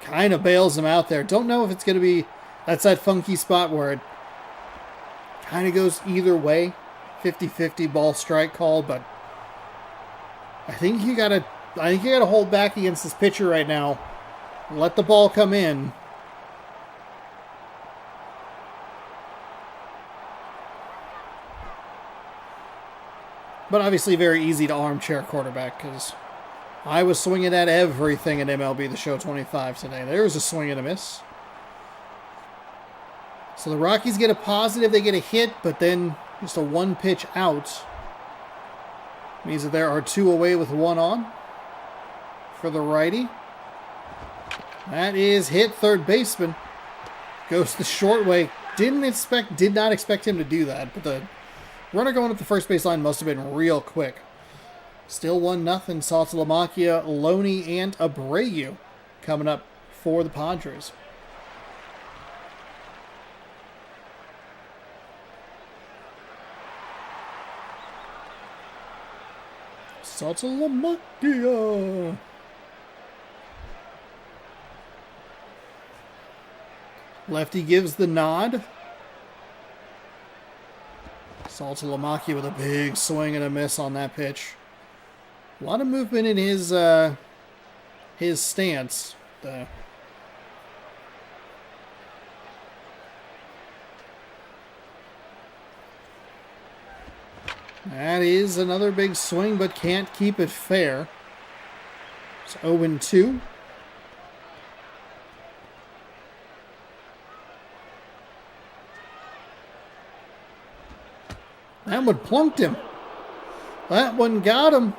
kind of bails him out there. Don't know if it's going to be... That's that funky spot where it kind of goes either way. 50-50 ball strike call, but I think you gotta hold back against this pitcher right now. Let the ball come in. But obviously very easy to armchair quarterback, because I was swinging at everything in MLB The Show 25 today. There was a swing and a miss. So the Rockies get a positive, they get a hit, but then just a 1-pitch out. Means that there are 2 away with 1 on for the righty. That is hit. Third baseman goes the short way. Did not expect him to do that, but the runner going up the first base line must have been real quick. Still 1-0. Saltalamacchia, Loney, and Abreu coming up for the Padres. Saltalamacchia. Lefty gives the nod. Saltalamacchia with a big swing and a miss on that pitch. A lot of movement in his stance. That is another big swing, but can't keep it fair. It's 0-2. That one plunked him. That one got him.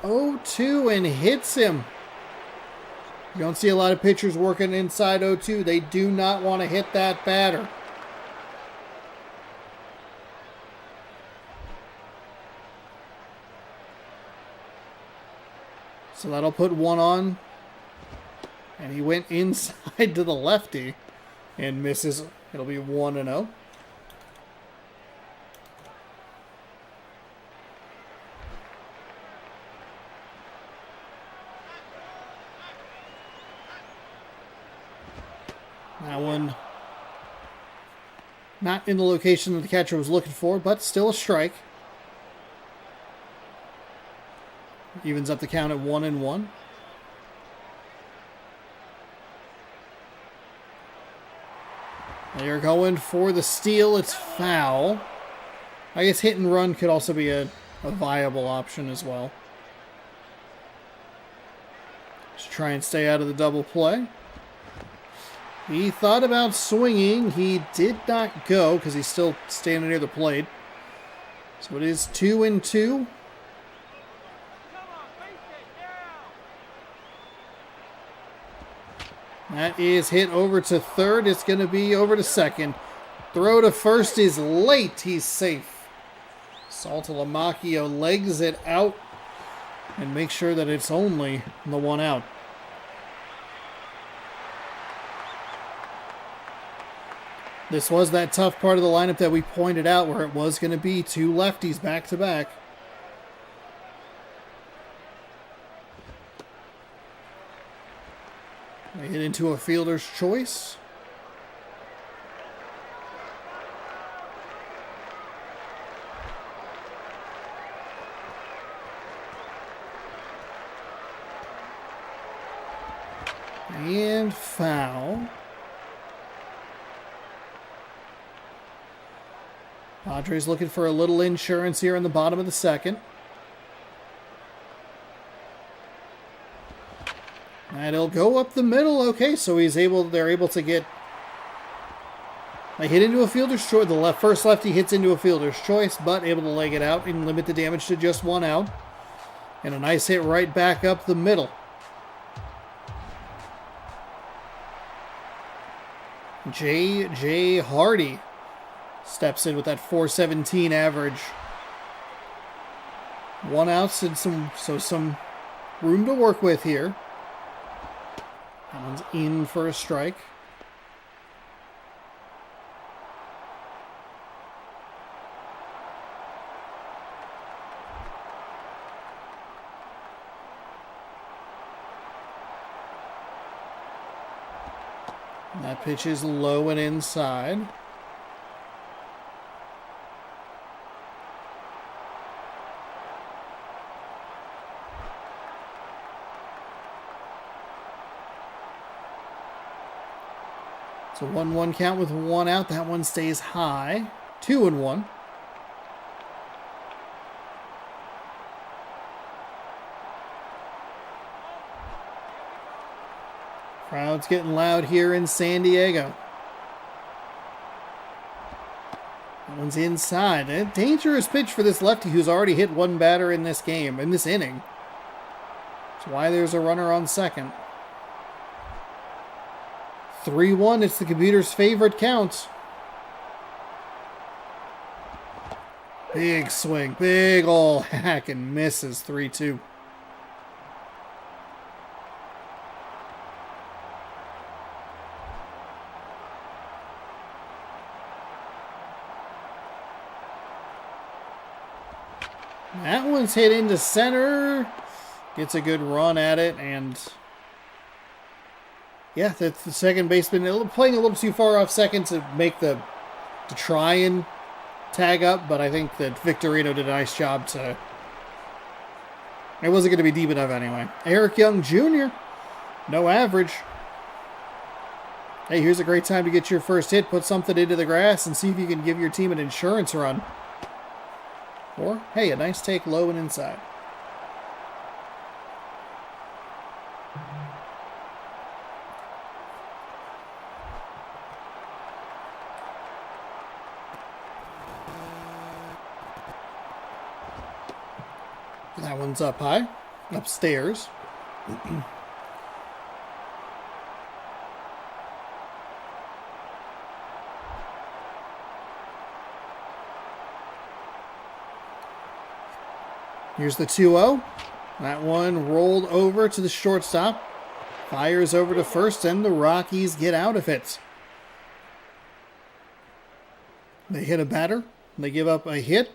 0-2 and hits him. You don't see a lot of pitchers working inside 0-2. They do not want to hit that batter. So that'll put one on. And he went inside to the lefty and misses. It'll be 1-0. That one not in the location that the catcher was looking for, but still a strike. Evens up the count at 1-1. They're going for the steal. It's foul. I guess hit and run could also be a viable option as well. Just try and stay out of the double play. He thought about swinging. He did not go because he's still standing near the plate. So it is 2-2. That is hit over to third. It's going to be over to second. Throw to first is late. He's safe. Saltalamacchia legs it out and makes sure that it's only the one out. This was that tough part of the lineup that we pointed out where it was going to be two lefties back to back. They hit into a fielder's choice. And foul. Padres looking for a little insurance here in the bottom of the second. And it'll go up the middle. Okay, so they're able to get. They hit into a fielder's choice. The first lefty hits into a fielder's choice, but able to leg it out and limit the damage to just one out. And a nice hit right back up the middle. J.J. Hardy steps in with that .417 average. One out and some room to work with here. That one's in for a strike. And that pitch is low and inside. It's a 1-1 count with one out. That one stays high. 2-1. Crowd's getting loud here in San Diego. That one's inside. A dangerous pitch for this lefty who's already hit one batter in this game, in this inning. That's why there's a runner on second. 3-1, it's the computer's favorite count. Big swing, big ol' hack and misses. 3-2. That one's hit into center. Gets a good run at it and Yeah, that's the second baseman playing a little too far off second to try and tag up, but I think that Victorino did a nice job to. It wasn't going to be deep enough anyway. Eric Young Jr., no average. Hey, here's a great time to get your first hit. Put something into the grass and see if you can give your team an insurance run. Or, hey, a nice take low and inside. That one's up high, upstairs. Here's the 2-0. That one rolled over to the shortstop. Fires over to first, and the Rockies get out of it. They hit a batter. They give up a hit.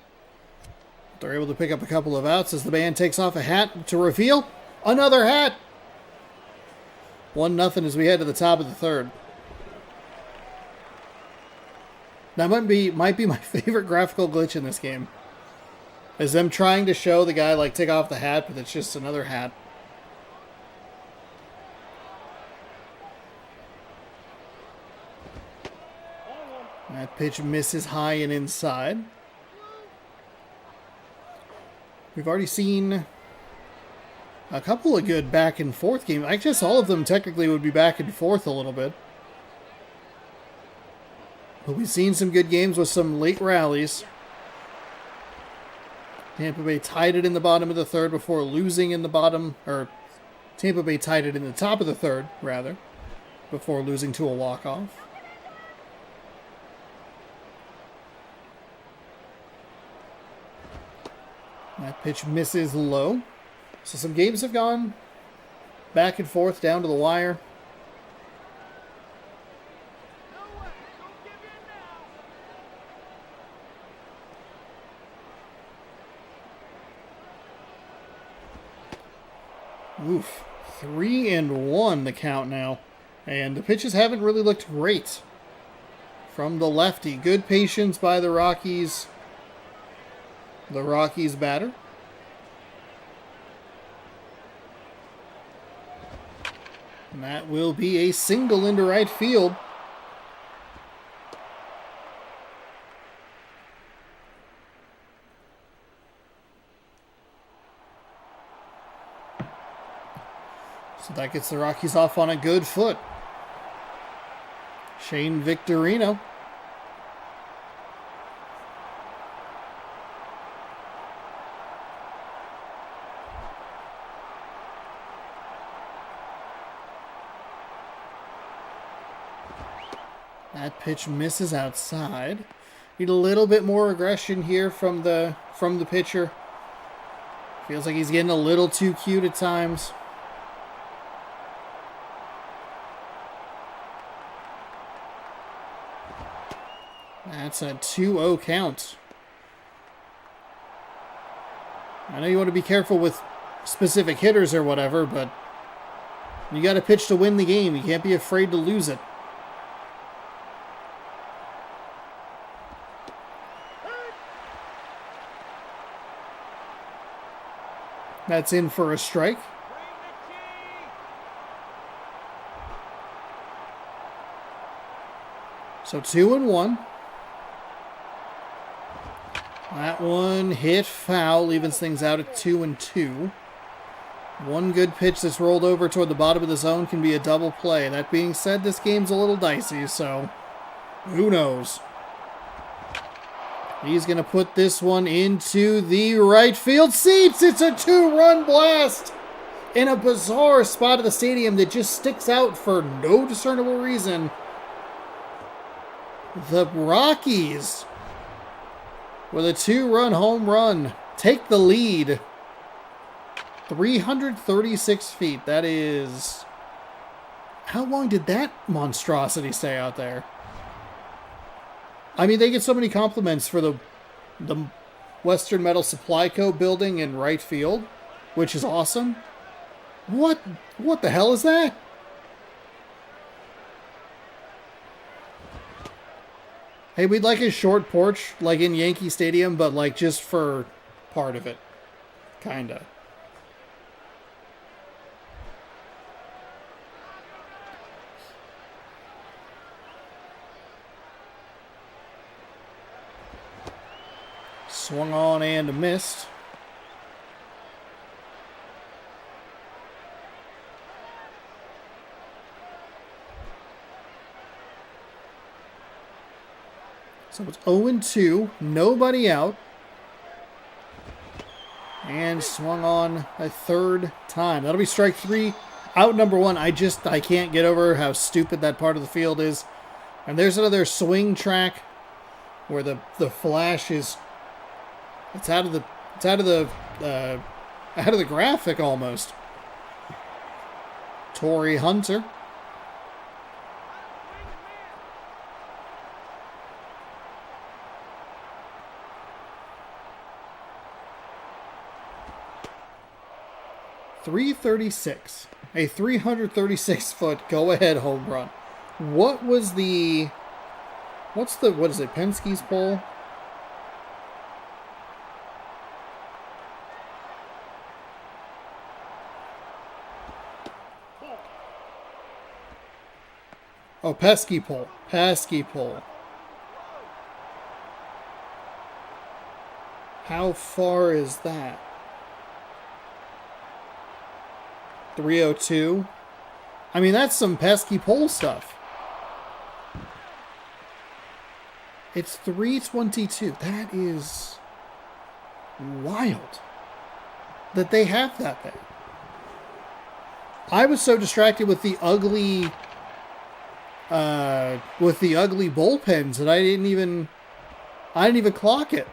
They're able to pick up a couple of outs as the band takes off a hat to reveal another hat. 1-0 as we head to the top of the third. That might be my favorite graphical glitch in this game. Is them trying to show the guy like take off the hat, but it's just another hat. That pitch misses high and inside. We've already seen a couple of good back and forth games. I guess all of them technically would be back and forth a little bit. But we've seen some good games with some late rallies. Tampa Bay tied it in the bottom of the third before losing in the bottom, or Tampa Bay tied it in the top of the third, rather, before losing to a walk-off. That pitch misses low. So some games have gone back and forth down to the wire. Oof. 3-1 the count now. And the pitches haven't really looked great from the lefty. Good patience by the Rockies. The Rockies batter. And that will be a single into right field. So that gets the Rockies off on a good foot. Shane Victorino. That pitch misses outside. Need a little bit more aggression here from the pitcher. Feels like he's getting a little too cute at times. That's a 2-0 count. I know you want to be careful with specific hitters or whatever, but you got to pitch to win the game. You can't be afraid to lose it. That's in for a strike. So 2-1. That one hit foul, evens things out at 2-2. One good pitch that's rolled over toward the bottom of the zone can be a double play. That being said, this game's a little dicey, so who knows? He's going to put this one into the right field seats. It's a 2-run blast in a bizarre spot of the stadium that just sticks out for no discernible reason. The Rockies, with a 2-run home run, take the lead. 336 feet. That is... How long did that monstrosity stay out there? I mean, they get so many compliments for the Western Metal Supply Co. building in right field, which is awesome. What the hell is that? Hey, we'd like a short porch, like in Yankee Stadium, but like just for part of it. Kinda. Swung on and missed. So it's 0-2, nobody out. And swung on a third time. That'll be strike 3. Out number 1. I can't get over how stupid that part of the field is. And there's another swing track where the flash is out of the graphic almost. Torrey Hunter. .336, a 336-foot go-ahead home run. What is it, Penske's pole? Oh, pesky pole. Pesky pole. How far is that? 302. I mean, that's some pesky pole stuff. It's 322. That is wild that they have that there. I was so distracted with the ugly bullpens that I didn't even clock it.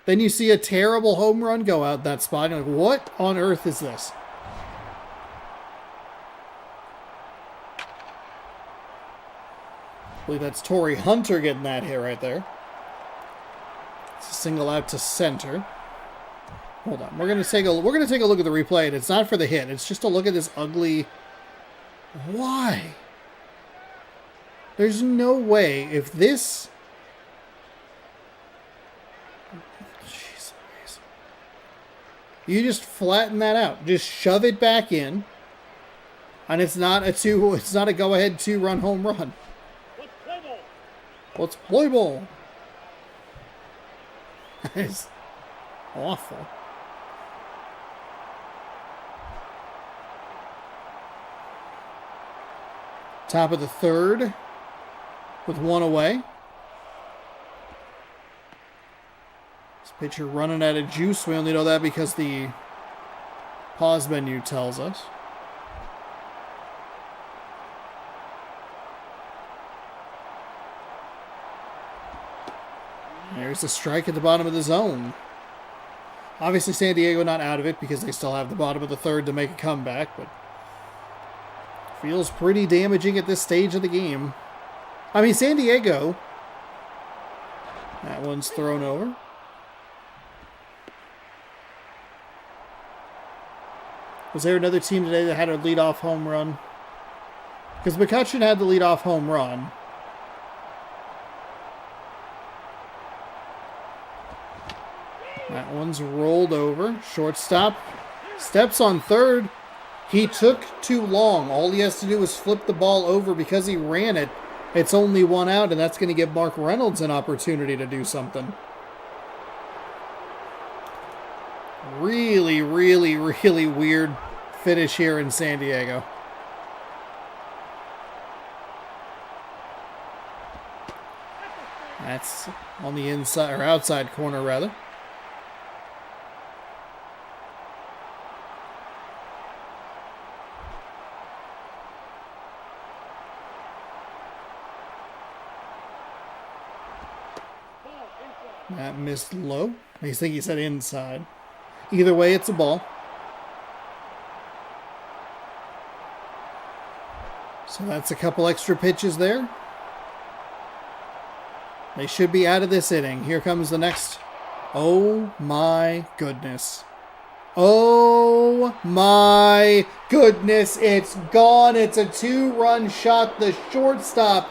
Then you see a terrible home run go out that spot. And you're like, what on earth is this? I believe that's Torrey Hunter getting that hit right there. It's a single out to center. Hold on. We're gonna take a look at the replay, and it's not for the hit. It's just to look at this ugly. Why? There's no way if this. Jeez, you just flatten that out. Just shove it back in, and it's not a go-ahead 2-run home run. Let's play ball. That is awful. Top of the third with 1 away. This pitcher running out of juice. We only know that because the pause menu tells us. There's a strike at the bottom of the zone. Obviously, San Diego not out of it because they still have the bottom of the third to make a comeback, but feels pretty damaging at this stage of the game. I mean, San Diego. That one's thrown over. Was there another team today that had a leadoff home run? Because McCutcheon had the leadoff home run. That one's rolled over. Shortstop steps on third. He took too long. All he has to do is flip the ball over because he ran it. It's only 1 out, and that's going to give Mark Reynolds an opportunity to do something. Really, really, really weird finish here in San Diego. That's on the inside, or outside corner, rather. That missed low. I think he said inside. Either way, it's a ball. So that's a couple extra pitches there. They should be out of this inning. Here comes the next. Oh my goodness. Oh my goodness. It's gone. It's a 2-run shot. The shortstop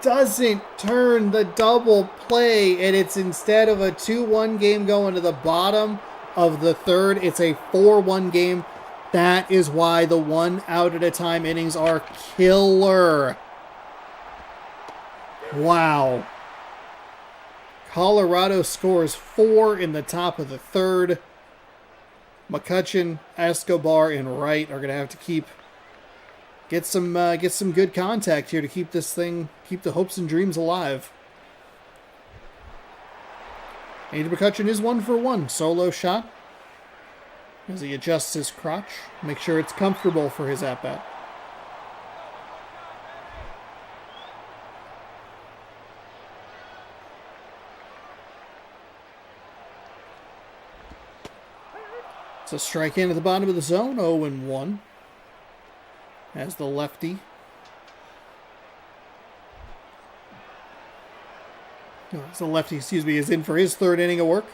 doesn't turn the double play, and it's instead of a 2-1 game going to the bottom of the third, it's a 4-1 game. That is why the 1 out at a time innings are killer. Wow. Colorado scores 4 in the top of the third. McCutchen, Escobar, and Wright are going to have to get some good contact here to keep the hopes and dreams alive. Andy McCutchen is 1 for 1. Solo shot as he adjusts his crotch. Make sure it's comfortable for his at-bat. So strike in at the bottom of the zone, 0-1. As the lefty. Is in for his third inning of work.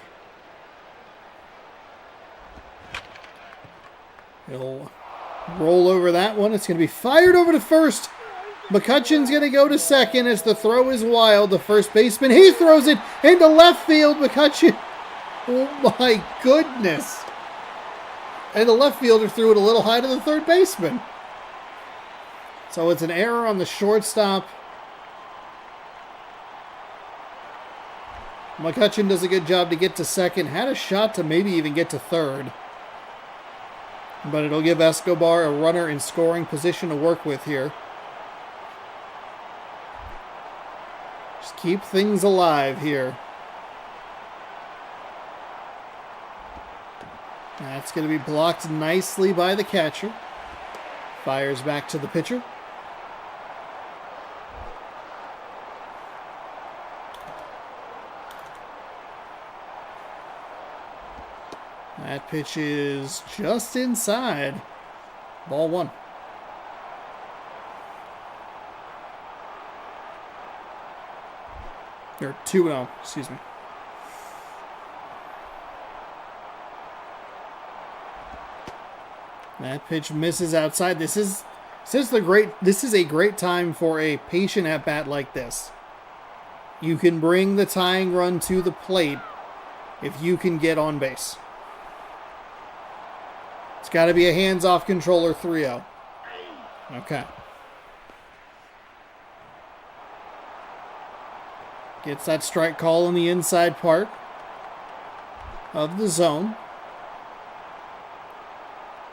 He'll roll over that one. It's going to be fired over to first. McCutchen's going to go to second as the throw is wild. The first baseman, he throws it into left field. McCutchen. Oh my goodness. And the left fielder threw it a little high to the third baseman. So it's an error on the shortstop. McCutchen does a good job to get to second. Had a shot to maybe even get to third. But it'll give Escobar a runner in scoring position to work with here. Just keep things alive here. That's going to be blocked nicely by the catcher. Fires back to the pitcher. That pitch is just inside. Ball 1. Or 2-0, excuse me. That pitch misses outside. This is a great time for a patient at bat like this. You can bring the tying run to the plate if you can get on base. It's got to be a hands-off controller 3-0. Okay. Gets that strike call in the inside part of the zone.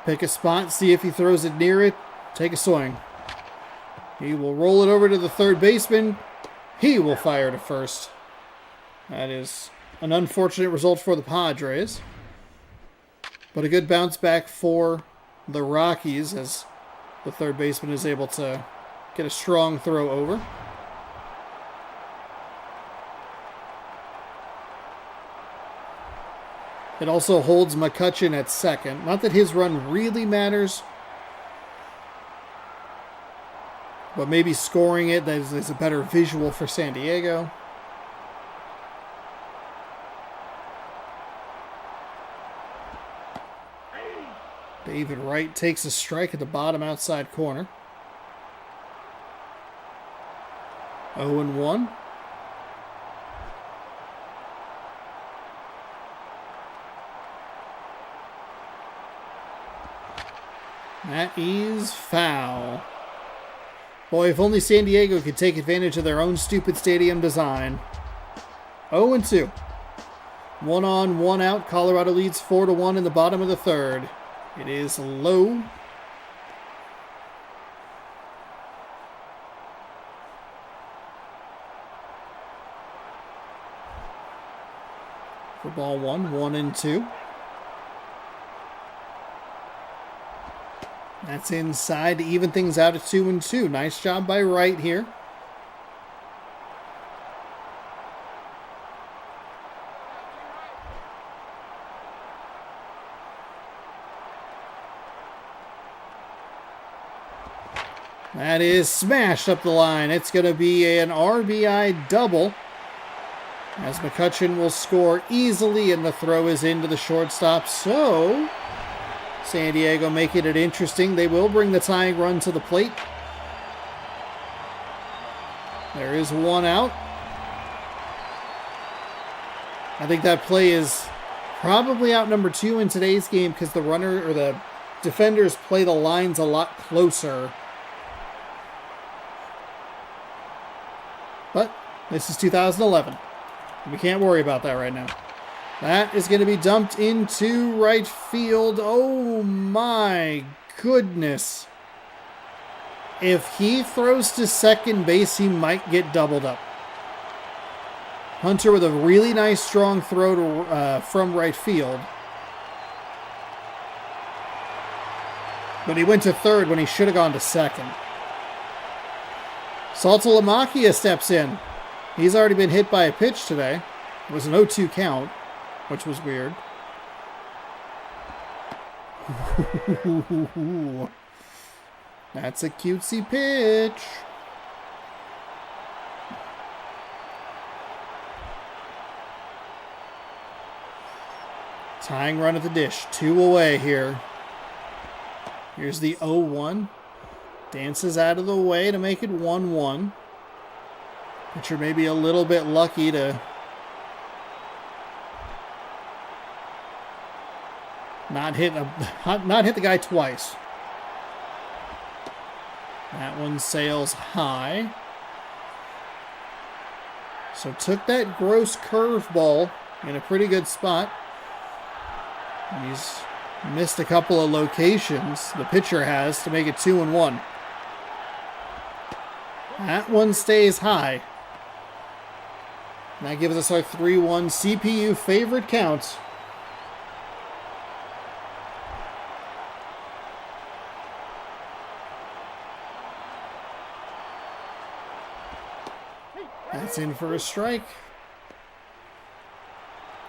Pick a spot, see if he throws it near it. Take a swing. He will roll it over to the third baseman. He will fire to first. That is an unfortunate result for the Padres. But a good bounce back for the Rockies as the third baseman is able to get a strong throw over. It also holds McCutchen at second. Not that his run really matters, but maybe scoring it is a better visual for San Diego. David Wright takes a strike at the bottom outside corner. 0-1. That is foul. Boy, if only San Diego could take advantage of their own stupid stadium design. 0-2. 1 on, 1 out. Colorado leads 4-1 in the bottom of the third. It is low. For ball 1, 1-2. That's inside to even things out at 2-2. Nice job by Wright here. That is smashed up the line. It's going to be an RBI double, as McCutchen will score easily, and the throw is into the shortstop. So San Diego making it interesting. They will bring the tying run to the plate. There is one out. I think that play is probably out number 2 in today's game because the runner or the defenders play the lines a lot closer. But this is 2011. We can't worry about that right now. That is going to be dumped into right field. Oh my goodness. If he throws to second base, he might get doubled up. Hunter with a really nice strong throw to, from right field. But he went to third when he should have gone to second. Saltalamacchia steps in. He's already been hit by a pitch today. It was an 0-2 count, which was weird. That's a cutesy pitch. Tying run at the dish. 2 away here. Here's the 0-1. Dances out of the way to make it 1-1. Pitcher maybe a little bit lucky to not hit the guy twice. That one sails high. So took that gross curveball in a pretty good spot. He's missed a couple of locations, the pitcher has, to make it 2-1. That one stays high. And that gives us our 3-1 CPU favorite count. That's in for a strike.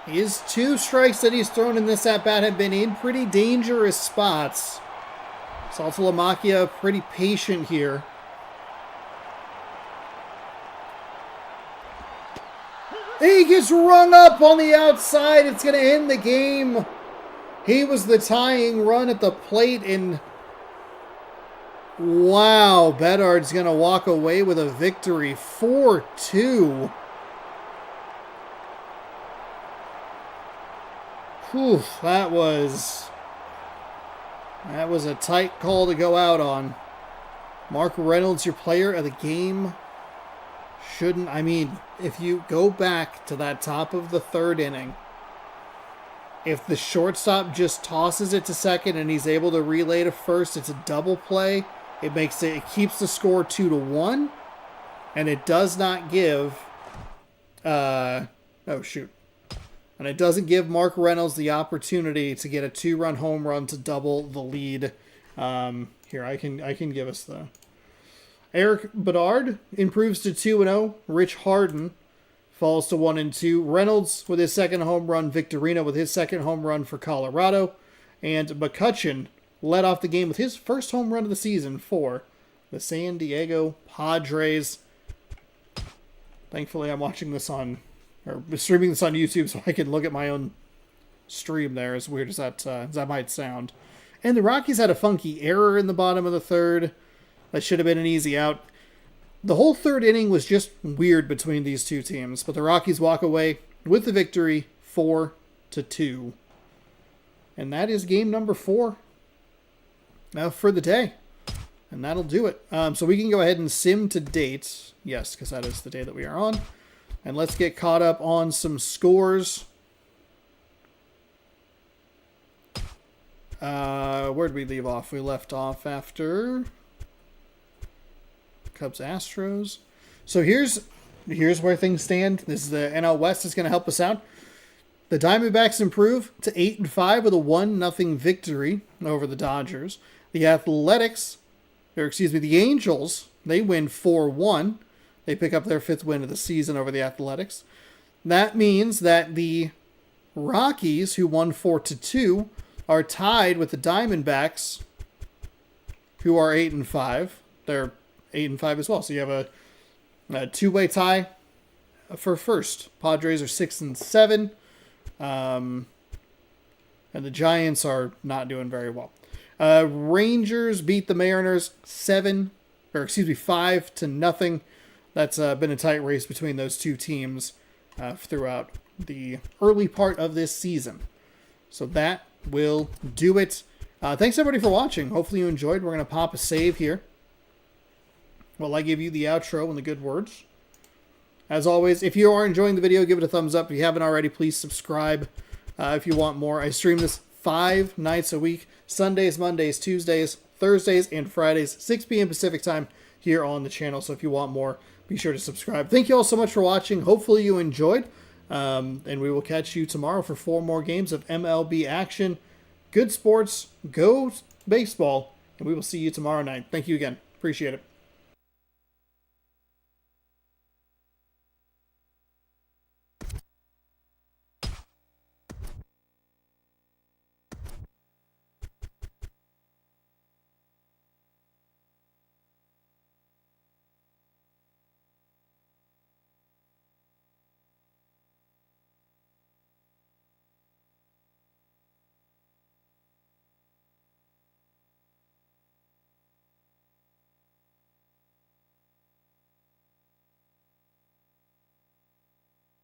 His 2 strikes that he's thrown in this at-bat have been in pretty dangerous spots. Saltalamacchia pretty patient here. He gets rung up on the outside. It's going to end the game. He was the tying run at the plate, and wow, Bedard's going to walk away with a victory. 4-2. Whew, that was a tight call to go out on. Mark Reynolds, your player of the game. If you go back to that top of the 3rd inning, if the shortstop just tosses it to second and he's able to relay to first, it's a double play. It keeps the score 2-1, and it does not give and it doesn't give Mark Reynolds the opportunity to get a 2-run home run to double the lead. Here, I can give us the... Eric Bedard improves to 2-0. Rich Harden falls to 1-2. Reynolds with his 2nd home run. Victorino with his 2nd home run for Colorado. And McCutchen led off the game with his 1st home run of the season for the San Diego Padres. Thankfully, I'm watching this streaming this on YouTube so I can look at my own stream there, as weird as that might sound. And the Rockies had a funky error in the bottom of the 3rd. That should have been an easy out. The whole 3rd inning was just weird between these 2 teams, but the Rockies walk away with the victory, 4-2. And that is game number 4 for the day. And that'll do it. So we can go ahead and sim to date. Yes, because that is the day that we are on. And let's get caught up on some scores. Where did we leave off? We left off after Cubs Astros. So here's where things stand. This is the NL West is going to help us out. The Diamondbacks improve to 8-5 with a 1-0 victory over the Dodgers. The Angels, they win 4-1. They pick up their 5th win of the season over the Athletics. That means that the Rockies, who won 4-2, are tied with the Diamondbacks, who are 8-5. They're 8-5 as well. So you have a 2-way tie for first. Padres are 6-7. And the Giants are not doing very well. Rangers beat the Mariners 5-0. that's been a tight race between those two teams throughout the early part of this season. So that will do it. Thanks everybody for watching. Hopefully you enjoyed. We're going to pop a save here while I give you the outro and the good words. As always, if you are enjoying the video, give it a thumbs up. If you haven't already, please subscribe if you want more. I stream this 5 nights a week, Sundays, Mondays, Tuesdays, Thursdays, and Fridays, 6 p.m. Pacific time here on the channel. So if you want more, be sure to subscribe. Thank you all so much for watching. Hopefully you enjoyed. And we will catch you tomorrow for 4 more games of MLB action. Good sports, go baseball, and we will see you tomorrow night. Thank you again. Appreciate it.